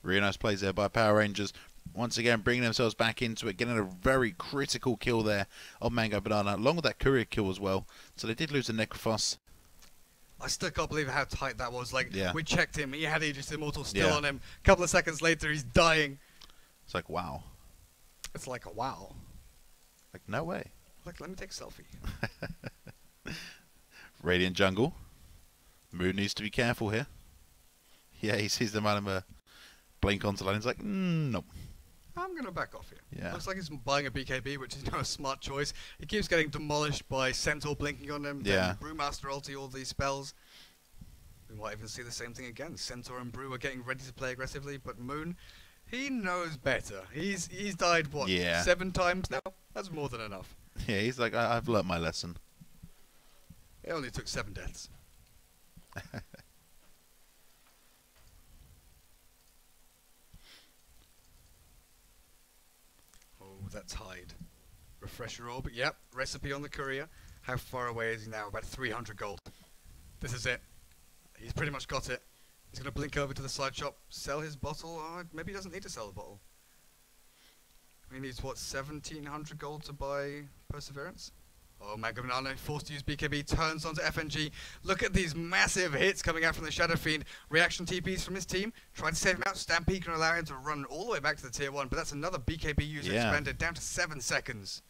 Really nice plays there by Power Rangers. Once again, bringing themselves back into it, getting a very critical kill there on Mango Banana, along with that courier kill as well. So they did lose the Necrophos. I still can't believe how tight that was. Like, Yeah. we checked him, he had Aegis Immortal still on him. A couple of seconds later, he's dying. It's like, wow. It's like a wow. Like, no way. Look, let me take a selfie. Radiant Jungle. Moon needs to be careful here. Yeah, he sees the man blink onto line. He's like, nope. I'm going to back off here. Yeah. Looks like he's buying a BKB, which is a smart choice. He keeps getting demolished by Centaur blinking on him. Yeah. Then Brewmaster ulti all these spells. We might even see the same thing again. Centaur and Brew are getting ready to play aggressively, but Moon, he knows better. He's died, what, 7 times now? That's more than enough. Yeah, he's like, I've learnt my lesson. It only took 7 deaths. That Tide. Refresher Orb, yep. Recipe on the courier. How far away is he now? About 300 gold. This is it. He's pretty much got it. He's going to blink over to the side shop, sell his bottle. Maybe he doesn't need to sell the bottle. He needs, what, 1,700 gold to buy Perseverance? Oh, Mango Banana forced to use BKB, turns onto FNG. Look at these massive hits coming out from the Shadow Fiend. Reaction TPs from his team. Tried to save him out. Stampede can allow him to run all the way back to the tier 1, but that's another BKB user expended down to 7 seconds.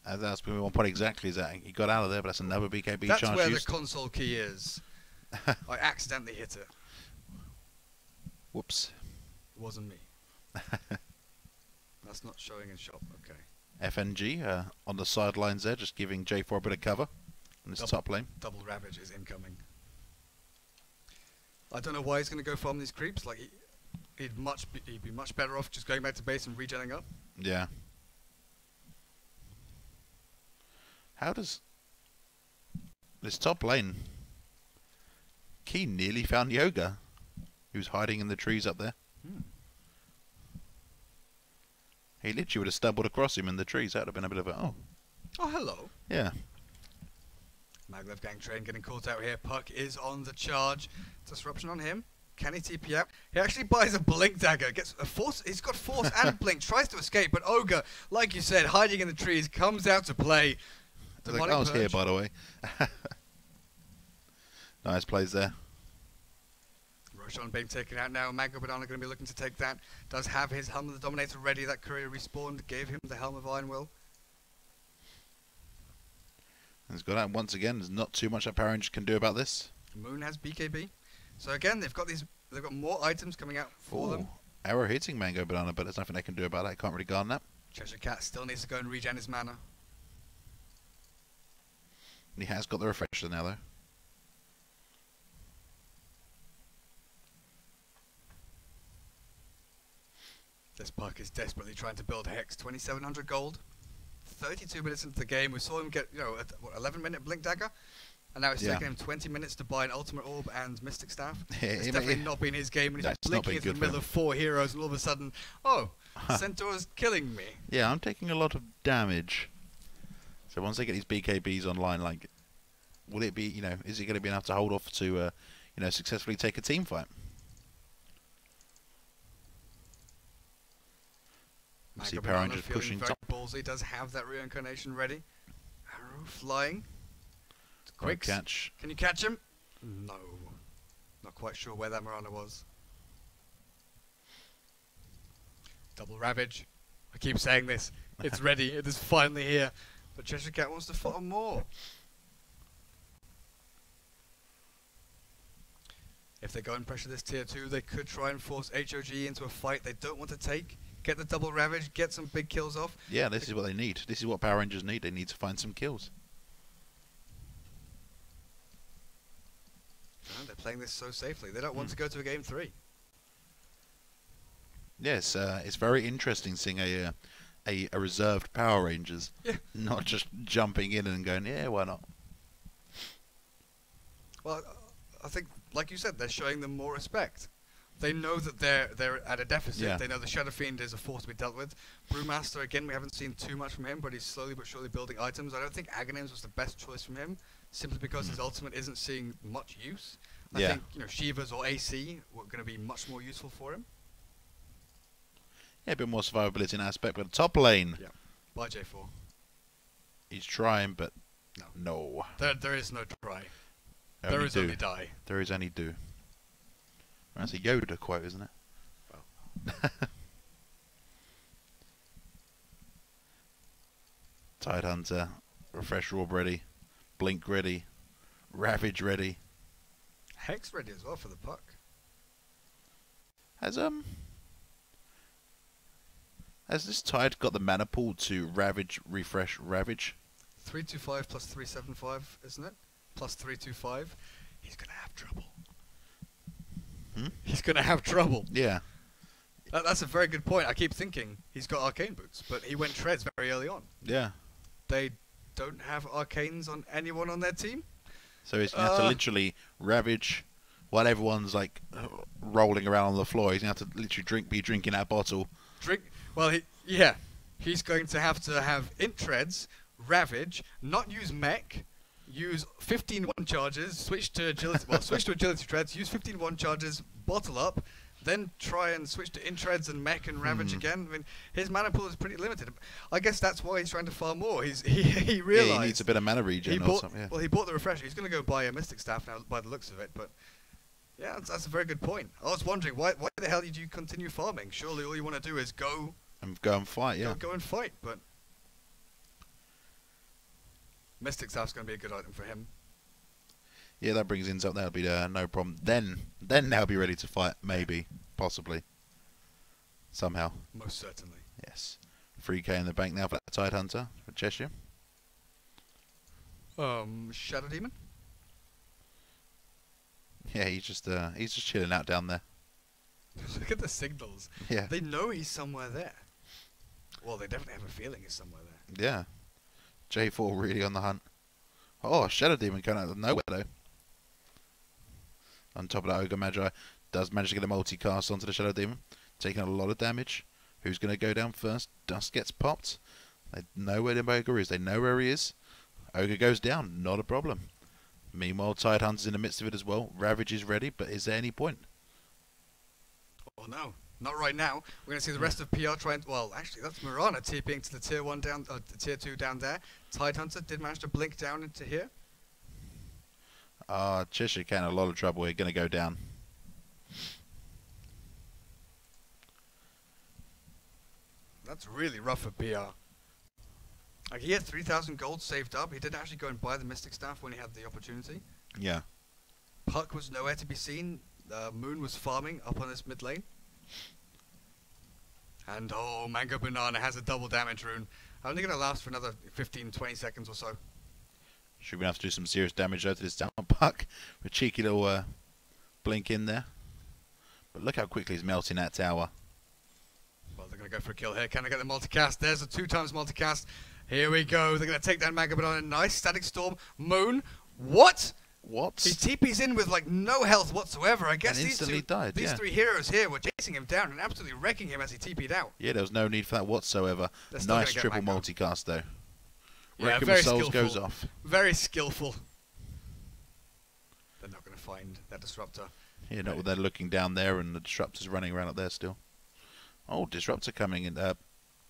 That's been 1 point exactly. Is that he got out of there, but that's another BKB charge. That's where the console key is. I accidentally hit it. Whoops. It wasn't me. That's not showing in shop. Okay. FNG on the sidelines there, just giving J4 a bit of cover in this top lane. Double Ravage is incoming. I don't know why he's going to go farm these creeps. Like he'd be much better off just going back to base and regenning up. Yeah. How does this top lane? Key nearly found Yoga. He was hiding in the trees up there. He literally would have stumbled across him in the trees. That would have been a bit of a oh. Oh, hello. Yeah. Maglev Gang Train getting caught out here. Puck is on the charge. Disruption on him. Can he TP out? He actually buys a Blink Dagger. Gets a force. He's got force and Blink. Tries to escape, but Ogre, like you said, hiding in the trees, comes out to play. Like, I was here, by the way. Nice plays there. Roshan being taken out now. Mango Banana going to be looking to take that. Does have his Helm of the Dominator ready. That courier respawned. Gave him the Helm of Iron Will. He's got out once again. There's not too much that Power Rangers can do about this. Moon has BKB. So again, they've got more items coming out for them. Arrow hitting Mango Banana, but there's nothing they can do about that. Can't really guard that. Cheshire Cat still needs to go and regen his mana. He has got the refresher now, though. This Puck is desperately trying to build Hex. 2,700 gold. 32 minutes into the game. We saw him get, a 11-minute Blink Dagger. And now it's taken him 20 minutes to buy an Ultimate Orb and Mystic Staff. It's definitely not been his game. And he's blinking into the middle of 4 heroes, and all of a sudden, oh, Centaur's killing me. Yeah, I'm taking a lot of damage. So once they get these BKBs online, like, will it be, is it going to be enough to hold off to, successfully take a team fight? See Power Rangers pushing top. Ballsy does have that reincarnation ready. Arrow flying. Quick catch. Can you catch him? No. Not quite sure where that Mirana was. Double Ravage. I keep saying this. It's ready. It is finally here. But Cheshire Cat wants to farm more. If they go and pressure this tier 2, they could try and force HOG into a fight they don't want to take. Get the double Ravage, get some big kills off. Yeah, this is what they need. This is what Power Rangers need. They need to find some kills. And they're playing this so safely. They don't want to go to a game 3. Yes, it's very interesting seeing a reserved Power Rangers, not just jumping in and going, yeah, why not? Well, I think, like you said, they're showing them more respect. They know that they're at a deficit. Yeah. They know the Shadow Fiend is a force to be dealt with. Brewmaster, again, we haven't seen too much from him, but he's slowly but surely building items. I don't think Aghanims was the best choice from him, simply because his ultimate isn't seeing much use. I think Shivas or AC were going to be much more useful for him. Yeah, a bit more survivability in aspect, but top lane. Yeah, by J4. He's trying, but no. There is no try. There is only die. There is only do. That's a Yoda quote, isn't it? Well. Tidehunter, Refresh Orb ready, Blink ready, Ravage ready. Hex ready as well for the Puck. Has this Tide got the mana pool to Ravage, Refresh, Ravage? 325 plus 375, isn't it? Plus 325. He's gonna have trouble. He's going to have trouble. Yeah. That's a very good point. I keep thinking he's got Arcane Boots, but he went Treads very early on. Yeah. They don't have Arcanes on anyone on their team. So he's going to have to literally Ravage while everyone's like rolling around on the floor. He's going to have to literally be drinking that bottle. Well, he's going to have Int Treads, Ravage, not use Mech, use 15 1 charges, switch to agility. Well, switch to agility treads. Use 15 1 charges. Bottle up. then try and switch to Intreads and Mech and Ravage again. I mean, his mana pool is pretty limited. I guess that's why he's trying to farm more. He realized he needs a bit of mana regen or something. Yeah. Well, he bought the refresher. He's going to go buy a Mystic Staff now, by the looks of it. But yeah, that's a very good point. I was wondering why the hell did you continue farming? Surely all you want to do is go and fight. Yeah. Go and fight. But Mystic Staff's going to be a good item for him. Yeah, that brings ins up. That'll be no problem. Then they'll be ready to fight. Maybe, possibly, somehow. Most certainly. Yes. 3k in the bank now for that Tidehunter for Cheshire. Shadow Demon. Yeah, he's just chilling out down there. Look at the signals. Yeah. They know he's somewhere there. Well, they definitely have a feeling he's somewhere there. Yeah. J4 really on the hunt. Oh, Shadow Demon coming out of nowhere though. On top of that, Ogre Magi does manage to get a multicast onto the Shadow Demon, taking a lot of damage. Who's going to go down first? Dust gets popped. They know where the Ogre is. They know where he is. Ogre goes down. Not a problem. Meanwhile, Tidehunter's in the midst of it as well. Ravage is ready, but is there any point? Oh no, not right now. We're going to see the rest of PR trying. Well, actually, that's Mirana TPing to the tier 1 down, tier 2 down there. Tidehunter did manage to blink down into here. Cheshire Cat in a lot of trouble here. Going to go down. That's really rough for PR. Like, he had 3,000 gold saved up. He did actually go and buy the Mystic Staff when he had the opportunity. Yeah. Puck was nowhere to be seen. Moon was farming up on this mid lane. And oh, Mango Banana has a double damage rune. Only going to last for another 15-20 seconds or so. Should we have to do some serious damage though to this down Puck? With a cheeky little blink in there. But look how quickly he's melting that tower. Well, they're going to go for a kill here. Can they get the multicast? There's a 2x multicast. Here we go. They're going to take down Mango Banana. Nice. Static Storm. Moon. What? What? He TP's in with like no health whatsoever. I guess and instantly died, these three heroes here were chasing him down and absolutely wrecking him as he TP'd out. Yeah, there was no need for that whatsoever. Nice triple multicast though. Yeah, Requiem very of Souls skillful. goes off. Very skillful. They're not going to find that disruptor. Yeah, not with they're looking down there and the disruptor's running around up there still. Oh, disruptor coming in.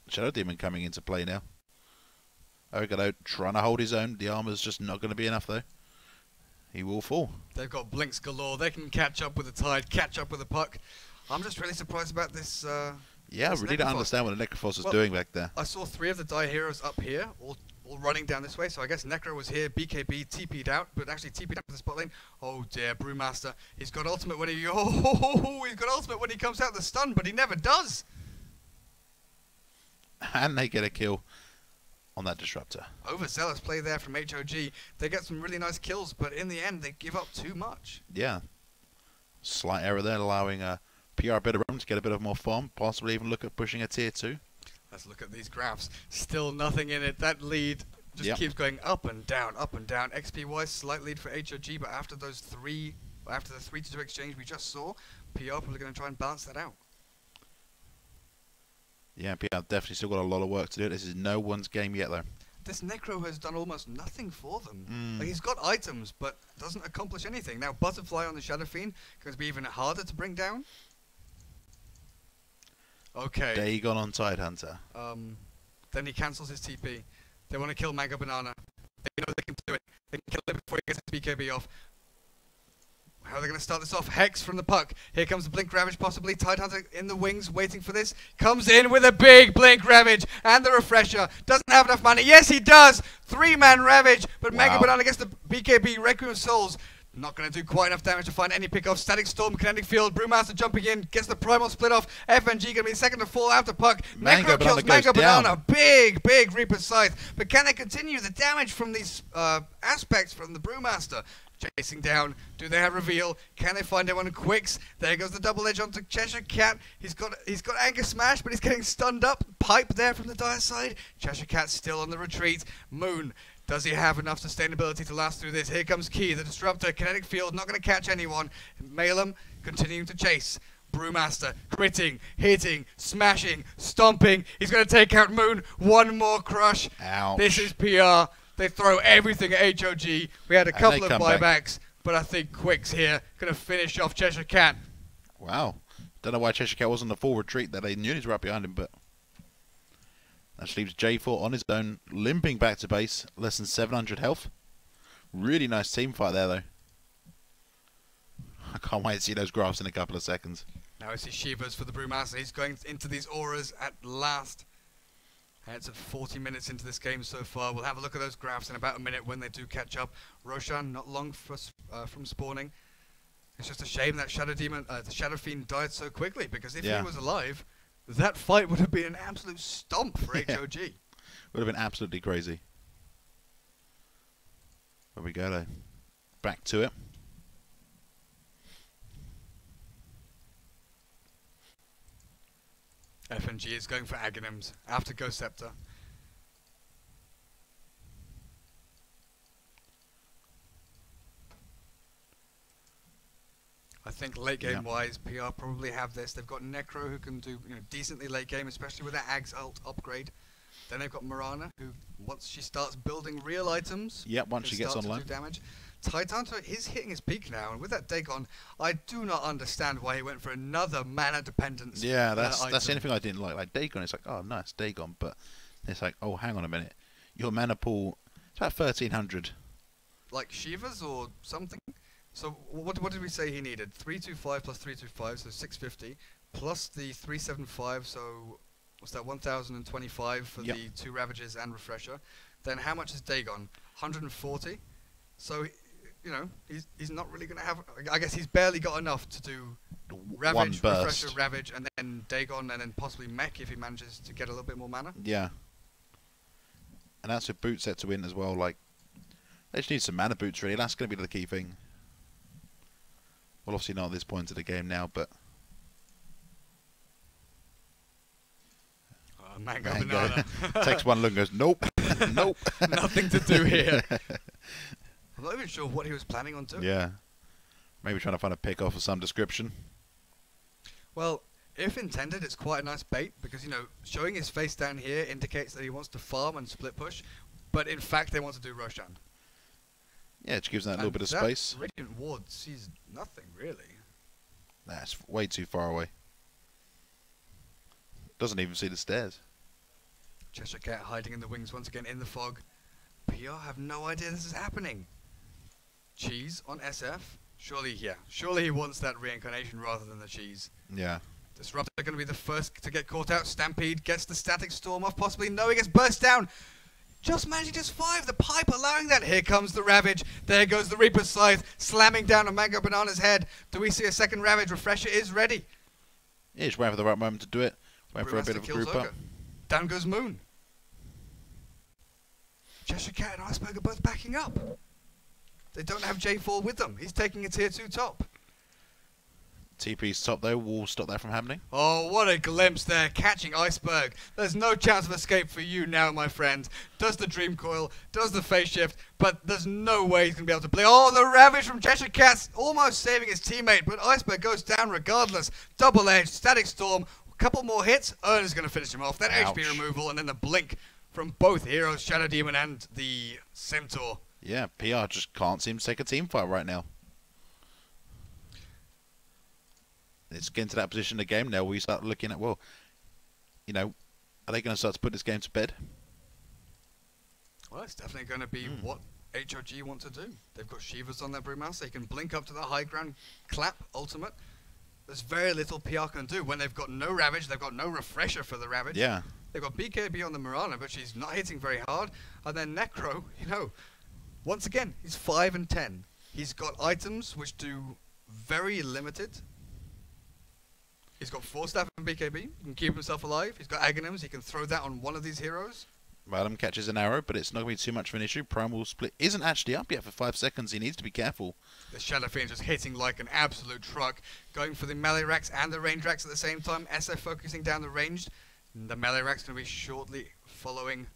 Shadow Demon coming into play now. Ogre trying to hold his own. The armor's just not going to be enough though. He will fall. They've got blinks galore. They can catch up with the tide, catch up with the puck. I'm just really surprised about this. Yeah, I really don't understand what the Necrophos is doing back there. I saw 3 of the Die heroes up here, all running down this way. So I guess Necro was here, BKB TP'd out, but actually TP'd out to the spot lane. Oh dear, Brewmaster. He's got ultimate when he he's got ultimate when he comes out the stun, but he never does. And they get a kill on that disruptor. Overzealous play there from HOG. They get some really nice kills, but in the end they give up too much. Yeah. Slight error there, allowing PR a bit of room to get a bit of more farm, possibly even look at pushing a tier 2. Let's look at these graphs. Still nothing in it. That lead just keeps going up and down, up and down. XP wise, slight lead for HOG, but after the 3-2 exchange we just saw, PR probably going to try and balance that out. Yeah, PR definitely still got a lot of work to do. This is no one's game yet though. This Necro has done almost nothing for them. Like, he's got items, but doesn't accomplish anything. Now Butterfly on the Shadow Fiend going to be even harder to bring down. Okay. Dagon on Tidehunter. Then he cancels his TP. They want to kill Mango Banana. They know they can do it. They can kill him before he gets his BKB off. How are they going to start this off? Hex from the Puck. Here comes the Blink Ravage, possibly. Tidehunter in the wings, waiting for this. Comes in with a big Blink Ravage and the Refresher. Doesn't have enough mana. Yes, he does! 3-man Ravage, but Mango Banana gets the BKB, Requiem of Souls. Not going to do quite enough damage to find any pick off. Static Storm, Kinetic Field, Brewmaster jumping in, gets the Primal split off. FNG going to be second to fall out to Puck. Mango Necro kills Mango Banana. Big Reaper Scythe. But can they continue the damage from these aspects from the Brewmaster? Chasing down. Do they have reveal? Can they find anyone Quicks? There goes the double edge onto Cheshire Cat. He's got Anger Smash, but he's getting stunned up. Pipe there from the Dire side. Cheshire Cat still on the retreat. Moon. Does he have enough sustainability to last through this? Here comes Key, the Disruptor, Kinetic Field, not going to catch anyone. Malum continuing to chase. Brewmaster, critting, hitting, smashing, stomping. He's going to take out Moon. One more crush. Ouch. This is PR. They throw everything at HOG. We had a couple of buybacks, but I think Quick's here going to finish off Cheshire Cat. Wow. Don't know why Cheshire Cat wasn't a full retreat there. They knew he was right behind him, but that leaves J4 on his own, limping back to base. Less than 700 health. Really nice team fight there, though. I can't wait to see those graphs in a couple of seconds. Now we see Shivas for the Brewmaster. He's going into these auras at last. And it's at 40 minutes into this game so far. We'll have a look at those graphs in about a minute when they do catch up. Roshan not long from spawning. It's just a shame that Shadow Demon, the Shadow Fiend died so quickly, because if he was alive, that fight would have been an absolute stomp for HOG. Would have been absolutely crazy. There we go, though. Back to it. FNG is going for Aghanims after Ghost Scepter. I think late game wise, PR probably have this. They've got Necro who can do decently late game, especially with that Agh's ult upgrade. Then they've got Mirana, who once she starts building real items, once she gets online, do damage. Titanta is hitting his peak now, and with that Dagon, I do not understand why he went for another mana dependence. Yeah, that's the only thing I didn't like. Like Dagon, it's like, oh nice Dagon, but it's like, oh hang on a minute, your mana pool it's about 1300. Like Shiva's or something. So what did we say he needed? 325 plus 325, so 650, plus the 375, so what's that? 1025 for the 2 Ravages and Refresher. Then how much is Dagon? 140. So he's not really going to have. I guess he's barely got enough to do Ravage, Refresher, Ravage, and then Dagon, and then possibly Mech if he manages to get a little bit more mana. Yeah. And that's with boot set to win as well. Like, they just need some mana boots really. That's going to be the key thing. Well, obviously not at this point of the game now, but Mango Banana takes one look and goes, nope, nope, nothing to do here. I'm not even sure what he was planning on doing. Yeah, maybe trying to find a pick off of some description. Well, if intended, it's quite a nice bait because showing his face down here indicates that he wants to farm and split push, but in fact they want to do Roshan. Yeah, it just gives them that little bit of space. Radiant Ward sees nothing, really. That's way too far away. Doesn't even see the stairs. Cheshire Cat hiding in the wings once again in the fog. PR have no idea this is happening. Cheese on SF. Surely he wants that reincarnation rather than the cheese. Yeah. Disruptor going to be the first to get caught out. Stampede gets the static storm off, possibly. No, he gets burst down. Just managing to survive. The pipe allowing that. Here comes the Ravage. There goes the Reaper's Scythe, slamming down on Mango Banana's head. Do we see a second Ravage? Refresher is ready. Yeah, just waiting for the right moment to do it. Waiting for a bit of a group up. Down goes Moon. Cheshire Cat and Iceberg are both backing up. They don't have J4 with them. He's taking a tier 2 top. TP's top though will stop that from happening. Oh, what a glimpse there, catching Iceberg. There's no chance of escape for you now, my friend. Does the Dream Coil, does the Phase Shift, but there's no way he's going to be able to play. Oh, the Ravage from Cheshire Cat, almost saving his teammate, but Iceberg goes down regardless. Double Edge, Static Storm, a couple more hits, Urn is going to finish him off. That Ouch. HP removal, and then the blink from both heroes, Shadow Demon and the Centaur. Yeah, PR just can't seem to take a team fight right now. It's getting to that position in the game now where we start looking at, well, are they going to start to put this game to bed? Well, it's definitely going to be what HOG want to do. They've got Shivas on their Brewmaster. They can blink up to the high ground, clap, ultimate. There's very little PR can do. When they've got no Ravage, they've got no Refresher for the Ravage. Yeah. They've got BKB on the Mirana, but she's not hitting very hard. And then Necro, once again, he's 5 and 10. He's got items which do very limited. He's got 4 staff and BKB. He can keep himself alive. He's got Aghanims. He can throw that on one of these heroes. Random catches an arrow, but it's not going to be too much of an issue. Primal Split isn't actually up yet for 5 seconds. He needs to be careful. The Shadow Fiend just hitting like an absolute truck. Going for the melee racks and the range racks at the same time. SF focusing down the ranged. The melee rack's going to be shortly following.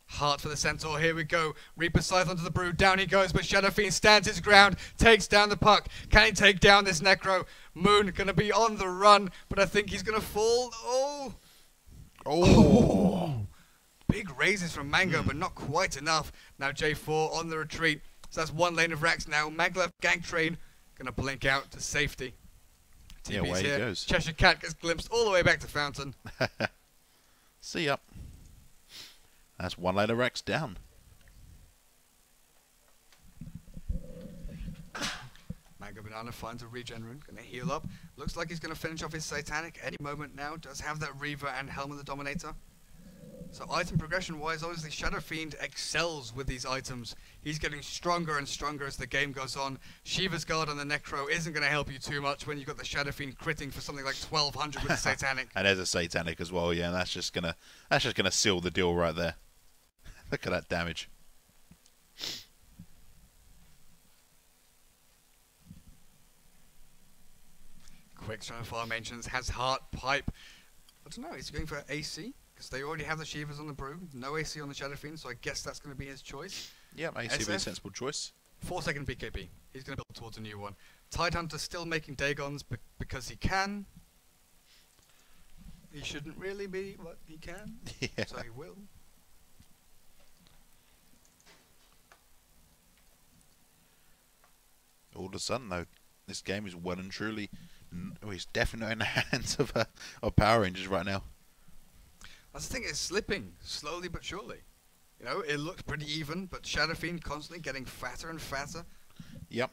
Heart for the Centaur, here we go. Reaper Scythe onto the Brew, down he goes, but Shadow Fiend stands his ground, takes down the puck. Can he take down this Necro? Moon gonna be on the run, but I think he's gonna fall. Oh! Big raises from Mango, but not quite enough. Now J4 on the retreat, so that's one lane of racks now. Maglev Gang Train gonna blink out to safety. Yeah, TP's away he here. goes. Cheshire Cat gets glimpsed all the way back to Fountain. See ya. That's one later Rex down. Mango Banana finds a regen rune, gonna heal up. Looks like he's gonna finish off his Satanic any moment now. Does have that Reaver and Helm of the Dominator. So item progression wise, obviously Shadow Fiend excels with these items. He's getting stronger and stronger as the game goes on. Shiva's Guard on the Necro isn't gonna help you too much when you've got the Shadow Fiend critting for something like 1200 with the Satanic. And there's a Satanic as well, yeah, and that's just gonna seal the deal right there. Look at that damage. Quick's trying to farm Ancients, has Heart Pipe. I don't know, he's going for AC? Because they already have the Shivas on the Brew. No AC on the Shadow Fiend, so I guess that's going to be his choice. Yeah, AC would be a sensible choice. 4-second BKB. He's going to build towards a new one. Tidehunter still making Dagons because he can. He shouldn't really be, but he can. Yeah. So he will. All of a sudden, though, this game is well and truly... he's definitely in the hands of Power Rangers right now. That's the thing, it's slipping, slowly but surely. You know, it looks pretty even, but Shadow Fiend constantly getting fatter and fatter. Yep.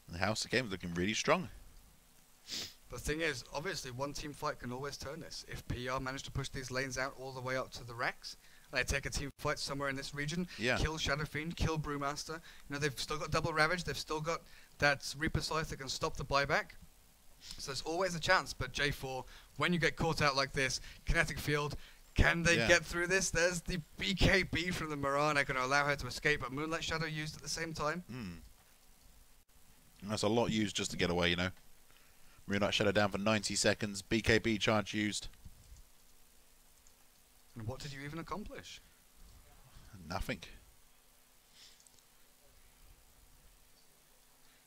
The House of Game is looking really strong. The thing is, obviously, one team fight can always turn this. If PR manage to push these lanes out all the way up to the racks, and they take a team fight somewhere in this region, Yeah. kill Shadow Fiend, kill Brewmaster, you know, they've still got Double Ravage, they've still got that Reaper Scythe that can stop the buyback. So there's always a chance, but J4, when you get caught out like this, Kinetic Field, can they get through this? There's the BKB from the Mirana going to allow her to escape, but Moonlight Shadow used at the same time. That's a lot used just to get away, you know. Moonlight Shadow down for 90 seconds, BKB charge used. And what did you even accomplish? Nothing.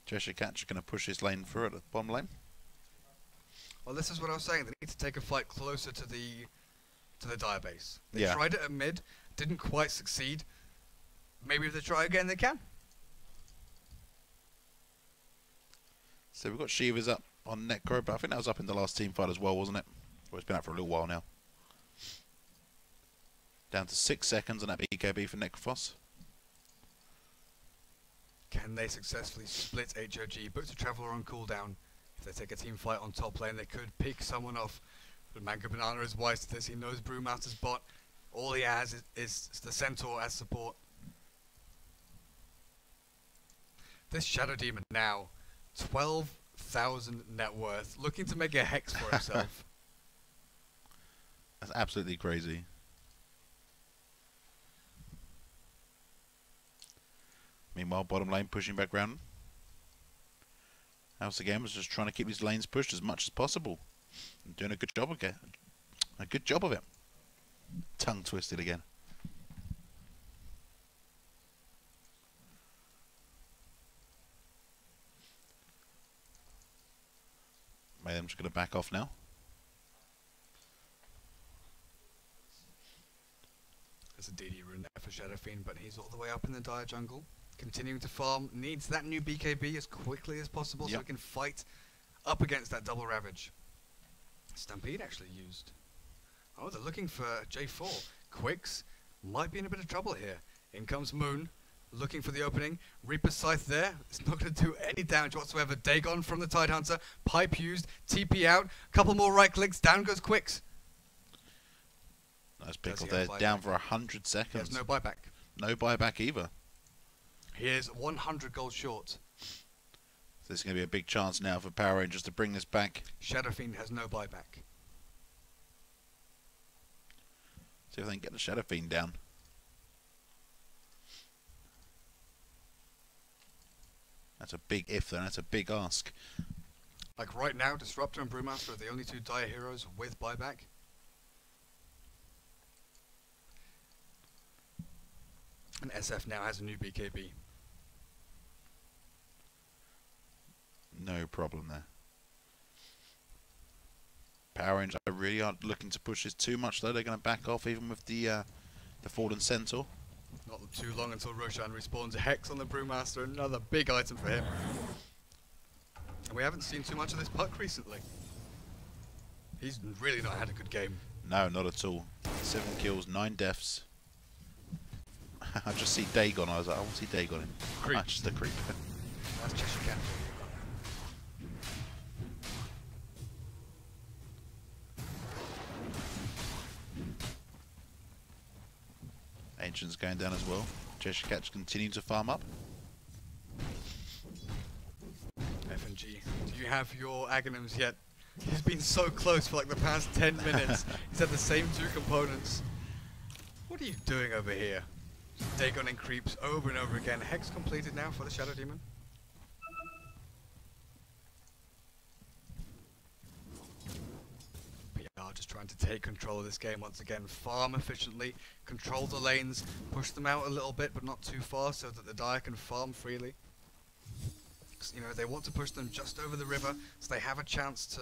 Cheshire Cat's going to push his lane through at the bottom lane. Well, this is what I was saying. They need to take a fight closer to the Dire base. They Yeah. tried it at mid, didn't quite succeed. Maybe if they try again, they can. So we've got Shiva's up on Necro, but I think that was up in the last team fight as well, wasn't it? Well, it's been out for a little while now. Down to 6 seconds on that BKB for Necrophos. Can they successfully split HOG? Book to Traveler on cooldown. If they take a team fight on top lane, they could pick someone off. But Mango Banana is wise to this. He knows Brewmaster's bot. All he has is the Centaur as support. This Shadow Demon now, 12,000 net worth, looking to make a hex for himself. That's absolutely crazy. Meanwhile, bottom lane pushing back round. House of Game was just trying to keep these lanes pushed as much as possible. And doing a good job of it. A good job of it. Tongue twisted again. Maybe I'm just going to back off now. There's a DD rune there for Shadow Fiend, but he's all the way up in the Dire jungle. Continuing to farm, needs that new BKB as quickly as possible so he can fight up against that Double Ravage. Stampede actually used. Oh, they're looking for J4. Quicks might be in a bit of trouble here. In comes Moon, looking for the opening. Reaper Scythe there. It's not going to do any damage whatsoever. Dagon from the Tidehunter. Pipe used. TP out. Couple more right clicks. Down goes Quicks. Nice pickle there. Down for 100 seconds. There's no buyback. No buyback either. He is 100 gold short. So this is going to be a big chance now for Power Rangers to bring this back. Shadow Fiend has no buyback. See if they can get the Shadow Fiend down. That's a big if though, that's a big ask. Like right now, Disruptor and Brewmaster are the only two Dire heroes with buyback. And SF now has a new BKB. No problem there. Power Rangers really aren't looking to push this too much though. They're going to back off even with the Fallen Centaur. Not too long until Roshan respawns. Hex on the Brewmaster, another big item for him. And we haven't seen too much of this Puck recently. He's really not had a good game. No, not at all. 7 kills, 9 deaths. I just see Dagon. I was like, I want to see Dagon in. Creep. That's just a creep. That's Cheshire Cat. Ancient's going down as well. Cheshire Cat's continuing to farm up. FNG, do you have your Aghanims yet? He's been so close for like the past 10 minutes. He's had the same 2 components. What are you doing over here? Dagon and creeps over and over again. Hex completed now for the Shadow Demon. PR just trying to take control of this game once again. Farm efficiently, control the lanes, push them out a little bit but not too far so that the Dire can farm freely. You know, they want to push them just over the river so they have a chance to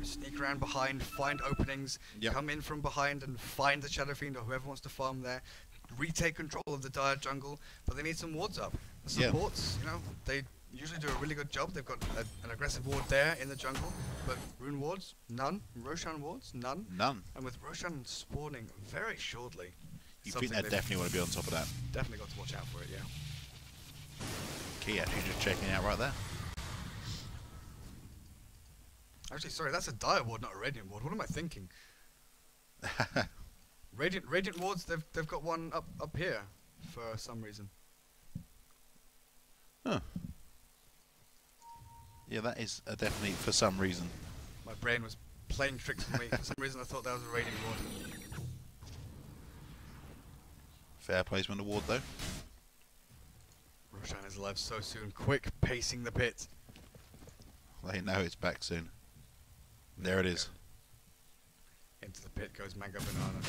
sneak around behind, find openings, come in from behind and find the Shadow Fiend or whoever wants to farm there, retake control of the Dire jungle, but they need some wards up. The supports, you know, they usually do a really good job. They've got an aggressive ward there in the jungle, but rune wards, none. Roshan wards, none. None. And with Roshan spawning very shortly, You think they definitely want to be on top of that. definitely got to watch out for it, yeah. Key actually just checking out right there. Actually, sorry, that's a Dire ward, not a Radiant ward. What am I thinking? Radiant wards, they've got one up here for some reason. Huh. Yeah, that is definitely for some reason. My brain was playing tricks with me. For some reason I thought that was a Radiant ward. Fair placement award though. Roshan is alive so soon. Quick, pacing the pit. They know it's back soon. There it is. Into the pit goes Mango Banana.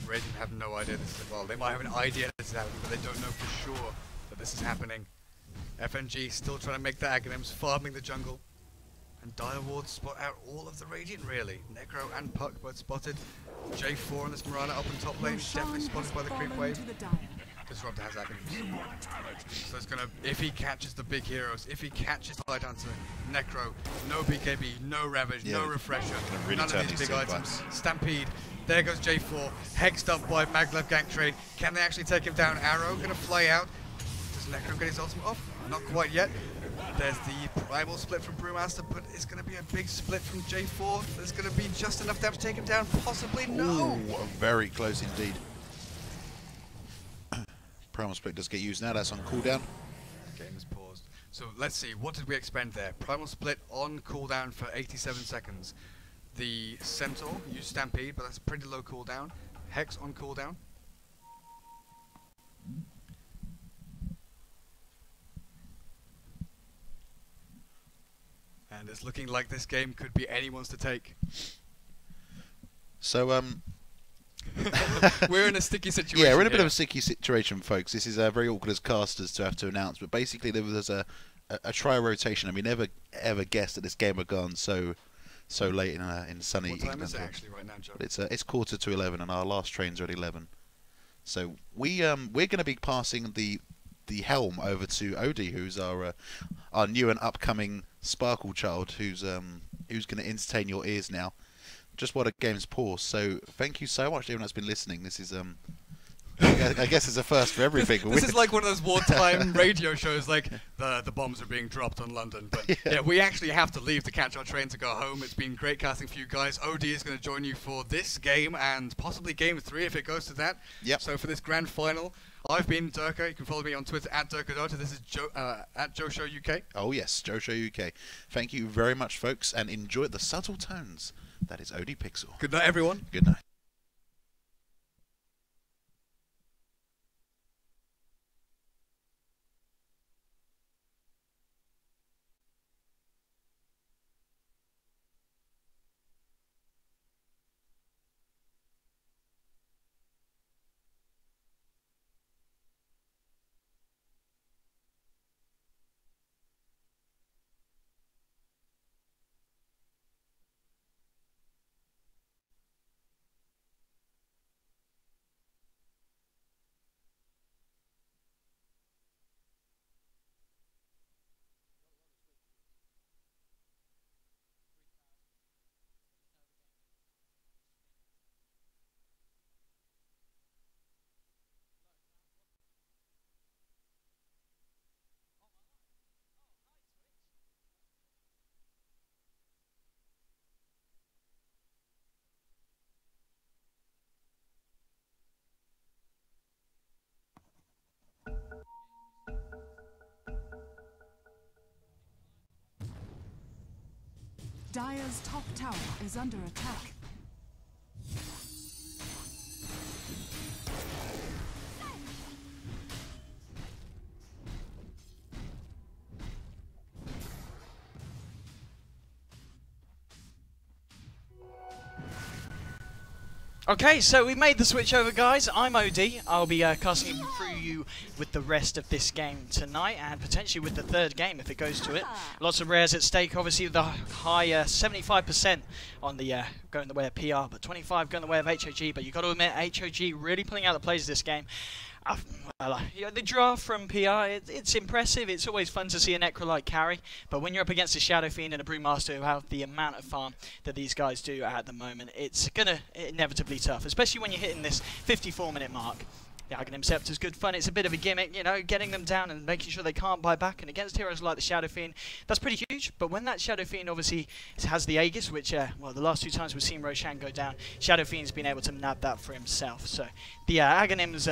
Radiant have no idea this is, well, they might have an idea this is happening, but they don't know for sure that this is happening. FNG still trying to make the Aghanims, farming the jungle. And Dire wards spot out all of the Radiant really. Necro and Puck both spotted. J4 on this Mirana up in top lane, definitely spotted by the creep wave. Disruptor has Aghanims. So it's gonna, if he catches the big heroes, if he catches Tidehunter, Necro, no BKB, no Ravage, no Refresher, really none of these big items. Stampede, there goes J4, hexed up by Maglev Gank Trade. Can they actually take him down? Arrow gonna fly out. Does Necro get his ultimate off? Not quite yet. There's the primal split from Brewmaster, but it's going to be a big split from J4. There's going to be just enough damage to take him down. Possibly no. Ooh, very close indeed. Primal split does get used now. That's on cooldown. Game is paused. So let's see. What did we expend there? Primal split on cooldown for 87 seconds. The Centaur used Stampede, but that's pretty low cooldown. Hex on cooldown. And it's looking like this game could be anyone's to take. So, we're in a sticky situation. yeah, we're in a bit of a sticky situation, folks. This is very awkward as casters to have to announce, but basically there was a try rotation, and we never ever guessed that this game had gone so late in sunny What time England. is it actually right now, Joe? It's quarter to 11, and our last train's at 11. So we're going to be passing the helm over to Odie, who's our new and upcoming Sparkle child, who's going to entertain your ears now. Just while the game's paused. So thank you so much to everyone that's been listening. This is I guess it's a first for everything. This is like one of those wartime radio shows, like the bombs are being dropped on London. But yeah, we actually have to leave to catch our train to go home. It's been great casting for you guys. Odie is going to join you for this game and possibly game 3 if it goes to that. Yep. So for this grand final, I've been Durka. You can follow me on Twitter at DurkaDota. This is at Joe Show UK. Oh yes, Joe Show UK. Thank you very much, folks, and enjoy the subtle tones. That is Odie Pixel. Good night, everyone. Good night. Dire's top tower is under attack. Okay, so we made the switch over, guys. I'm OD. I'll be casting through you with the rest of this game tonight, and potentially with the third game if it goes to it. Lots of rares at stake, obviously, with the high 75% on the going the way of PR, but 25 going the way of HOG. But you've got to admit, HOG really pulling out the plays this game. The draw from PR, it's impressive. It's always fun to see a Necrolite carry, but when you're up against a Shadow Fiend and a Brewmaster who have the amount of farm that these guys do at the moment, it's gonna inevitably tough, especially when you're hitting this 54-minute mark. The Aghanim Scepter's good fun. It's a bit of a gimmick, you know, getting them down and making sure they can't buy back. And against heroes like the Shadow Fiend, that's pretty huge. But when that Shadow Fiend obviously has the Aegis, which, well, the last 2 times we've seen Roshan go down, Shadow Fiend's been able to nab that for himself. So the Aghanim's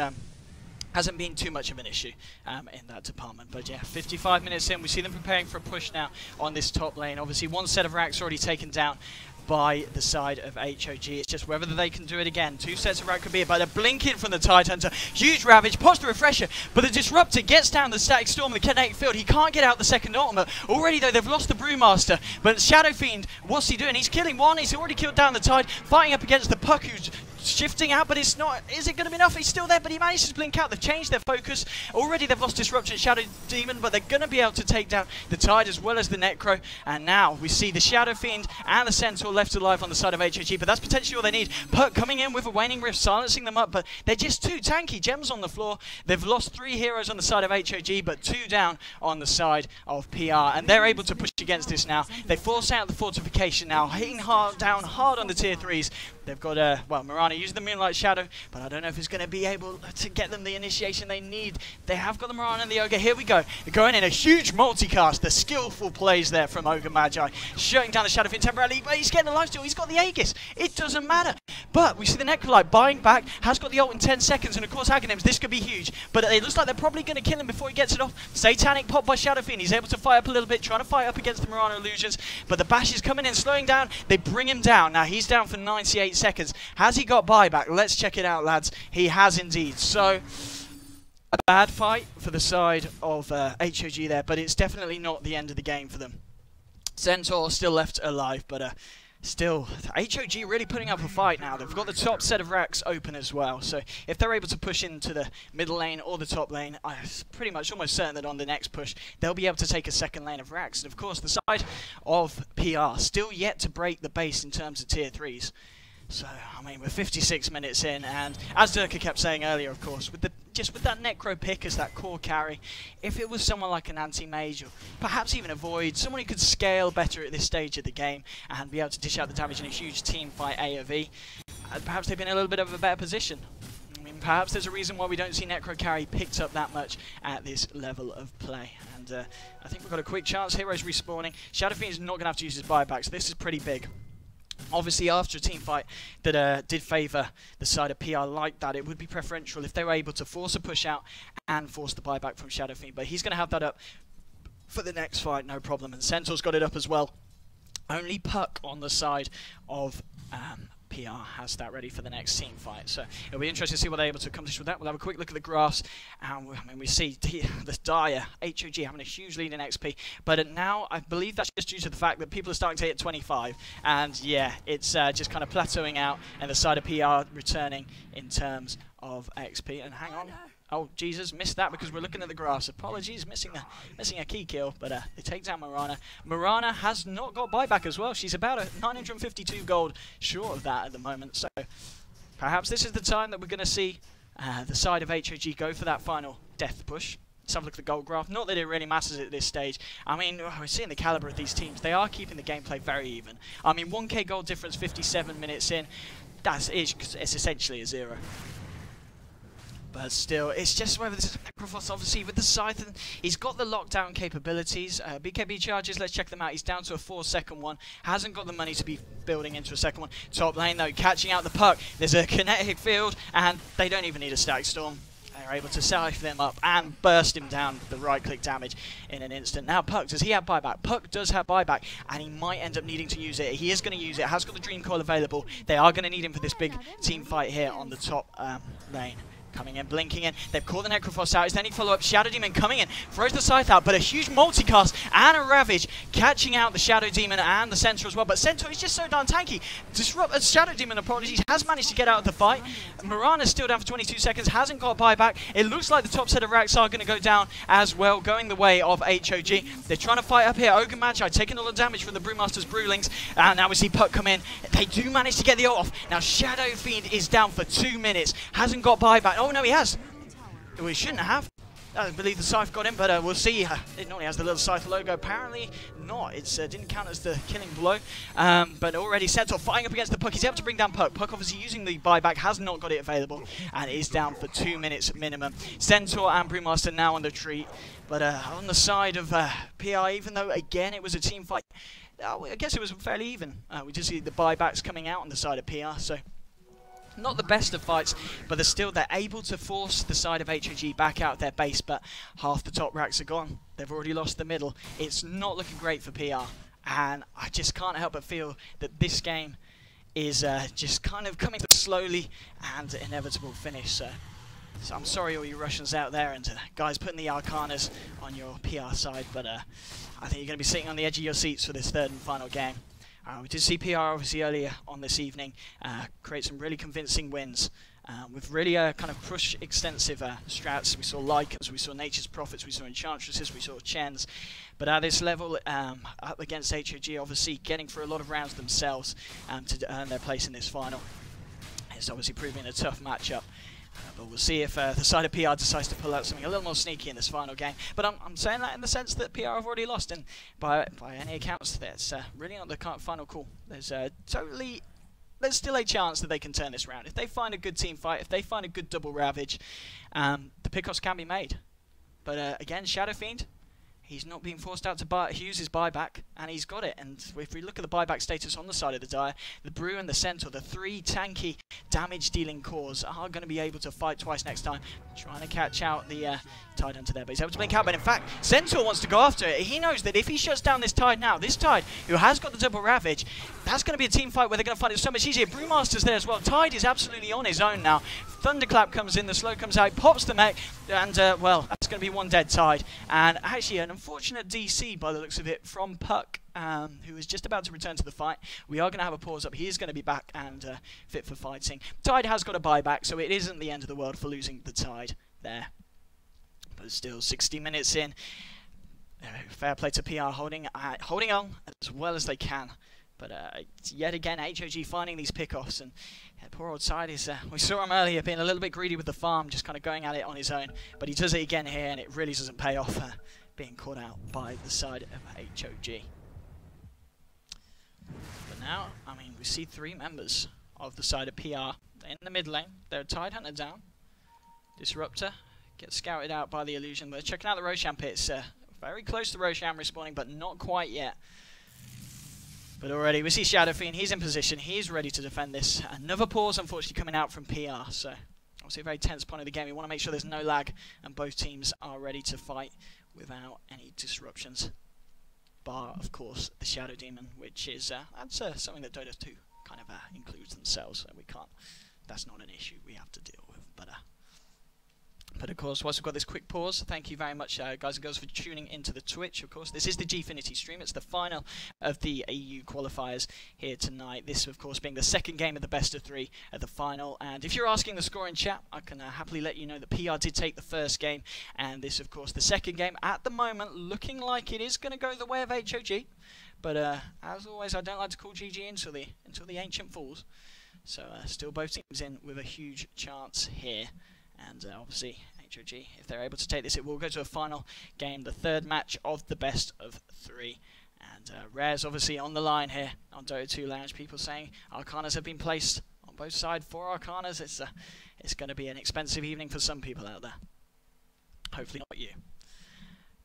hasn't been too much of an issue in that department. But yeah, 55 minutes in, we see them preparing for a push now on this top lane. Obviously, one set of racks already taken down by the side of HOG. It's just whether they can do it again. 2 sets of rack could be it, but a blink in from the Tidehunter. Huge Ravage, pops the Refresher, but the Disruptor gets down the Static Storm, the Kinetic Field. He can't get out the second ultimate. Already, though, they've lost the Brewmaster, but Shadow Fiend, what's he doing? He's killing one. He's already killed down the Tide, fighting up against the Puck, who's shifting out, but it's not. Is it going to be enough? He's still there, but he manages to blink out. They've changed their focus. Already they've lost Disruption, Shadow Demon, but they're going to be able to take down the Tide as well as the Necro. And now we see the Shadow Fiend and the Centaur left alive on the side of HOG, but that's potentially all they need. Perk coming in with a Waning Rift, silencing them up, but they're just too tanky. Gems on the floor. They've lost 3 heroes on the side of HOG, but 2 down on the side of PR, and they're able to push against this now. They force out the fortification now, hitting down hard on the tier 3s. They've got, well, Mirana using the Moonlight Shadow, but I don't know if it's going to be able to get them the initiation they need. They have got the Mirana and the Ogre. Here we go. They're going in a huge multicast. The skillful plays there from Ogre Magi. Shutting down the Shadow Fiend temporarily, but he's getting a lifesteal. He's got the Aegis. It doesn't matter. But we see the Necrolite buying back, has got the ult in 10 seconds, and of course Aghanims, this could be huge. But it looks like they're probably going to kill him before he gets it off. Satanic pop by Shadow Fiend. He's able to fire up a little bit, trying to fight up against the Mirana illusions. But the Bash is coming in, slowing down. They bring him down. Now he's down for 98 seconds. Has he got buyback? Let's check it out, lads. He has indeed. So, a bad fight for the side of HOG there, but it's definitely not the end of the game for them. Centaur still left alive, but still, HOG really putting up a fight now. They've got the top set of racks open as well, so if they're able to push into the middle lane or the top lane, I'm pretty much almost certain that on the next push, they'll be able to take a second lane of racks. And of course, the side of PR still yet to break the base in terms of tier 3s. So, I mean, we're 56 minutes in, and as Durka kept saying earlier, of course, with the just with that Necro pick as that core carry, if it was someone like an anti-mage, or perhaps even a Void, someone who could scale better at this stage of the game and be able to dish out the damage in a huge team fight A or V, perhaps they've been in a little bit of a better position. I mean, perhaps there's a reason why we don't see Necro carry picked up that much at this level of play. And I think we've got a quick chance. Heroes respawning. Shadow Fiend is not going to have to use his buyback, so this is pretty big. Obviously, after a team fight that did favour the side of PR like that, it would be preferential if they were able to force a push out and force the buyback from Shadow Fiend. But he's going to have that up for the next fight, no problem. And Centaur's got it up as well. Only Puck on the side of PR has that ready for the next team fight. So it'll be interesting to see what they're able to accomplish with that. We'll have a quick look at the graphs. And I mean, we see the Dire, HOG having a huge lead in XP. But now, I believe that's just due to the fact that people are starting to hit 25. And yeah, it's just kind of plateauing out. And the side of PR returning in terms of XP. And hang on. Oh, Jesus, missed that because we're looking at the graphs. Apologies, missing a key kill, but they take down Mirana. Mirana has not got buyback as well. She's about 952 gold short of that at the moment. So perhaps this is the time that we're going to see the side of HOG go for that final death push. Let's have a look at the gold graph. Not that it really matters at this stage. I mean, we're seeing the caliber of these teams. They are keeping the gameplay very even. I mean, 1k gold difference 57 minutes in. It's essentially a 0. But still, it's just whether this is Necrophos, obviously, with the Scythe. He's got the lockdown capabilities. BKB charges, let's check them out. He's down to a 4-second one. Hasn't got the money to be building into a second one. Top lane, though, catching out the Puck. There's a kinetic field, and they don't even need a Static Storm. they're able to siphon him up and burst him down with the right-click damage in an instant. Now Puck, does he have buyback? Puck does have buyback, and he might end up needing to use it. He is going to use it, has got the Dream Coil available. They are going to need him for this big team fight here on the top lane. Coming in, blinking in. They've caught the Necrophos out. Is there any follow-up? Shadow Demon coming in, throws the Scythe out, but a huge multicast and a Ravage catching out the Shadow Demon and the Centaur as well. But Centaur is just so darn tanky. Shadow Demon, apologies, has managed to get out of the fight. Mirana's still down for 22 seconds, hasn't got buyback. It looks like the top set of racks are going to go down as well, going the way of HOG. They're trying to fight up here. Ogre Magi taking all the damage from the Brewmaster's Brewlings. And now we see Puck come in. They do manage to get the ult off. Now Shadow Fiend is down for 2 minutes, hasn't got buyback. Oh no, he has. Well, he shouldn't have. I believe the Scythe got him, but we'll see. It normally has the little Scythe logo. Apparently not. It didn't count as the killing blow. But already Centaur fighting up against the Puck. He's able to bring down Puck. Puck obviously using the buyback, has not got it available, and is down for 2 minutes minimum. Centaur and Brewmaster now on the retreat. But on the side of PR, even though, again, it was a team fight, I guess it was fairly even. We did see the buybacks coming out on the side of PR, so not the best of fights, but they're able to force the side of HOG back out of their base, but half the top racks are gone. They've already lost the middle. It's not looking great for PR, and I just can't help but feel that this game is just kind of coming to a slowly and inevitable finish. So I'm sorry all you Russians out there and guys putting the Arcanas on your PR side, but I think you're going to be sitting on the edge of your seats for this third and final game. We did see PR obviously earlier on this evening create some really convincing wins with really kind of push extensive strats. We saw Lycans, we saw Nature's Prophets, we saw Enchantresses, we saw Chens. But at this level, up against HOG, obviously getting through a lot of rounds themselves to earn their place in this final. It's obviously proving a tough matchup. But we'll see if the side of PR decides to pull out something a little more sneaky in this final game. But I'm saying that in the sense that PR have already lost, and by any accounts, that's really not the final call. There's still a chance that they can turn this round. If they find a good team fight, if they find a good double Ravage, the pickoffs can be made. But again, Shadow Fiend, he's not being forced out to use his buyback, and he's got it. And if we look at the buyback status on the side of the Dire, the Brew and the Centaur, the three tanky damage-dealing cores, are going to be able to fight twice next time, trying to catch out the Tide Hunter there. But he's able to blink out. But in fact, Centaur wants to go after it. He knows that if he shuts down this Tide now, this Tide, who has got the double Ravage, that's going to be a team fight where they're going to find it so much easier. Brewmaster's there as well. Tide is absolutely on his own now. Thunderclap comes in, the slow comes out, pops the mech, and well, that's going to be one dead Tide. And actually an unfortunate DC by the looks of it from Puck, who is just about to return to the fight. We are going to have a pause up. He is going to be back and fit for fighting. Tide has got a buyback, so it isn't the end of the world for losing the Tide there. But still, 60 minutes in. Fair play to PR, holding on as well as they can. But yet again, HOG finding these pickoffs, and poor old Tide is, we saw him earlier being a little bit greedy with the farm, just kind of going at it on his own. But he does it again here, and it really doesn't pay off, being caught out by the side of HOG. But now, I mean, we see three members of the side of PR in the mid lane. They're Tide Hunter down. Disruptor gets scouted out by the Illusion. We're checking out the Roshan pits. Very close to Roshan respawning, but not quite yet. But already we see Shadow Fiend. He's in position. He's ready to defend this. Another pause, unfortunately, coming out from PR. So obviously a very tense point of the game. We want to make sure there's no lag and both teams are ready to fight without any disruptions. Bar, of course, the Shadow Demon, which is that's something that Dota 2 kind of includes themselves. So we can't. That's not an issue we have to deal with. But of course, whilst we've got this quick pause, thank you very much, guys and girls, for tuning into the Twitch. Of course, this is the Gfinity stream. It's the final of the EU qualifiers here tonight. This, of course, being the second game of the best of three at the final. And if you're asking the score in chat, I can happily let you know that PR did take the first game. And this, of course, the second game at the moment, looking like it is going to go the way of HOG. But as always, I don't like to call GG until the ancient falls. So still both teams in with a huge chance here. And obviously, HOG, if they're able to take this, it will go to a final game, the third match of the best of three. And Rare's obviously on the line here on Dota 2 Lounge. People saying Arcanas have been placed on both sides for Arcanas. It's going to be an expensive evening for some people out there. Hopefully not you.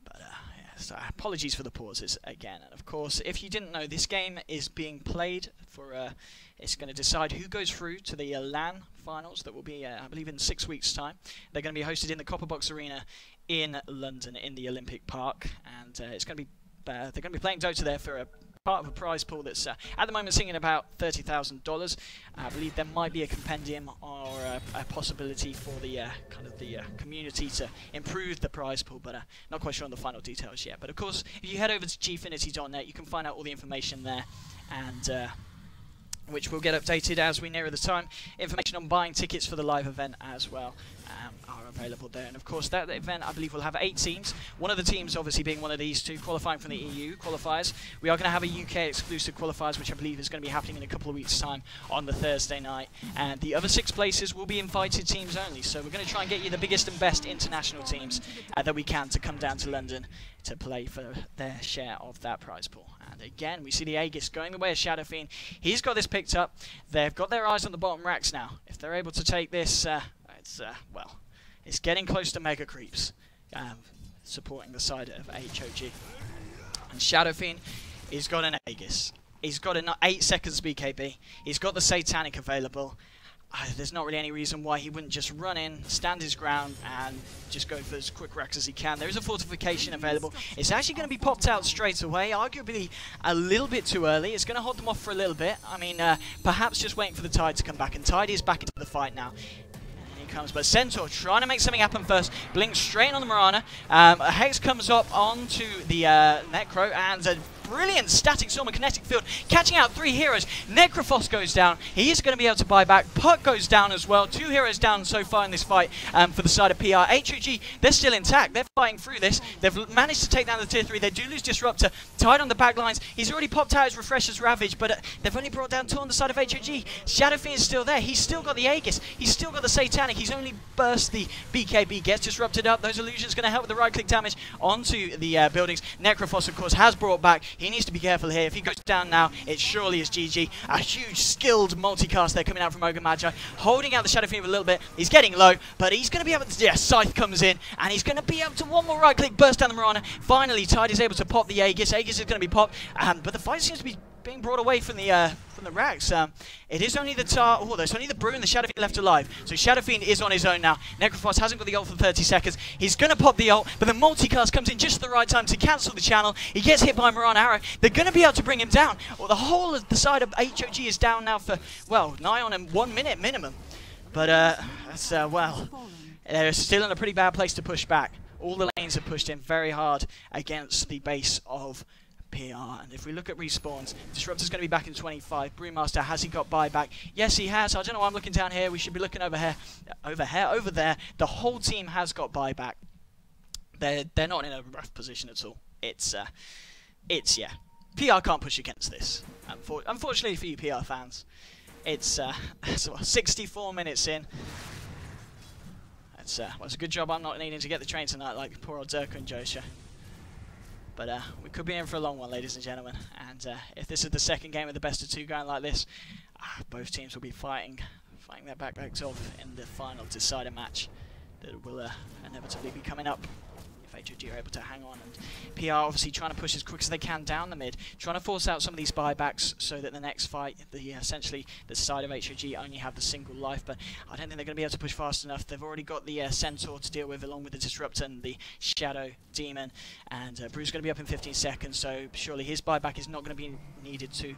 But yeah, so apologies for the pauses again. And of course, if you didn't know, this game is being played for... it's going to decide who goes through to the LAN finals that will be, I believe, in 6 weeks' time. They're going to be hosted in the Copper Box Arena in London in the Olympic Park, and it's going to be they're going to be playing Dota there for a part of a prize pool that's at the moment sitting at about $30,000. I believe there might be a compendium or a possibility for the kind of the community to improve the prize pool, but not quite sure on the final details yet. But of course, if you head over to gfinity.net, you can find out all the information there, and which will get updated as we nearer the time. Information on buying tickets for the live event as well are available there. And of course, that event, I believe, will have 8 teams. One of the teams, obviously, being one of these two, qualifying from the EU qualifiers. We are going to have a UK exclusive qualifiers, which I believe is going to be happening in a couple of weeks' time on the Thursday night. And the other 6 places will be invited teams only. So we're going to try and get you the biggest and best international teams that we can to come down to London to play for their share of that prize pool. And again, we see the Aegis going the way of Shadow Fiend. He's got this picked up. They've got their eyes on the bottom racks now. If they're able to take this, well, it's getting close to Mega Creeps, supporting the side of HOG. And Shadow Fiend, he's got an Aegis. He's got an 8 seconds BKB. He's got the Satanic available. There's not really any reason why he wouldn't just run in, stand his ground, and just go for as quick racks as he can. There is a fortification available. It's actually going to be popped out straight away, arguably a little bit too early. It's going to hold them off for a little bit. I mean, perhaps just waiting for the Tide to come back, and Tide is back into the fight now. And he comes, but Centaur trying to make something happen first. Blinks straight on the Mirana. A Hex comes up onto the Necro, and a brilliant static storm and kinetic field, catching out 3 heroes. Necrophos goes down. He is going to be able to buy back. Puck goes down as well. 2 heroes down so far in this fight for the side of PR. HOG, they're still intact. They're fighting through this. They've managed to take down the tier 3. They do lose Disruptor. Tied on the back lines. He's already popped out his Refresher's Ravage, but they've only brought down 2 on the side of HOG. Shadow Fiend is still there. He's still got the Aegis. He's still got the Satanic. He's only burst the BKB. Gets disrupted up. Those illusions going to help with the right-click damage onto the buildings. Necrophos, of course, has brought back. He needs to be careful here. If he goes down now, it surely is GG. A huge skilled multicast there coming out from Ogre Magi, holding out the Shadow Fiend a little bit. He's getting low, but he's going to be able to, yeah, Scythe comes in, and he's going to be able to one more right click, burst down the Mirana. Finally, Tide is able to pop the Aegis. Aegis is going to be popped, but the fight seems to be being brought away from the racks. It is only the Tar. Oh, there's only the Brew and the Shadow Fiend left alive. So Shadow Fiend is on his own now. Necrophos hasn't got the ult for 30 seconds. He's going to pop the ult, but the multicast comes in just at the right time to cancel the channel. He gets hit by Mirana Arrow. They're going to be able to bring him down. Well, the whole of the side of HOG is down now for, well, nigh on 1 minute minimum. But that's, well, they're still in a pretty bad place to push back. All the lanes have pushed in very hard against the base of PR. And if we look at respawns, Disruptor's going to be back in 25. Brewmaster, has he got buyback? Yes, he has. I don't know why I'm looking down here. We should be looking over here. Over there. The whole team has got buyback. They're not in a rough position at all. It's yeah. PR can't push against this. Unfortunately for you PR fans. It's 64 minutes in. Well, it's a good job I'm not needing to get the train tonight like poor old Zerko and Josha. But we could be in for a long one, ladies and gentlemen. And if this is the second game of the best of 2 going like this, both teams will be fighting their backbacks off in the final decider match that will inevitably be coming up. If HOG are able to hang on, and PR obviously trying to push as quick as they can down the mid, trying to force out some of these buybacks so that the next fight, essentially the side of HOG only have the single life, but I don't think they're going to be able to push fast enough. They've already got the Centaur to deal with along with the Disruptor and the Shadow Demon, and Brew's going to be up in 15 seconds, so surely his buyback is not going to be needed to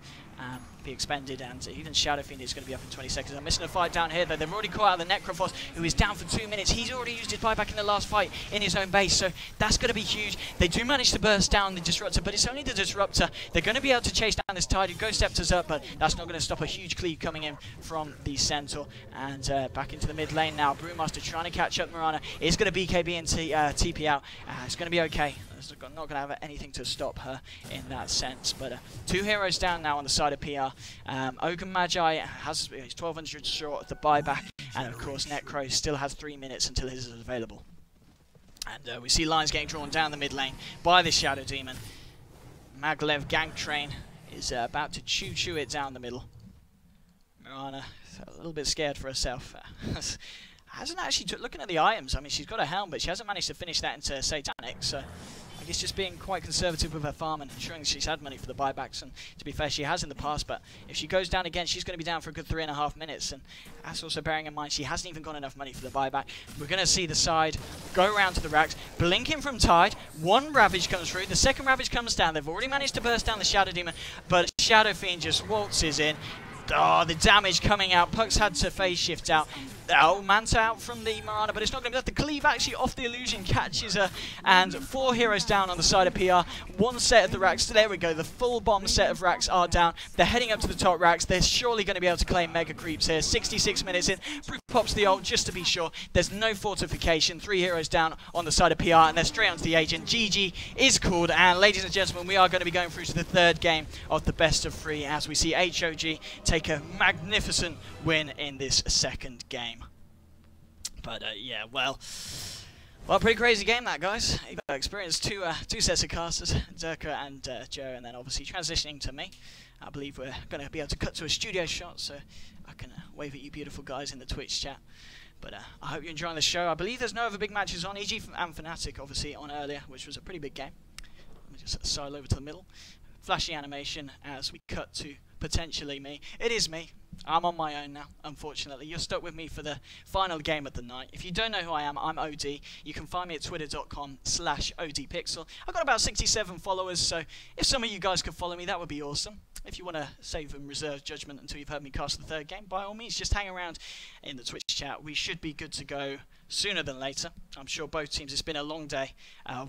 be expended, and even Shadow Fiend is going to be up in 20 seconds. I'm missing a fight down here though. They've already caught out the Necrophos, who is down for 2 minutes. He's already used his buyback in the last fight in his own base, so that's going to be huge. They do manage to burst down the Disruptor, but it's only the Disruptor. They're going to be able to chase down this Tide. Ghost Scepter's up, but that's not going to stop a huge cleave coming in from the Centaur. And back into the mid lane now. Brewmaster trying to catch up Mirana. Is going to BKB and TP out. It's going to be okay. It's not going to have anything to stop her in that sense. But 2 heroes down now on the side of PR. Ogre Magi has he's 1200 short of the buyback, and of course Necro still has 3 minutes until his is available. And we see lines getting drawn down the mid lane by this Shadow Demon. Maglev Gang Train is about to chew it down the middle. Mirana a little bit scared for herself. Hasn't actually looking at the items. I mean, she's got a helm, but she hasn't managed to finish that into Satanic. So I is just being quite conservative with her farm and ensuring that she's had money for the buybacks. And to be fair, she has in the past, but if she goes down again, she's going to be down for a good 3.5 minutes. And that's also bearing in mind she hasn't even got enough money for the buyback. We're going to see the side go around to the racks, blinking from Tide. One Ravage comes through, the second Ravage comes down. They've already managed to burst down the Shadow Demon, but Shadow Fiend just waltzes in. Oh, the damage coming out. Puck's had to phase shift out. Oh, Manta out from the Mirana, but it's not going to be enough. The cleave actually off the illusion catches her, and 4 heroes down on the side of PR. One set of the racks. There we go. The full bomb set of racks are down. They're heading up to the top racks. They're surely going to be able to claim mega creeps here. 66 minutes in. Proof pops the ult just to be sure. There's no fortification. 3 heroes down on the side of PR, and they're straight onto the agent. GG is called, and ladies and gentlemen, we are going to be going through to the 3rd game of the best of 3 as we see HOG take a magnificent win in this 2nd game. But yeah, well, pretty crazy game that, guys. You've experienced two sets of casters, Zerka and Joe, and then obviously transitioning to me. I believe we're going to be able to cut to a studio shot, so I can wave at you beautiful guys in the Twitch chat. But I hope you're enjoying the show. I believe there's no other big matches on. EG and Fnatic obviously on earlier, which was a pretty big game. Let me just side over to the middle. Flashy animation as we cut to potentially me. It is me. I'm on my own now, unfortunately. You're stuck with me for the final game of the night. If you don't know who I am, I'm OD. You can find me at twitter.com/ODPixel. I've got about 67 followers, so if some of you guys could follow me, that would be awesome. If you want to save and reserve judgment until you've heard me cast the 3rd game, by all means, just hang around in the Twitch chat. We should be good to go sooner than later. I'm sure both teams, it's been a long day.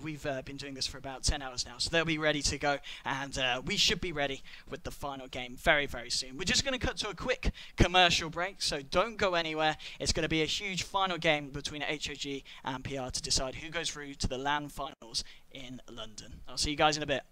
We've been doing this for about 10 hours now, so they'll be ready to go, and we should be ready with the final game very, very soon. We're just going to cut to a quick commercial break, so don't go anywhere. It's going to be a huge final game between HOG and PR to decide who goes through to the LAN finals in London. I'll see you guys in a bit.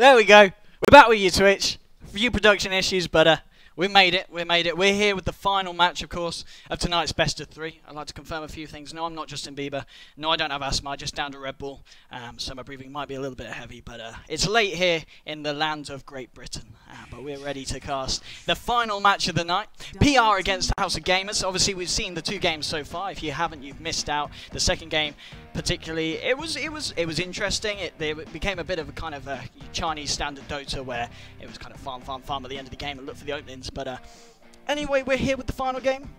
There we go. We're back with you, Twitch. A few production issues, but we made it. We made it. We're here with the final match, of course, of tonight's best of 3. I'd like to confirm a few things. No, I'm not Justin Bieber. No, I don't have asthma. I just downed a Red Bull, so my breathing might be a little bit heavy. But it's late here in the land of Great Britain. But we're ready to cast the final match of the night. PR against House of Gamers. Obviously, we've seen the 2 games so far. If you haven't, you've missed out. The second game, particularly, it was interesting. It became a bit of a kind of a Chinese standard Dota where it was kind of farm at the end of the game and look for the openings. But anyway, we're here with the final game.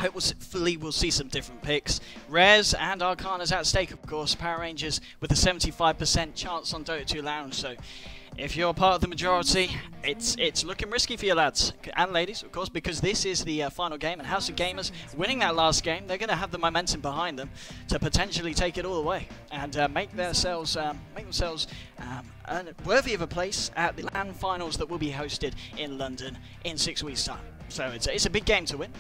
Hopefully we'll see some different picks. Rares and Arcanas at stake, of course. Power Rangers with a 75% chance on Dota 2 Lounge. So if you're part of the majority, it's looking risky for you lads and ladies, of course, because this is the final game, and House of Gamers winning that last game, they're going to have the momentum behind them to potentially take it all away and make themselves worthy of a place at the LAN finals that will be hosted in London in 6 weeks' time. So it's a big game to win.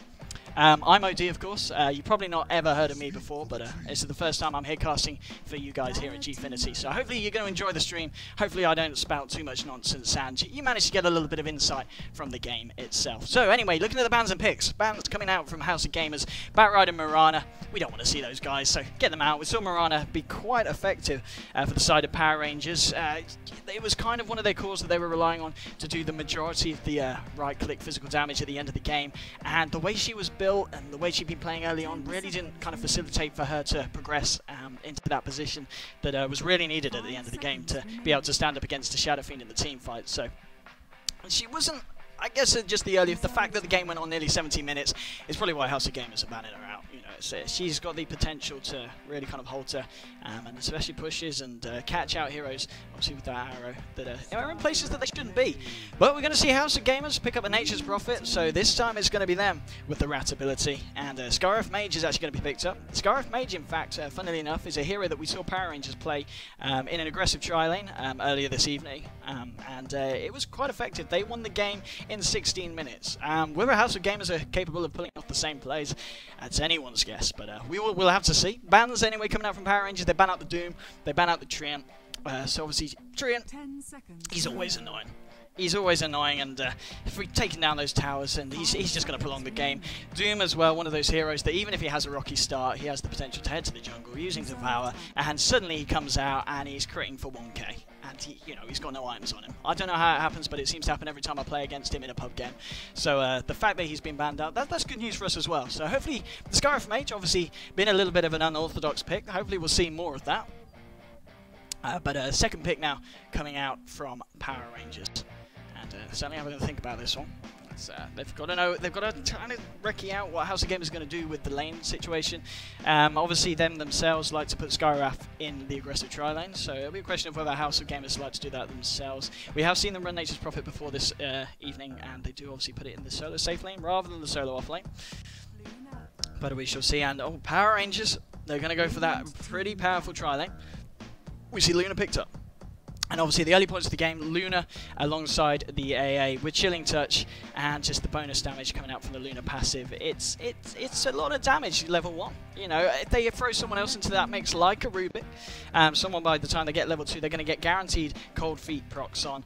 I'm OD, of course. You've probably not ever heard of me before, but this is the first time I'm here casting for you guys here at Gfinity. So hopefully you're going to enjoy the stream. Hopefully I don't spout too much nonsense and you manage to get a little bit of insight from the game itself. So anyway, looking at the bans and picks. Bans coming out from House of Gamers. Batrider and Mirana. We don't want to see those guys, so get them out. We saw Mirana be quite effective for the side of Power Rangers. It was kind of one of their cores that they were relying on to do the majority of the right-click physical damage at the end of the game. And the way she was built and the way she'd been playing early on really didn't kind of facilitate for her to progress into that position that was really needed at the end of the game to be able to stand up against a Shadow Fiend in the team fight. So she wasn't, I guess, just the fact that the game went on nearly 17 minutes is probably why House of Gamers are banning her out. You know, so she's got the potential to really kind of halter and especially pushes and catch out heroes, obviously with that arrow, that are in places that they shouldn't be. But we're going to see House of Gamers pick up a Nature's Prophet, so this time it's going to be them with the rat ability, and Scarif Mage is actually going to be picked up. Scarif Mage, in fact, funnily enough, is a hero that we saw Power Rangers play in an aggressive tri-lane earlier this evening, and it was quite effective. They won the game in 16 minutes. Whether House of Gamers are capable of pulling off the same plays, that's anyone's guess, but we'll have to see. Bans anyway coming out from Power Rangers. They ban out the Doom, they ban out the Treant. So obviously Treant, he's always annoying. He's always annoying, and if we're taking down those towers, and he's just going to prolong the game. Doom as well, one of those heroes that even if he has a rocky start, he has the potential to head to the jungle using Devour, and suddenly he comes out and he's critting for 1k. And he's got no items on him. I don't know how it happens, but it seems to happen every time I play against him in a pub game. So the fact that he's been banned out, that's good news for us as well. So hopefully, the Scarif Mage, obviously been a little bit of an unorthodox pick. Hopefully we'll see more of that. But second pick now coming out from Power Rangers. And certainly having to think about this one. They've got to know, they've got to kind of recce out what House of Gamers is going to do with the lane situation. Obviously, them themselves like to put Skywrath in the aggressive tri-lane, so it'll be a question of whether House of Gamers like to do that themselves. We have seen them run Nature's Prophet before this evening, and they do obviously put it in the solo safe lane rather than the solo off lane. But we shall see. And Power Rangers, they're going to go for that pretty powerful tri-lane. We see Luna picked up. And obviously the early points of the game, Luna alongside the AA with Chilling Touch and just the bonus damage coming out from the Luna passive. It's a lot of damage level 1. You know, if they throw someone else into that mix like a Rubik, someone by the time they get level 2, they're going to get guaranteed Cold Feet procs on.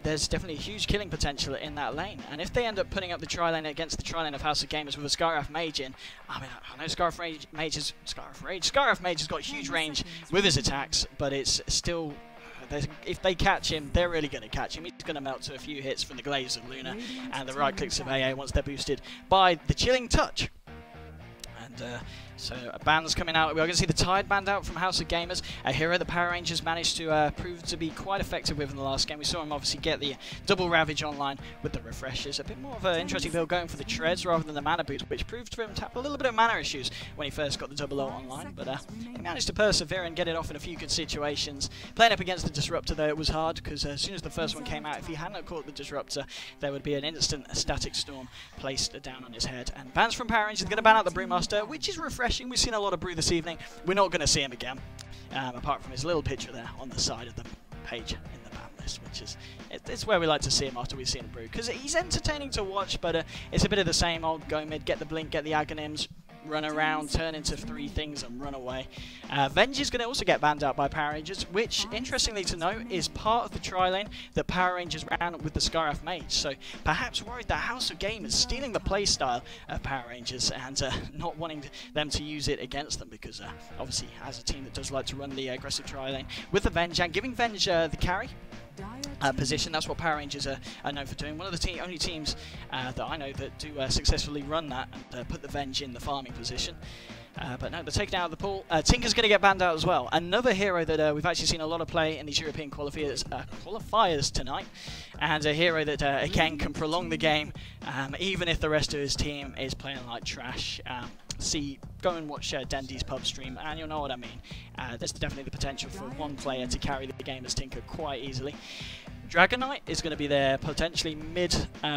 There's definitely a huge killing potential in that lane. And if they end up putting up the tri-lane against the tri-lane of House of Gamers with a Scarif Mage in, I mean, I know Scarif Mage has got huge range with his attacks, but it's still... If they catch him, they're really going to catch him. He's going to melt to a few hits from the glaives of Luna and the right clicks of AA once they're boosted by the Chilling Touch. And so bands coming out. We're going to see the Tide band out from House of Gamers, a hero the Power Rangers managed to prove to be quite effective with in the last game. We saw him obviously get the double Ravage online with the refreshes. A bit more of an interesting build going for the treads rather than the mana boots, which proved for him to have a little bit of mana issues when he first got the double O online. But he managed to persevere and get it off in a few good situations. Playing up against the Disruptor though, it was hard because as soon as the first one came out, if he hadn't caught the Disruptor, there would be an instant Static Storm placed down on his head. And bans from Power Rangers are going to ban out the Brewmaster, which is refreshing. We've seen a lot of Brew this evening. We're not going to see him again, apart from his little picture there on the side of the page in the ban list, which is it's where we like to see him after we've seen him Brew, because he's entertaining to watch, but it's a bit of the same old go mid, get the blink, get the Aghanims, run around, turn into 3 things and run away. Venge is going to also get banned out by Power Rangers, which, interestingly to note, is part of the tri-lane that Power Rangers ran with the Skywrath Mage. So perhaps worried that House of Game is stealing the playstyle of Power Rangers and not wanting them to use it against them, because obviously as a team that does like to run the aggressive tri-lane with the Venge and giving Venge the carry position. That's what Power Rangers are known for doing. One of the only teams that I know that do successfully run that and put the Venge in the farming position. But no, they're taken out of the pool. Tinker's going to get banned out as well. Another hero that we've actually seen a lot of play in these European qualifiers tonight. And a hero that, again, can prolong the game, even if the rest of his team is playing like trash. Go and watch Dendy's pub stream, and you'll know what I mean. There's definitely the potential for one player to carry the game as Tinker quite easily. Dragon Knight is going to be their potentially mid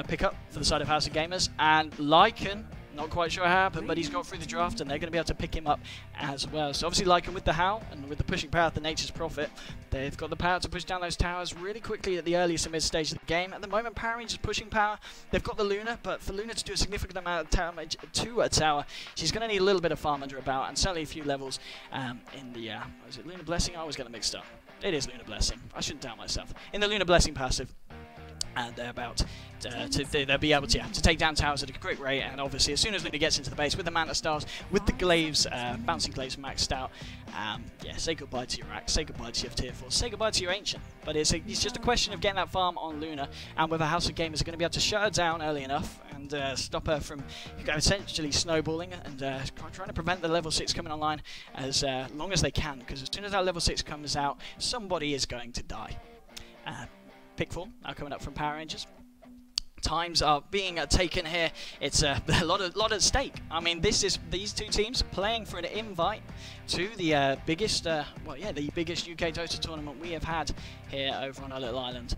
pickup for the side of House of Gamers, and Lycan, not quite sure how it happened, but he's got through the draft and they're going to be able to pick him up as well. So obviously Lycan with the Howl and with the pushing power of the Nature's Prophet, they've got the power to push down those towers really quickly at the earliest and mid stage of the game. At the moment, Power Rangers pushing power. They've got the Luna, but for Luna to do a significant amount of damage to a tower, she's going to need a little bit of farm under her belt and certainly a few levels in the, is it Luna Blessing? I always get them mixed up. It is Luna Blessing. I shouldn't doubt myself. In the Luna Blessing passive. And they're about they'll be able to take down towers at a quick rate, and obviously as soon as Luna gets into the base with the Manta Stars, with the glaives, bouncing glaives maxed out, yeah, say goodbye to your Axe, say goodbye to your Tier 4, say goodbye to your Ancient. But it's just a question of getting that farm on Luna, and with a House of Gamers, are going to be able to shut her down early enough and stop her from essentially snowballing and trying to prevent the level 6 coming online as long as they can, because as soon as that level 6 comes out, somebody is going to die. Pickfall now coming up from Power Rangers. Times are being taken here. It's a lot at stake. I mean, these two teams playing for an invite to the biggest, the biggest UK Dota tournament we have had here over on our little island.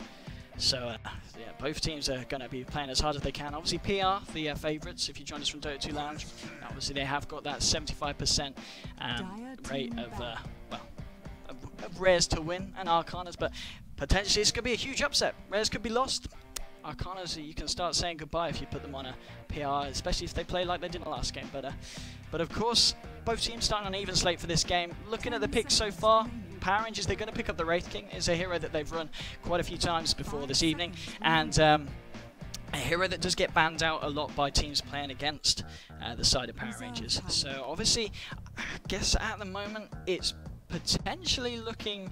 So yeah, both teams are going to be playing as hard as they can. Obviously, PR, the favourites. If you join us from Dota 2 Lounge, obviously they have got that 75% rate of rares to win and Arcanas, but potentially this could be a huge upset. Rares could be lost. Arcanas, you can start saying goodbye if you put them on a PR, especially if they play like they did in the last game. But of course, both teams starting on an even slate for this game. Looking at the picks so far, Power Rangers, they're going to pick up the Wraith King. It's a hero that they've run quite a few times before this evening, and a hero that does get banned out a lot by teams playing against the side of Power Rangers. So obviously, I guess at the moment, it's potentially looking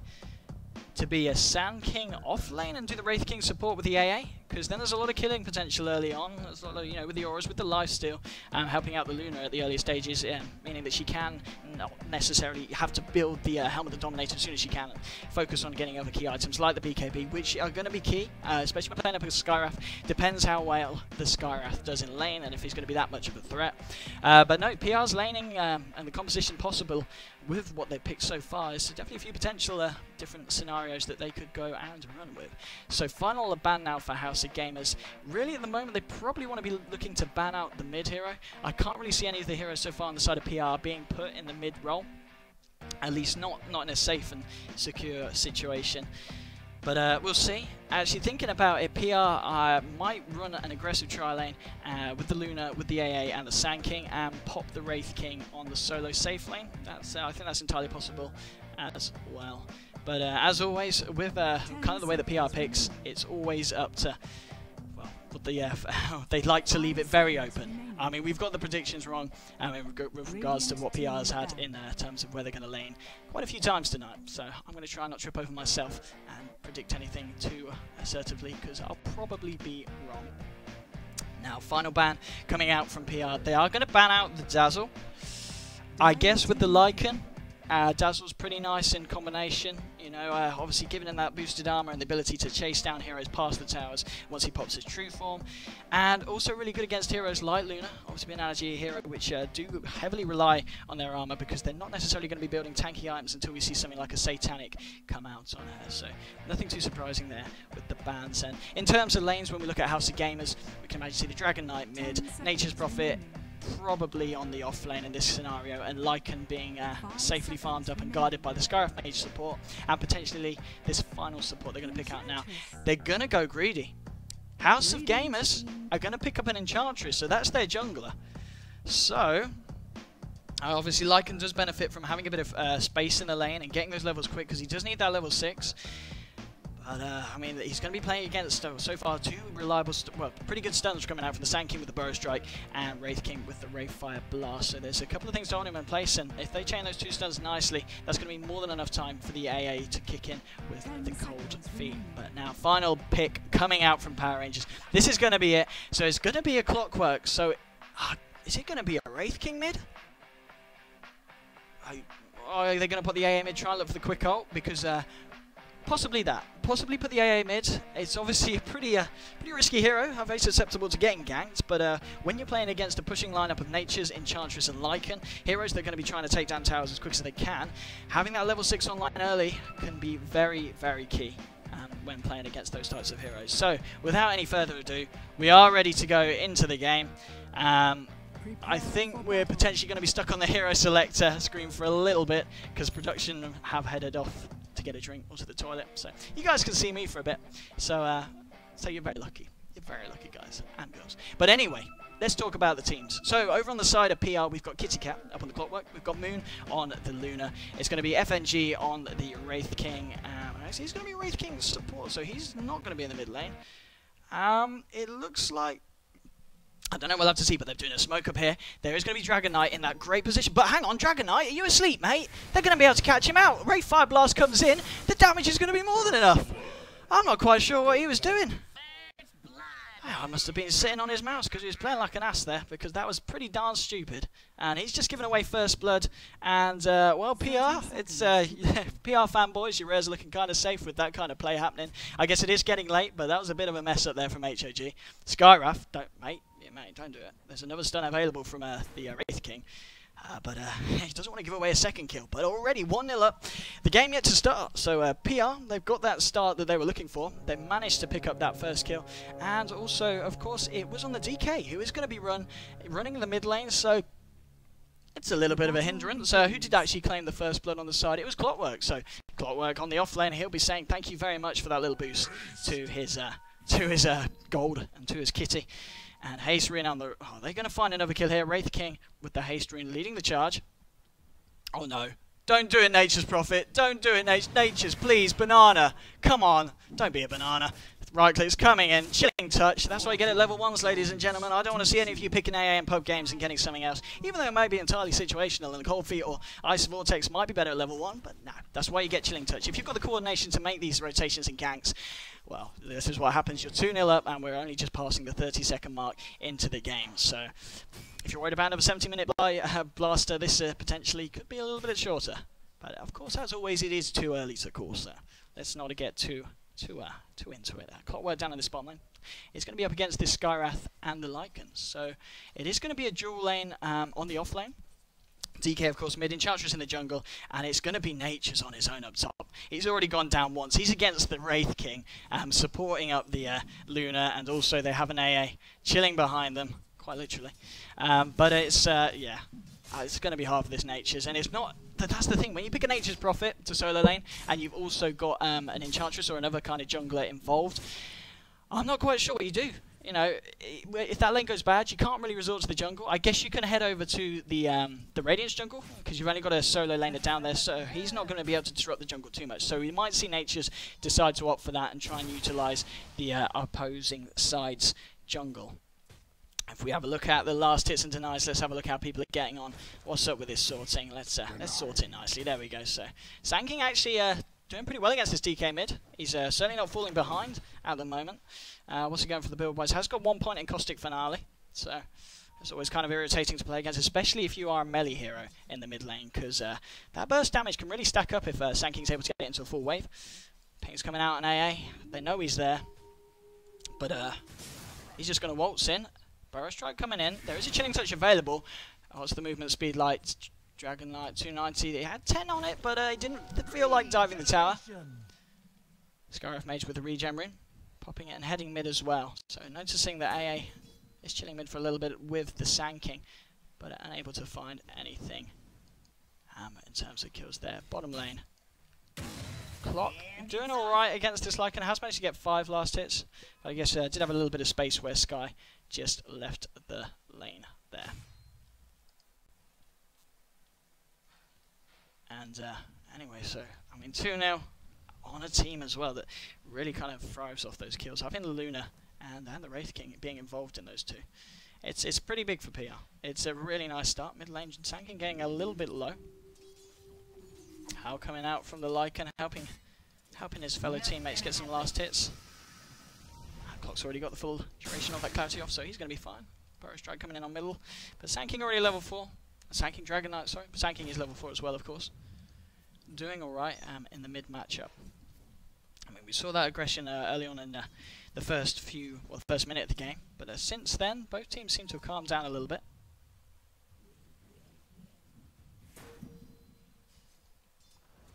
to be a Sand King off lane and do the Wraith King support with the AA, because then there's a lot of killing potential early on. There's a lot of, with the auras, with the lifesteal, helping out the Luna at the early stages, meaning that she can not necessarily have to build the Helmet of the Dominator as soon as she can and focus on getting other key items like the BKB, which are going to be key, especially when playing up against Skywrath. Depends how well the Skywrath does in lane and if he's going to be that much of a threat. But no, PR's laning and the composition possible with what they've picked so far is definitely a few potential different scenarios that they could go and run with. So final ban now for House of Gamers. Really at the moment they probably want to be looking to ban out the mid hero. I can't really see any of the heroes so far on the side of PR being put in the mid role. At least not in a safe and secure situation. But we'll see. Actually thinking about it, PR might run an aggressive tri-lane with the Luna, with the AA and the Sand King, and pop the Wraith King on the solo safe lane. That's I think that's entirely possible as well. But as always, with kind of the way the PR picks, it's always up to, well, what they like to leave it very open. I mean, we've got the predictions wrong with regards to what PR has had in terms of where they're going to lane quite a few times tonight. So I'm going to try and not trip over myself and predict anything too assertively, because I'll probably be wrong. Now, final ban coming out from PR. They are going to ban out the Dazzle. I guess with the Lycan. Dazzle's pretty nice in combination, obviously giving him that boosted armor and the ability to chase down heroes past the towers once he pops his true form, and also really good against heroes like Luna, obviously an energy hero which do heavily rely on their armor because they're not necessarily going to be building tanky items until we see something like a Satanic come out on her, so nothing too surprising there with the bans. And in terms of lanes, when we look at House of Gamers, we can imagine see the Dragon Knight mid, Nature's Prophet probably on the off lane in this scenario, and Lycan being safely farmed up and guarded by the Skywrath Mage support, and potentially this final support they're going to pick out now. They're going to go greedy. House of Gamers are going to pick up an Enchantress, so that's their jungler. So Obviously, Lycan does benefit from having a bit of space in the lane and getting those levels quick because he does need that level 6. But, I mean, he's going to be playing against, so far, 2 reliable, pretty good stuns coming out from the Sand King with the Burrow Strike and Wraith King with the Wraithfire Blast. So there's a couple of things to hold him in place, and if they chain those 2 stuns nicely, that's going to be more than enough time for the AA to kick in with the Cold Feet. But now, final pick coming out from Power Rangers. This is going to be it. So it's going to be a Clockwork. So, is it going to be a Wraith King mid? Are they going to put the AA mid, try and look for the quick ult? Because possibly that. Possibly put the AA mid. It's obviously a pretty risky hero, very susceptible to getting ganked, but when you're playing against a pushing lineup of Natures, Enchantress and Lycan, heroes that are going to be trying to take down towers as quick as they can, having that level 6 online early can be very, very key when playing against those types of heroes. So, without any further ado, we are ready to go into the game. I think we're potentially going to be stuck on the hero selector screen for a little bit because production have headed off to get a drink or to the toilet. So you guys can see me for a bit. So you're very lucky. You're very lucky, guys and girls. But anyway, let's talk about the teams. So over on the side of PR, we've got Kitty Cat up on the Clockwork. We've got Moon on the Luna. It's going to be FNG on the Wraith King. Actually, he's going to be Wraith King's support, so he's not going to be in the mid lane. It looks like, I don't know, we'll have to see, but they're doing a smoke up here. There is going to be Dragon Knight in that great position. But hang on, Dragon Knight, are you asleep, mate? They're going to be able to catch him out. Wraithfire Blast comes in. The damage is going to be more than enough. I'm not quite sure what he was doing. I must have been sitting on his mouse because he was playing like an ass there, because that was pretty darn stupid. And he's just given away first blood. And, well, PR, it's PR fanboys, your rares are looking kind of safe with that kind of play happening. I guess it is getting late, but that was a bit of a mess up there from HOG. Skywrath, mate, don't do it. There's another stun available from the Wraith King. But he doesn't want to give away a second kill. But already 1-0 up. The game yet to start. So PR, they've got that start that they were looking for. They managed to pick up that first kill. And also, of course, it was on the DK, who is going to be running the mid lane. So it's a little bit of a hindrance. Who did actually claim the first blood on the side? It was Clockwork. So Clockwork on the off lane. He'll be saying thank you very much for that little boost to his gold and to his kitty. And Haste Rune on the... Oh, they're going to find another kill here. Wraith King with the Haste Rune leading the charge. Oh, no. Don't do it, Nature's Prophet. Don't do it, Nature's. Please, Banana. Come on. Don't be a banana. Right click's coming in. Chilling Touch. That's why you get it level 1s, ladies and gentlemen. I don't want to see any of you picking AA and pub games and getting something else. Even though it may be entirely situational and the Cold Feet or Ice Vortex might be better at level 1. But no, that's why you get Chilling Touch. If you've got the coordination to make these rotations and ganks, well, this is what happens. You're 2-0 up, and we're only just passing the 30-second mark into the game. So, if you're worried about another 70-minute blaster, this potentially could be a little bit shorter. But, of course, as always, it is too early to call, so let's not get too into it. Clockwork down in the spot lane. It's going to be up against this Skywrath and the Lycans. So, it is going to be a dual lane on the off lane. DK, of course, mid, Enchantress in the jungle, and it's going to be Nature's on his own up top. He's already gone down once. He's against the Wraith King, supporting up the Luna, and also they have an AA chilling behind them, quite literally. But it's, yeah, it's going to be hard for this Nature's, and it's not... That's the thing, when you pick a Nature's Prophet to solo lane, and you've also got an Enchantress or another kind of jungler involved, I'm not quite sure what you do. You know, if that lane goes bad, you can't really resort to the jungle. I guess you can head over to the Radiance jungle, because you've only got a solo laner down there, so he's not going to be able to disrupt the jungle too much. So we might see Nature's decide to opt for that and try and utilise the opposing side's jungle. If we have a look at the last hits and denies, let's have a look how people are getting on. What's up with this sorting? Let's sort it nicely. There we go. So Sand King actually doing pretty well against this DK mid. He's certainly not falling behind at the moment. What's he going for the build wise? Has got 1 point in Caustic Finale. So it's always kind of irritating to play against, especially if you are a melee hero in the mid lane, because that burst damage can really stack up if Sand King's able to get it into a full wave. Ping's coming out on AA. They know he's there. But he's just going to waltz in. Burrow Strike coming in. There is a Chilling Touch available. What's the movement speed like? Dragon Knight 290. He had 10 on it, but he didn't feel like diving the tower. Skywrath Mage with the regen rune. Popping it and heading mid as well. So noticing that AA is chilling mid for a little bit with the Sand King, but unable to find anything in terms of kills there. Bottom lane. Clock doing alright against this Lycan. Has managed to get 5 last hits. But I guess did have a little bit of space where Sky just left the lane there. And anyway, so I mean 2-0 on a team as well that really kind of thrives off those kills. Having Luna and the Wraith King being involved in those two, it's pretty big for PR. It's a really nice start. Mid lane Sanking getting a little bit low. Hal coming out from the Lycan, helping his fellow teammates get some last hits. Clock's already got the full duration of that clarity off, so he's going to be fine. Burrow Strike coming in on middle, but Sanking already level 4. Sanking Dragon Knight, sorry. Sanking is level 4 as well, of course. Doing alright in the mid matchup. I mean, we saw that aggression early on in the first minute of the game, but since then, both teams seem to have calmed down a little bit.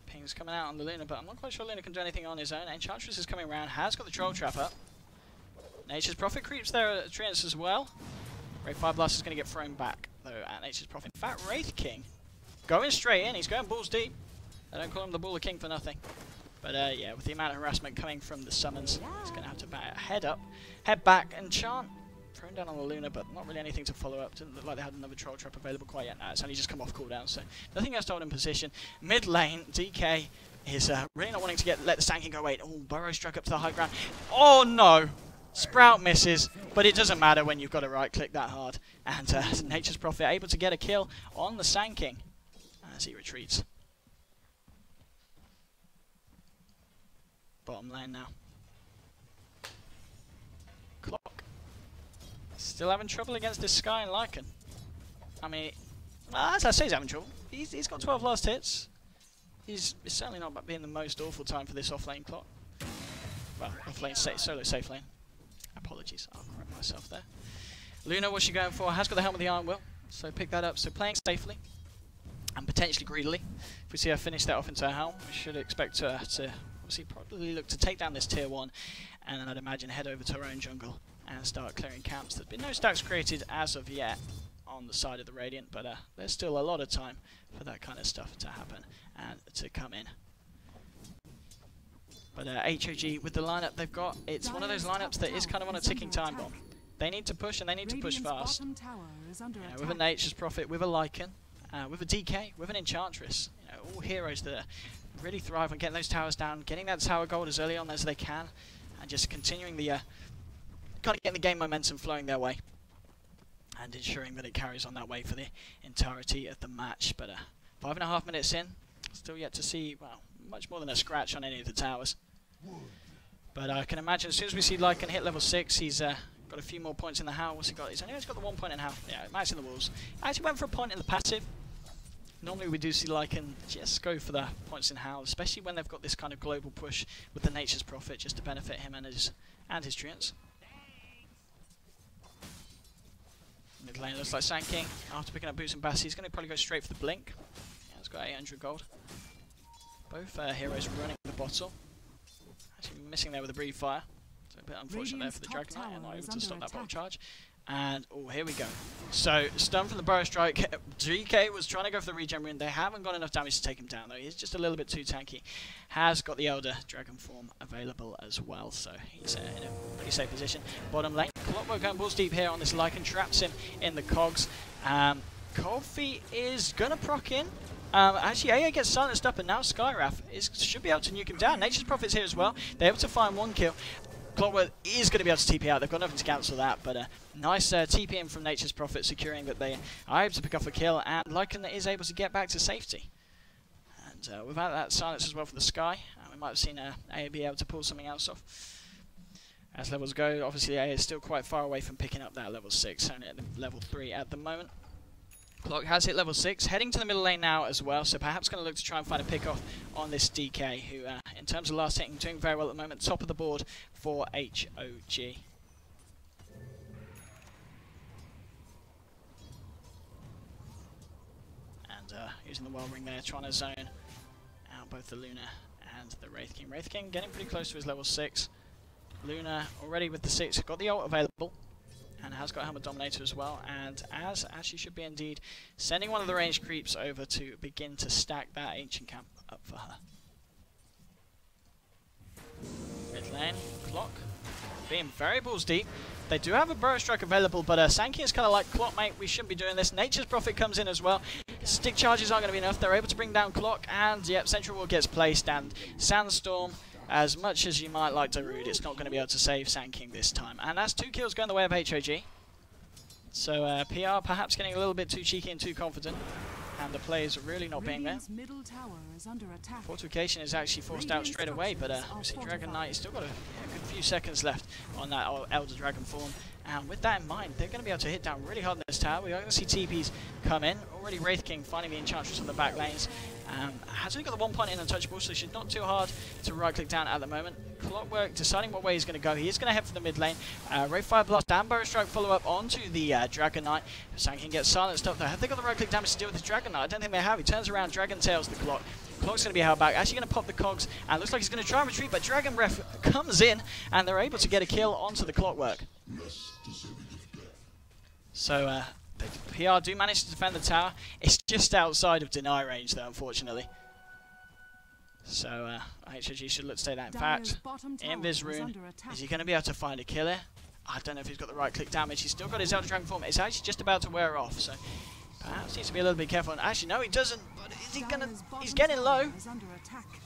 Ping's coming out on the Luna, but I'm not quite sure Luna can do anything on his own. Enchantress is coming around, has got the Troll Trap up. Nature's Prophet creeps there at Treants as well. Wraith Fire Blast is going to get thrown back, though, at Nature's Prophet. In fact, Wraith King going straight in. He's going balls deep. They don't call him the Baller King for nothing. But yeah, with the amount of harassment coming from the summons, he's going to have to head back, and Chant thrown down on the Luna, but not really anything to follow up. Didn't look like they had another Troll Trap available quite yet. No, it's only just come off cooldown, so nothing else to hold in position. Mid lane, DK is really not wanting to let the Sanking go away. Oh, Burrow struck up to the high ground. Oh no! Sprout misses, but it doesn't matter when you've got to right click that hard. And Nature's Prophet able to get a kill on the Sanking as he retreats. Bottom lane now. Clock. Still having trouble against this Sky and Lycan. I mean, as I say, he's having trouble. He's got 12 last hits. It's certainly not being the most awful time for this offlane Clock. Well, offlane solo safe lane. Apologies, I'll correct myself there. Luna, what's she going for? Has got the Helm of the Iron Will, so pick that up. So playing safely and potentially greedily. If we see her finish that off into her Helm, we should expect her to obviously probably look to take down this tier 1, and then I'd imagine head over to her own jungle and start clearing camps. There's been no stacks created as of yet on the side of the Radiant, but there's still a lot of time for that kind of stuff to happen and to come in. But HOG, with the lineup they've got, it's one of those lineups that is kind of on a ticking time bomb. They need to push, and they need to push fast. With a Nature's Prophet, with a Lycan, with a DK, with an Enchantress. All heroes that really thrive on getting those towers down, getting that tower gold as early on as they can, and just continuing the kind of getting the game momentum flowing their way, and ensuring that it carries on that way for the entirety of the match. But 5.5 minutes in, still yet to see, well, much more than a scratch on any of the towers. But I can imagine as soon as we see Lycan hit level 6, he's got a few more points in the Howl. What's he got? He's only got the 1 point in Howl. Yeah, Max in the walls. Actually went for a point in the passive. Normally we do see Lycan just go for the points in Howl, especially when they've got this kind of global push with the Nature's Prophet, just to benefit him and his Treants. Mid lane looks like Sanking, after picking up Boots and Bassi, he's going to probably go straight for the Blink. Yeah, he's got 800 gold. Both heroes running the bottle. Actually missing there with a Breathe Fire. So a bit unfortunate there for the Dragon Knight, and not able to stop that bottle charge. And, oh, here we go. So, stun from the Burrow Strike. GK was trying to go for the regen rune. They haven't got enough damage to take him down, though. He's just a little bit too tanky. Has got the Elder Dragon form available as well, so he's in a pretty safe position. Bottom lane, Clockwork going balls deep here on this Lycan. Traps him in the cogs. Coffee is going to proc in. Actually, AA gets silenced up, and now Skywrath should be able to nuke him down. Nature's Prophet's here as well. They're able to find 1 kill. Clockwork is going to be able to TP out. They've got nothing to cancel that, but nice TP in from Nature's Prophet, securing that they are able to pick off a kill, and Lycan is able to get back to safety. And without that silence as well for the Sky, we might have seen AA be able to pull something else off. As levels go, obviously AA is still quite far away from picking up that level 6, only at level 3 at the moment. Clock has hit level 6, heading to the middle lane now as well, so perhaps going to look to try and find a pick off on this DK, who in terms of last hitting, doing very well at the moment, top of the board for HOG. And using the Well Ring there, trying to zone out both the Luna and the Wraith King. Wraith King getting pretty close to his level 6. Luna already with the 6, got the ult available. And has got Helmet Dominator as well, and as she should be indeed, sending one of the ranged creeps over to begin to stack that Ancient Camp up for her. Mid lane, Clock being very balls deep, They do have a Burrow Strike available, but Sankey is kind of like, Clock, mate, we shouldn't be doing this. Nature's Prophet comes in as well. Stick charges aren't going to be enough. They're able to bring down Clock, and yep, Central Ward gets placed, and Sandstorm, as much as you might like Darude, it's not going to be able to save Sand King this time. And that's 2 kills going the way of HOG. So PR perhaps getting a little bit too cheeky and too confident, and the players really not being there. Middle tower is under attack. Fortification is actually forced out straight away, but obviously Dragon Knight has still got a good few seconds left on that Elder Dragon form. And with that in mind, they're going to be able to hit down really hard in this tower. We are going to see TPs come in. Already Wraith King finding the Enchantress on the back lanes. Has only got the 1 point in Untouchable, so she's not too hard to right-click down at the moment. Clockwork deciding what way he's going to go. He is going to head for the mid lane. Wraith Fire Blast and Burrow Strike follow up onto the Dragon Knight. Sand King gets silenced up there. Have they got the right-click damage to deal with this Dragon Knight? I don't think they have. He turns around, Dragon Tails the Clock. Clock's going to be held back. Actually going to pop the cogs, and looks like he's going to try and retreat, but Dragon Ref comes in, and they're able to get a kill onto the Clockwork. So, PR do manage to defend the tower. It's just outside of deny range, though, unfortunately. So, HOG should look to take that. In fact, Invis Rune, is he going to be able to find a killer? I don't know if he's got the right click damage. He's still got his Elder Dragon form. It's actually just about to wear off, so perhaps needs to be a little bit careful. And actually, no, he doesn't. But is he going to? He's getting low.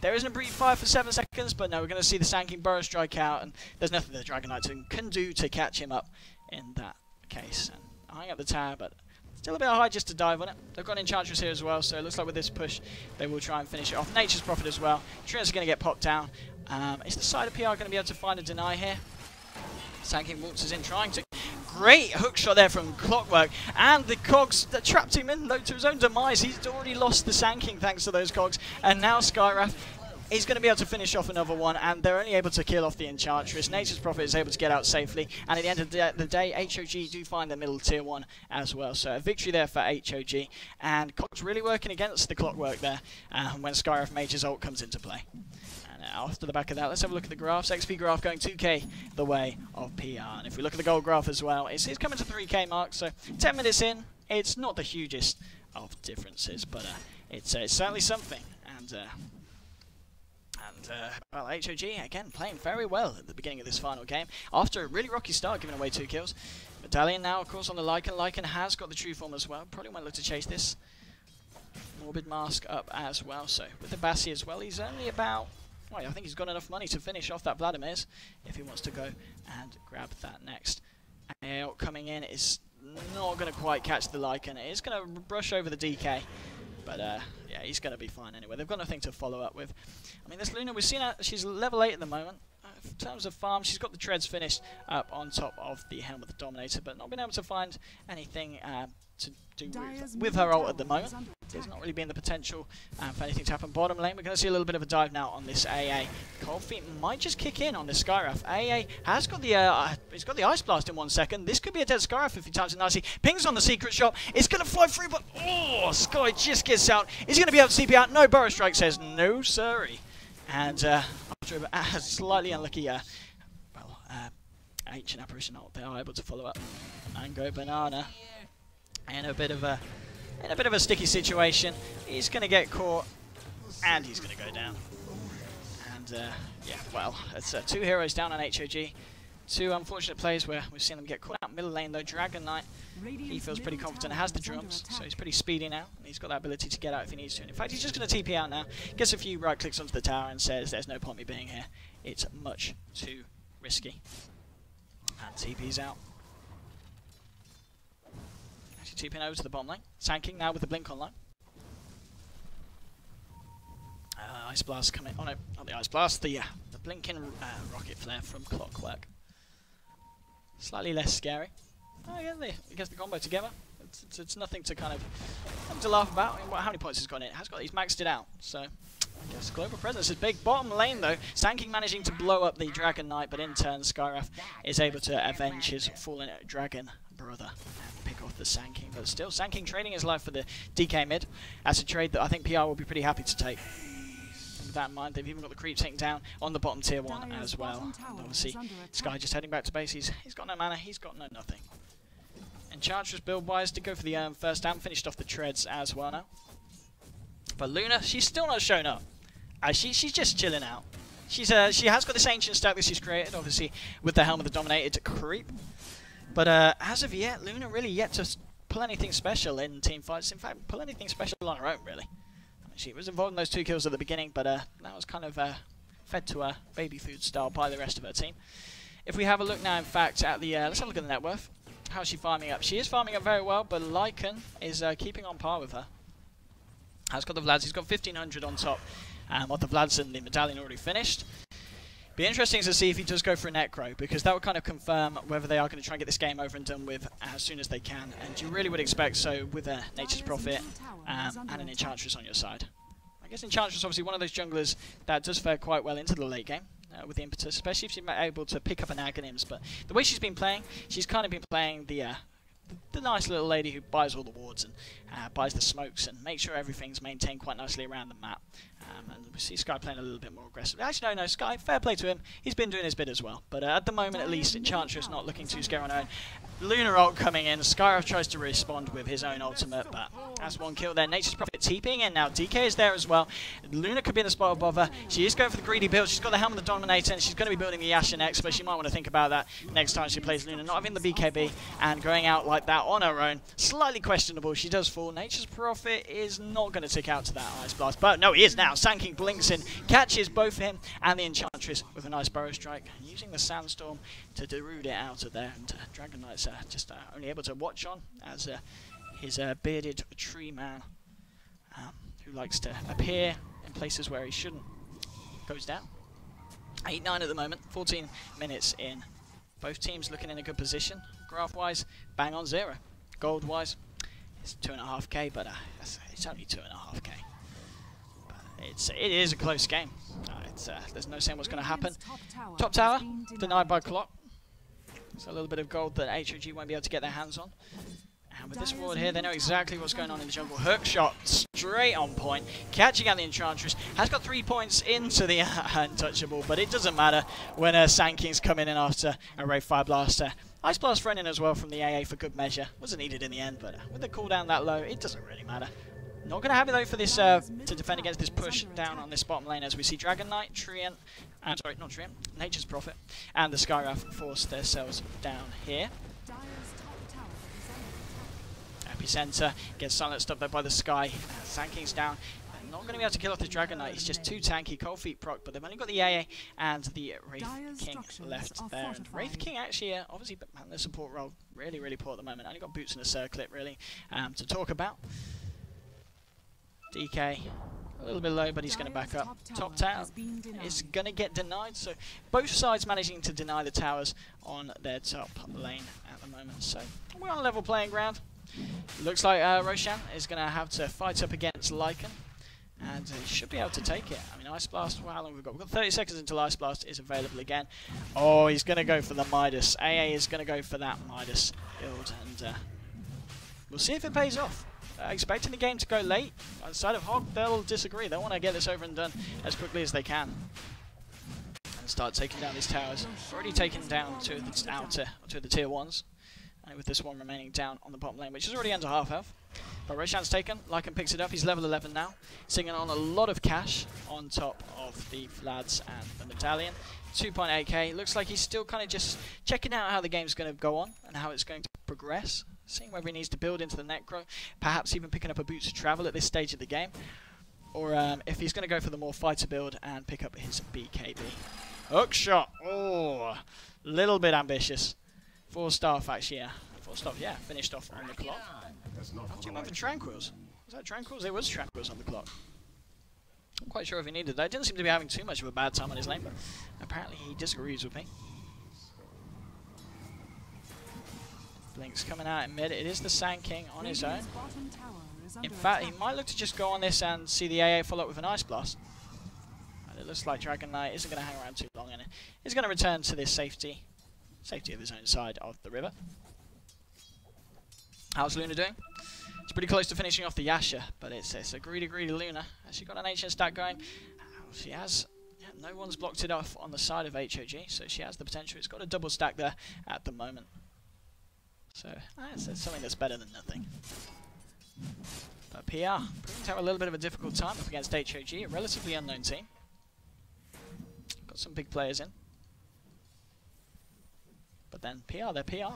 There isn't a brief fire for 7 seconds, but no, we're going to see the Sand King Burrow Strike out, and there's nothing the Dragon Knight can do to catch him up in that case. And eyeing up the tower, but still a bit high just to dive on it. They've got Enchantress here as well, so it looks like with this push, they will try and finish it off. Nature's Prophet as well. Trina's going to get popped down. Is the side of PR going to be able to find a deny here? Sand King waltzes in, trying to. Great hook shot there from Clockwork, and the cogs that trapped him in, though, to his own demise. He's already lost the Sand King thanks to those cogs, and now Skywrath is going to be able to finish off another one, and they're only able to kill off the Enchantress. Nature's Prophet is able to get out safely, and at the end of the day, HOG do find the middle tier 1 as well. So a victory there for HOG, and Cogs really working against the Clockwork there when Skywrath Mage's ult comes into play. And after the back of that, let's have a look at the graphs. XP graph going 2k the way of PR, and if we look at the gold graph as well, it's coming to 3k mark, so 10 minutes in, it's not the hugest of differences, but it's certainly something. And well, HOG, again, playing very well at the beginning of this final game. After a really rocky start, giving away 2 kills. Medallion now, of course, on the Lycan. Lycan has got the true form as well. Probably won't look to chase this. Morbid Mask up as well. So, with the Bassi as well, he's only about... Well, I think he's got enough money to finish off that Vladimir's if he wants to go and grab that next. AL coming in is not going to quite catch the Lycan. It is going to brush over the DK. But, yeah, he's going to be fine anyway. They've got nothing to follow up with. I mean, this Luna, we've seen her, she's level 8 at the moment. In terms of farm, she's got the treads finished up on top of the Helm of the Dominator, but not been able to find anything to do with her ult at the moment. There's not really been the potential for anything to happen. Bottom lane, we're going to see a little bit of a dive now on this AA. Cold Feet might just kick in on this Skywrath. AA has got the he's got the Ice Blast in 1 second. This could be a dead Skywrath if he times it nicely. Pings on the secret shop. It's going to fly through, but oh, Sky just gets out. Is he going to be able to CP out? No, Burrow Strike says no, sorry. And after a slightly unlucky, Ancient Apparition ult, they are able to follow up. Mango Banana in a bit of a sticky situation. He's going to get caught, and he's going to go down. And yeah, well, it's 2 heroes down on HOG. 2 unfortunate plays where we've seen them get caught out. Middle lane though, Dragon Knight, he feels pretty confident, has the drums, so he's pretty speedy now. He's got that ability to get out if he needs to. And in fact, he's just going to TP out now, gets a few right clicks onto the tower and says, there's no point me being here. It's much too risky. And TP's out. Actually TPing over to the bottom lane. Sand King now with the blink online. Ice Blast coming, oh no, not the Ice Blast, the blinking rocket flare from Clockwork. Slightly less scary. Oh, yeah, he gets the combo together. It's nothing to kind of nothing to laugh about. I mean, how many points has got in it? He's maxed it out. So I guess global presence is big. Bottom lane though, Sand King managing to blow up the Dragon Knight, but in turn Skywrath is able to avenge his fallen dragon brother and pick off the Sand King. But still, Sand King trading his life for the DK mid. That's a trade that I think PR will be pretty happy to take. With that in mind, they've even got the creep taken down on the bottom tier 1 as well. And obviously, Sky just heading back to base. He's got no mana, he's got no nothing. Enchantress build-wise did go for the first and finished off the treads as well now. But Luna, she's still not shown up. She's just chilling out. She has got this ancient stack that she's created, obviously, with the Helm of the Dominator to creep. But as of yet, Luna really yet to pull anything special in team fights. In fact, pull anything special on her own, really. I mean, she was involved in those 2 kills at the beginning, but that was kind of fed to her baby food style by the rest of her team. If we have a look now, in fact, at the... let's have a look at the net worth. How's she farming up? She is farming up very well, but Lycan is keeping on par with her. Has got the Vlads. He's got 1,500 on top. What the Vlads and the Medallion already finished. Be interesting to see if he does go for a Necro, because that would kind of confirm whether they are going to try and get this game over and done with as soon as they can. And you really would expect so with a Nature's Prophet and an Enchantress on your side. I guess Enchantress obviously one of those junglers that does fare quite well into the late game. With the impetus, especially if she's able to pick up an Aghanims. But the way she's been playing, she's kind of been playing the nice little lady who buys all the wards and buys the smokes and makes sure everything's maintained quite nicely around the map. And we see Sky playing a little bit more aggressive. Actually, no, Sky, fair play to him. He's been doing his bit as well. But at the moment, at least, Enchantress not looking too scary on her own. Luna ult coming in. Skyroth tries to respond with his own ultimate, but that's 1 kill there. Nature's Prophet TPing in now. DK is there as well. Luna could be in the spot above her. She is going for the greedy build. She's got the Helm of the Dominator, and she's going to be building the Yasha next, but she might want to think about that next time she plays Luna. Not having the BKB and going out like that on her own. Slightly questionable. She does fall. Nature's Prophet is not going to tick out to that Ice Blast, but no, he is now. Sand King blinks in, catches both him and the Enchantress with a nice Burrow Strike, using the Sandstorm to Darude it out of there. And Dragon Knight's just only able to watch on as his bearded tree man, who likes to appear in places where he shouldn't, goes down. 8-9 at the moment, 14 minutes in. Both teams looking in a good position. Graph-wise, bang on 0. Gold-wise, it's 2.5k, but it's only 2.5k. It is a close game. There's no saying what's going to happen. Top tower denied by Clock. So a little bit of gold that HOG won't be able to get their hands on. And with this ward here, they know exactly what's going on in the jungle. Hook shot straight on point, catching out the Enchantress. Has got 3 points into the Untouchable, but it doesn't matter when Sand King's coming in after a Wraith Fire Blaster. Ice Blast thrown in as well from the AA for good measure. Wasn't needed in the end, but with the cooldown that low, it doesn't really matter. Not going to have it though for this to defend against this push down on this bottom lane, as we see Dragon Knight, Treant, sorry, not Treant, Nature's Prophet, and the Skyrath force themselves down here. Epicenter gets silenced up there by the Sky. Sand King's down. They're not going to be able to kill off the Dragon Knight. He's just too tanky. Cold Feet proc, but they've only got the AA and the Wraith King left there. And Wraith King actually, obviously, the support role really, really poor at the moment. Only got boots and a circlet really to talk about. DK, a little bit low, but he's going to back up. Top tower is going to get denied, so both sides managing to deny the towers on their top lane at the moment. So we're on a level playing ground. Looks like Roshan is going to have to fight up against Lycan, and he should be able to take it. I mean, Ice Blast, well, how long have we got? We've got 30 seconds until Ice Blast is available again. Oh, he's going to go for the Midas. AA is going to go for that Midas build, and we'll see if it pays off. Expecting the game to go late. On the side of Hog, they'll disagree. They want to get this over and done as quickly as they can and start taking down these towers. Already taken down to the outer, to the tier 1s, and with this one remaining down on the bottom lane, which is already under half health. But Roshan's taken. Lycan picks it up. He's level 11 now, singing on a lot of cash on top of the Vlads and the Medallion. 2.8k. Looks like he's still kind of just checking out how the game's going to go on and how it's going to progress. Seeing whether he needs to build into the Necro, perhaps even picking up a Boots of Travel at this stage of the game, or if he's going to go for the more fighter build and pick up his BKB. Hook shot, oh, little bit ambitious. 4-star actually, yeah. 4-star, yeah, finished off on the clock. How do you remember Tranquils? Was that Tranquils? It was Tranquils on the clock. I'm quite sure if he needed that. He didn't seem to be having too much of a bad time on his lane, but apparently he disagrees with me. Blink's coming out in mid. It is the Sand King on his own. In fact, he might look to just go on this and see the AA follow up with an Ice Blast. And it looks like Dragon Knight isn't going to hang around too long, and he's going to return to this safety of his own side of the river. How's Luna doing? It's pretty close to finishing off the Yasha, but it's a greedy Luna. She got an ancient stack going. She has... no one's blocked it off on the side of HOG, so she has the potential. It's got a double stack there at the moment. So it's something that's better than nothing. But PR proving to have a little bit of a difficult time up against HOG, a relatively unknown team. Got some big players in. But then PR, they're PR.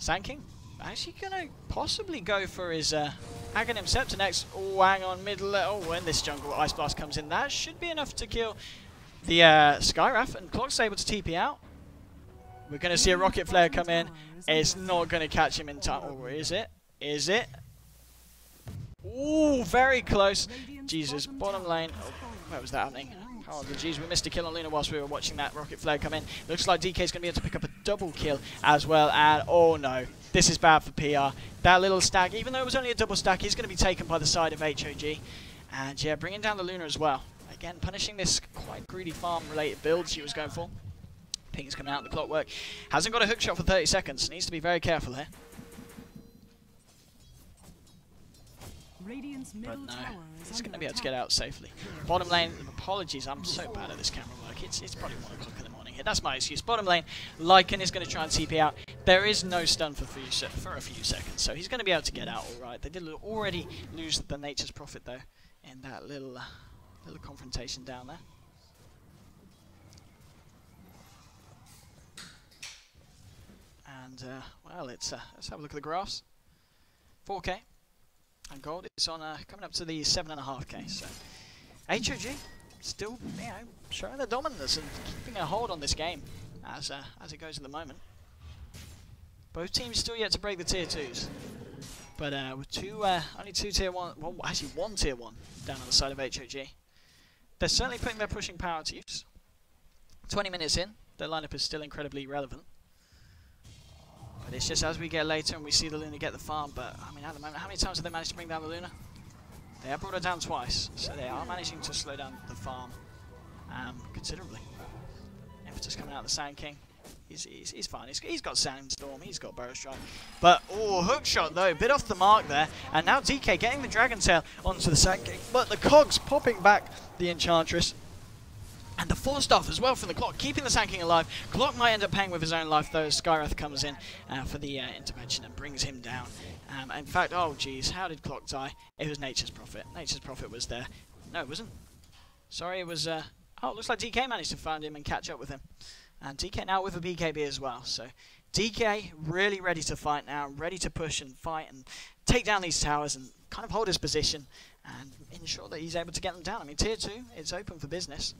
Sand King actually gonna possibly go for his Aghanim Scepter next. Oh, hang on, when this jungle Ice Blast comes in, that should be enough to kill the Skywrath, and Clock's able to TP out. We're gonna see a Rocket Flare come in. It's not gonna catch him in time. Or is it? Is it? Ooh, very close. Jesus, bottom lane. Oh, where was that happening? Oh, jeez, we missed a kill on Luna whilst we were watching that Rocket Flare come in. Looks like DK's going to be able to pick up a double kill as well. And, oh no, this is bad for PR. That little stack, even though it was only a double stack, he's going to be taken by the side of HOG. And yeah, bringing down the Luna as well. Again, punishing this quite greedy farm-related build she was going for. Ping's coming out in the clockwork. Hasn't got a hook shot for 30 seconds. Needs to be very careful here. But no, he's going to be able to get out safely. Bottom lane, apologies, I'm so bad at this camera work. It's probably 1 o'clock in the morning here. That's my excuse. Bottom lane, Lycan is going to try and TP out. There is no stun for a few seconds, so he's going to be able to get out all right. They did already lose the Nature's Prophet, though, in that little confrontation down there. And, well, let's have a look at the graphs. 4K. And gold is on coming up to the 7.5k. So HOG still, you know, showing their dominance and keeping a hold on this game as it goes at the moment. Both teams still yet to break the tier 2s, but with only 2 tier 1, well actually 1 tier 1 down on the side of HOG. They're certainly putting their pushing power to use. 20 minutes in, their lineup is still incredibly relevant. But it's just as we get later and we see the Luna get the farm, but I mean at the moment, how many times have they managed to bring down the Luna? They have brought her down twice, so they are managing to slow down the farm considerably. Impetus coming out of the Sand King. He's fine, he's got Sandstorm, he's got Burrow Strike. But, oh, hook shot though, bit off the mark there. And now DK getting the Dragon Tail onto the Sand King, but the Cogs popping back the Enchantress. And the Force Staff as well from the Clock, keeping the Sand King alive. Clock might end up paying with his own life though, as Skywrath comes in for the intervention and brings him down. In fact, oh geez, how did Clock die? It was Nature's Prophet. Nature's Prophet was there. No, it wasn't. Sorry, it was... oh, it looks like DK managed to find him and catch up with him. And DK now with a BKB as well. So DK really ready to fight now, ready to push and fight and take down these towers and kind of hold his position and ensure that he's able to get them down. I mean, tier 2, it's open for business.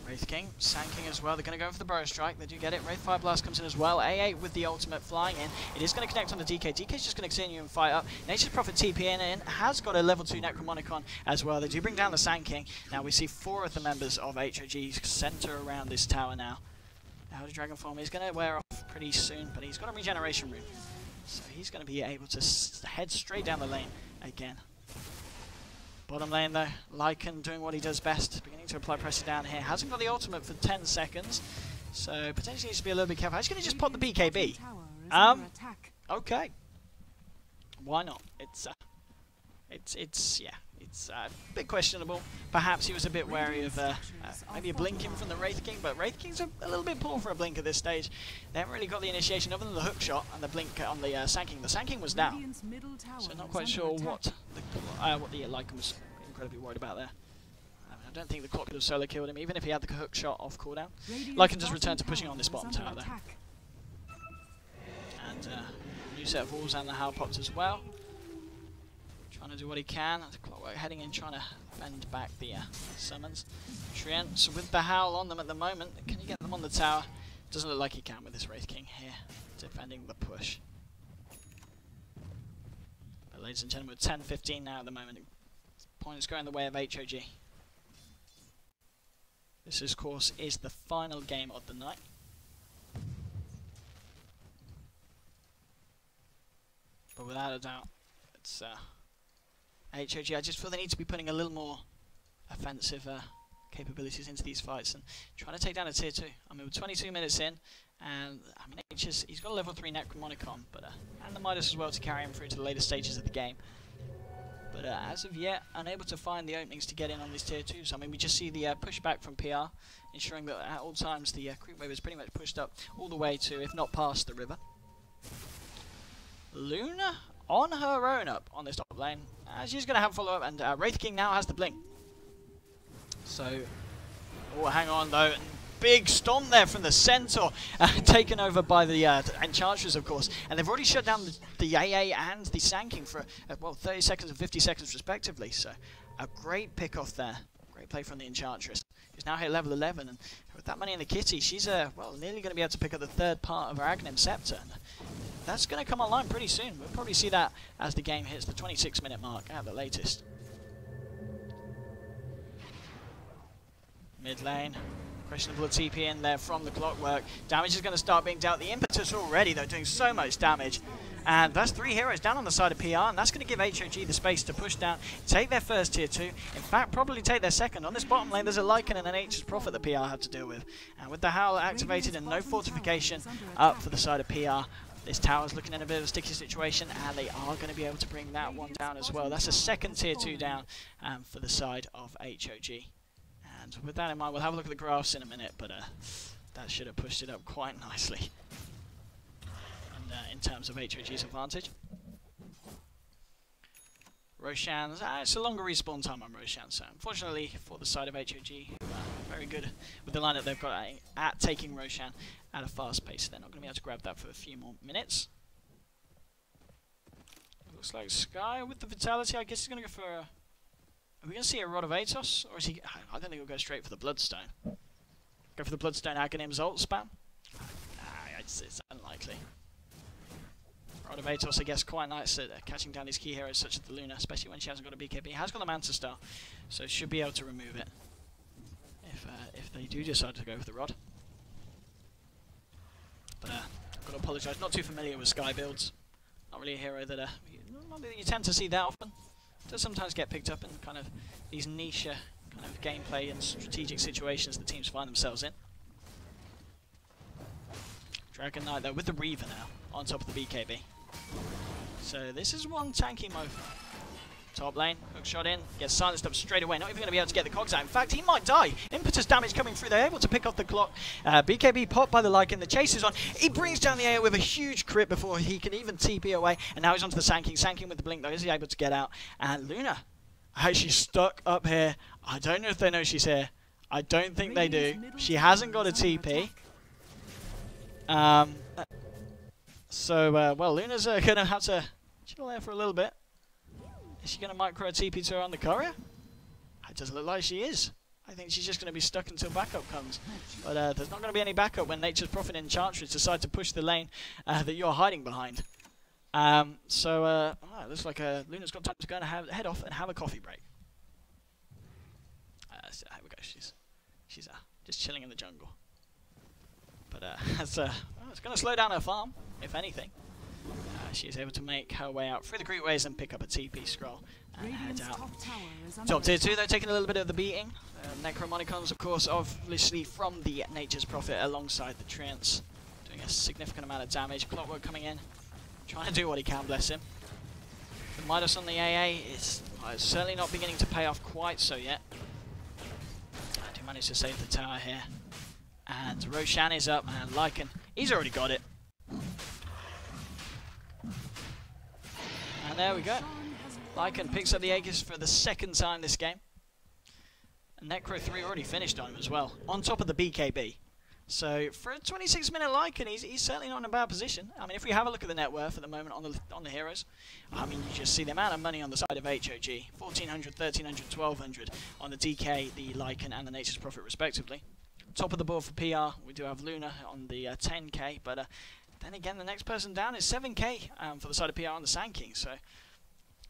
Wraith King, Sand King as well. They're going to go for the Burrow Strike. They do get it. Wraith Fire Blast comes in as well. AA with the ultimate flying in. It is going to connect on the DK. DK's just going to continue and fight up. Nature's Prophet TPing in. Has got a level 2 Necromonicon as well. They do bring down the Sand King. Now we see 4 of the members of HOG center around this tower now. Now the Dragon Form is going to wear off pretty soon, but he's got a regeneration rune. So he's going to be able to head straight down the lane again. Bottom lane though, Lycan doing what he does best, beginning to apply pressure down here. Hasn't got the ultimate for 10 seconds, so potentially needs to be a little bit careful. He's going to just pop the BKB. Okay. Why not? It's a bit questionable. Perhaps he was a bit wary of maybe a blinking from the Wraith King, but Wraith King's a little bit poor for a blink at this stage. They haven't really got the initiation other than the hook shot and the blink on the Sand King. The Sand King was down, so not quite sure what the Lycan was incredibly worried about there. I don't think the Clock could have solo killed him, even if he had the hook shot off cooldown. Lycan just returned to pushing on this bottom tower there. And new set of walls and the Howl pops as well. Trying to do what he can. The Clockwork heading in, trying to bend back the summons. Treants with the Howl on them at the moment. Can you get them on the tower? Doesn't look like he can with this Wraith King here, defending the push. But ladies and gentlemen, 10-15 now at the moment. Point is going the way of HOG. This, of course, is the final game of the night. But without a doubt, it's HOG. I just feel they need to be putting a little more offensive capabilities into these fights and trying to take down a tier 2. I mean, we're 22 minutes in, and I mean, he's got a level 3 Necromonicon, but and the Midas as well to carry him through to the later stages of the game. But as of yet, unable to find the openings to get in on these tier 2s. I mean, we just see the pushback from PR, ensuring that at all times the creep wave is pretty much pushed up all the way to, if not past, the river. Luna on her own up on this top lane. She's going to have follow-up, and Wraith King now has the blink. So, oh, hang on though. big stomp there from the Centaur, taken over by the Enchantress, of course. And they've already shut down the AA and the Sand King for, well, 30 seconds and 50 seconds respectively. So a great pick off there. Great play from the Enchantress. She's now hit level 11, and with that money in the kitty, she's well, nearly going to be able to pick up the third part of her Aghanim Scepter. And that's going to come online pretty soon. We'll probably see that as the game hits the 26-minute mark at the latest. Mid lane. Questionable TP in there from the Clockwork. Damage is going to start being dealt. The Impetus already, though, doing so much damage. And that's 3 heroes down on the side of PR, and that's going to give HOG the space to push down, take their first tier 2, in fact, probably take their second. On this bottom lane, there's a Lycan and an Nature's Prophet that PR have to deal with. And with the Howl activated and no fortification up for the side of PR, this tower's looking in a bit of a sticky situation, and they are going to be able to bring that one down as well. That's a second tier 2 down for the side of HOG. And with that in mind, we'll have a look at the graphs in a minute, but that should have pushed it up quite nicely. In terms of HOG's advantage. Roshan's, it's a longer respawn time on Roshan, so unfortunately for the side of HOG, who are very good with the line that they've got at taking Roshan at a fast pace. They're not going to be able to grab that for a few more minutes. Looks like Sky with the Vitality, I guess he's going to go for a... Are we going to see a Rod of Atos, or is he... I don't think he'll go straight for the Bloodstone. Go for the Bloodstone Aghanim's ult spam? It's unlikely. Rod of Atos, I guess, quite nice at catching down his key heroes such as the Luna, especially when she hasn't got a BKB. He has got the Manta Star, so should be able to remove it if they do decide to go for the Rod. But I've got to apologise, not too familiar with Sky builds. Not really a hero that you tend to see that often. Does sometimes get picked up in kind of these niche kind of gameplay and strategic situations that teams find themselves in. Dragon Knight though with the Reaver now on top of the BKB. So this is one tanky move. Top lane, hook shot in, gets silenced up straight away, not even going to be able to get the cogs out. In fact, he might die. Impetus damage coming through, they're able to pick off the clock. BKB popped by the Lycan, the chase is on. He brings down the air with a huge crit before he can even TP away, and now he's onto the Sand King. Sand King with the blink though, is he able to get out? And Luna, she's stuck up here. I don't know if they know she's here. I don't think they do. She hasn't got a TP. Well, Luna's going to have to chill there for a little bit. Is she going to micro a TP to her on the courier? It doesn't look like she is. I think she's just going to be stuck until backup comes. But there's not going to be any backup when Nature's Prophet and Enchantress decide to push the lane that you're hiding behind. It looks like Luna's got time to go and head off and have a coffee break. So here we go. She's just chilling in the jungle. But it's going to slow down her farm, if anything. She is able to make her way out through the Greetways and pick up a TP scroll and head out. Top tier 2, though, taking a little bit of the beating. Necromonicons, of course, obviously from the Nature's Prophet alongside the Treants, doing a significant amount of damage. Clockwork coming in, trying to do what he can, bless him. The Midas on the AA is certainly not beginning to pay off quite so yet. I do manage to save the tower here. And Roshan is up, and Lycan, he's already got it. And there we go. Lycan picks up the Aegis for the second time this game. And Necro 3 already finished on him as well, on top of the BKB. So for a 26-minute Lycan, he's certainly not in a bad position. I mean, if we have a look at the net worth at the moment on the heroes, I mean, you just see the amount of money on the side of HOG. 1,400, 1,300, 1,200 on the DK, the Lycan, and the Nature's Prophet, respectively. Top of the board for PR, we do have Luna on the 10k, but then again, the next person down is 7k for the side of PR on the Sand King, so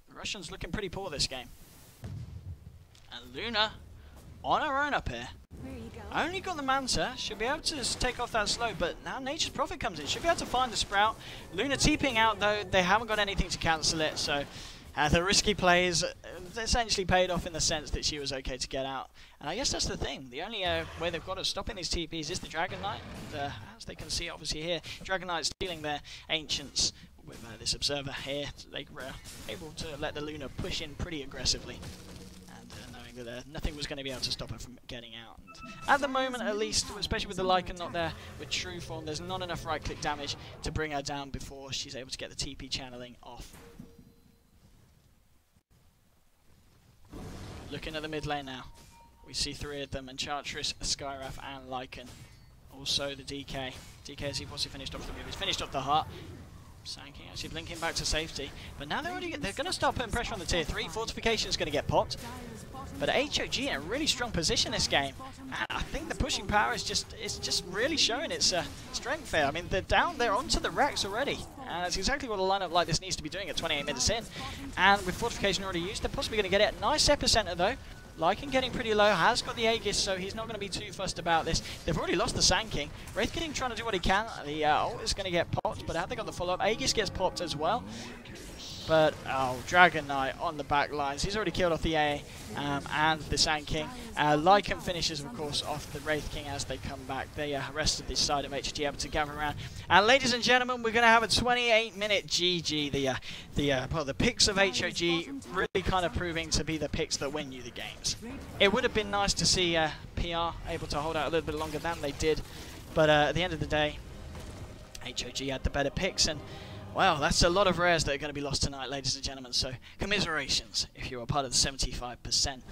the Russians looking pretty poor this game. And Luna, on her own up here, only got the Manta, should be able to take off that slow, but now Nature's Prophet comes in, should be able to find the Sprout. Luna TPing out though, they haven't got anything to cancel it, so the risky plays essentially paid off in the sense that she was okay to get out. And I guess that's the thing. The only way they've got of stopping these TPs is the Dragon Knight. And, as they can see obviously here, Dragon Knight stealing their Ancients with this Observer here. They were able to let the Luna push in pretty aggressively. And knowing that nothing was going to be able to stop her from getting out. And at the moment at least, especially with the Lycan not there with true form, there's not enough right click damage to bring her down before she's able to get the TP channeling off. Looking at the mid lane now. We see 3 of them, and Chartreuse, Skywrath, and Lycan. Also the DK. DK, as he possibly finished off the move. He's finished off the heart. Sanking actually blinking back to safety. But now they're going to start putting pressure on the tier 3. Fortification's going to get popped. But HOG in a really strong position this game. And I think the pushing power is just really showing its strength here. I mean, they're onto the Rex already. And that's exactly what a lineup like this needs to be doing at 28 minutes in. And with Fortification already used, they're possibly going to get it. Nice epicenter though. Lycan getting pretty low, has got the Aegis, so he's not going to be too fussed about this. They've already lost the Sand King. Wraith trying to do what he can. The ult is going to get popped, but have they got the follow-up? Aegis gets popped as well. But, oh, Dragon Knight on the back lines. He's already killed off the A and the Sand King. Lycan finishes, of course, off the Wraith King as they come back. The rest of this side of HG able to gather around. And ladies and gentlemen, we're going to have a 28-minute GG. The picks of HOG really kind of proving to be the picks that win you the games. It would have been nice to see PR able to hold out a little bit longer than they did. But at the end of the day, HOG had the better picks. And well, that's a lot of rares that are going to be lost tonight, ladies and gentlemen. So, commiserations if you were part of the 75%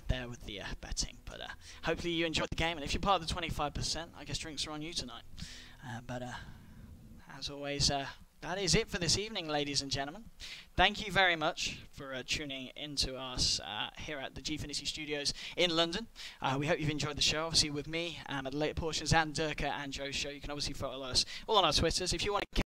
there with the betting. But hopefully you enjoyed the game. And if you're part of the 25%, I guess drinks are on you tonight. As always, that is it for this evening, ladies and gentlemen. Thank you very much for tuning into us here at the Gfinity Studios in London. We hope you've enjoyed the show, obviously with me at the later portions, and Durka and Joe's show. You can obviously follow us all on our Twitters. If you want to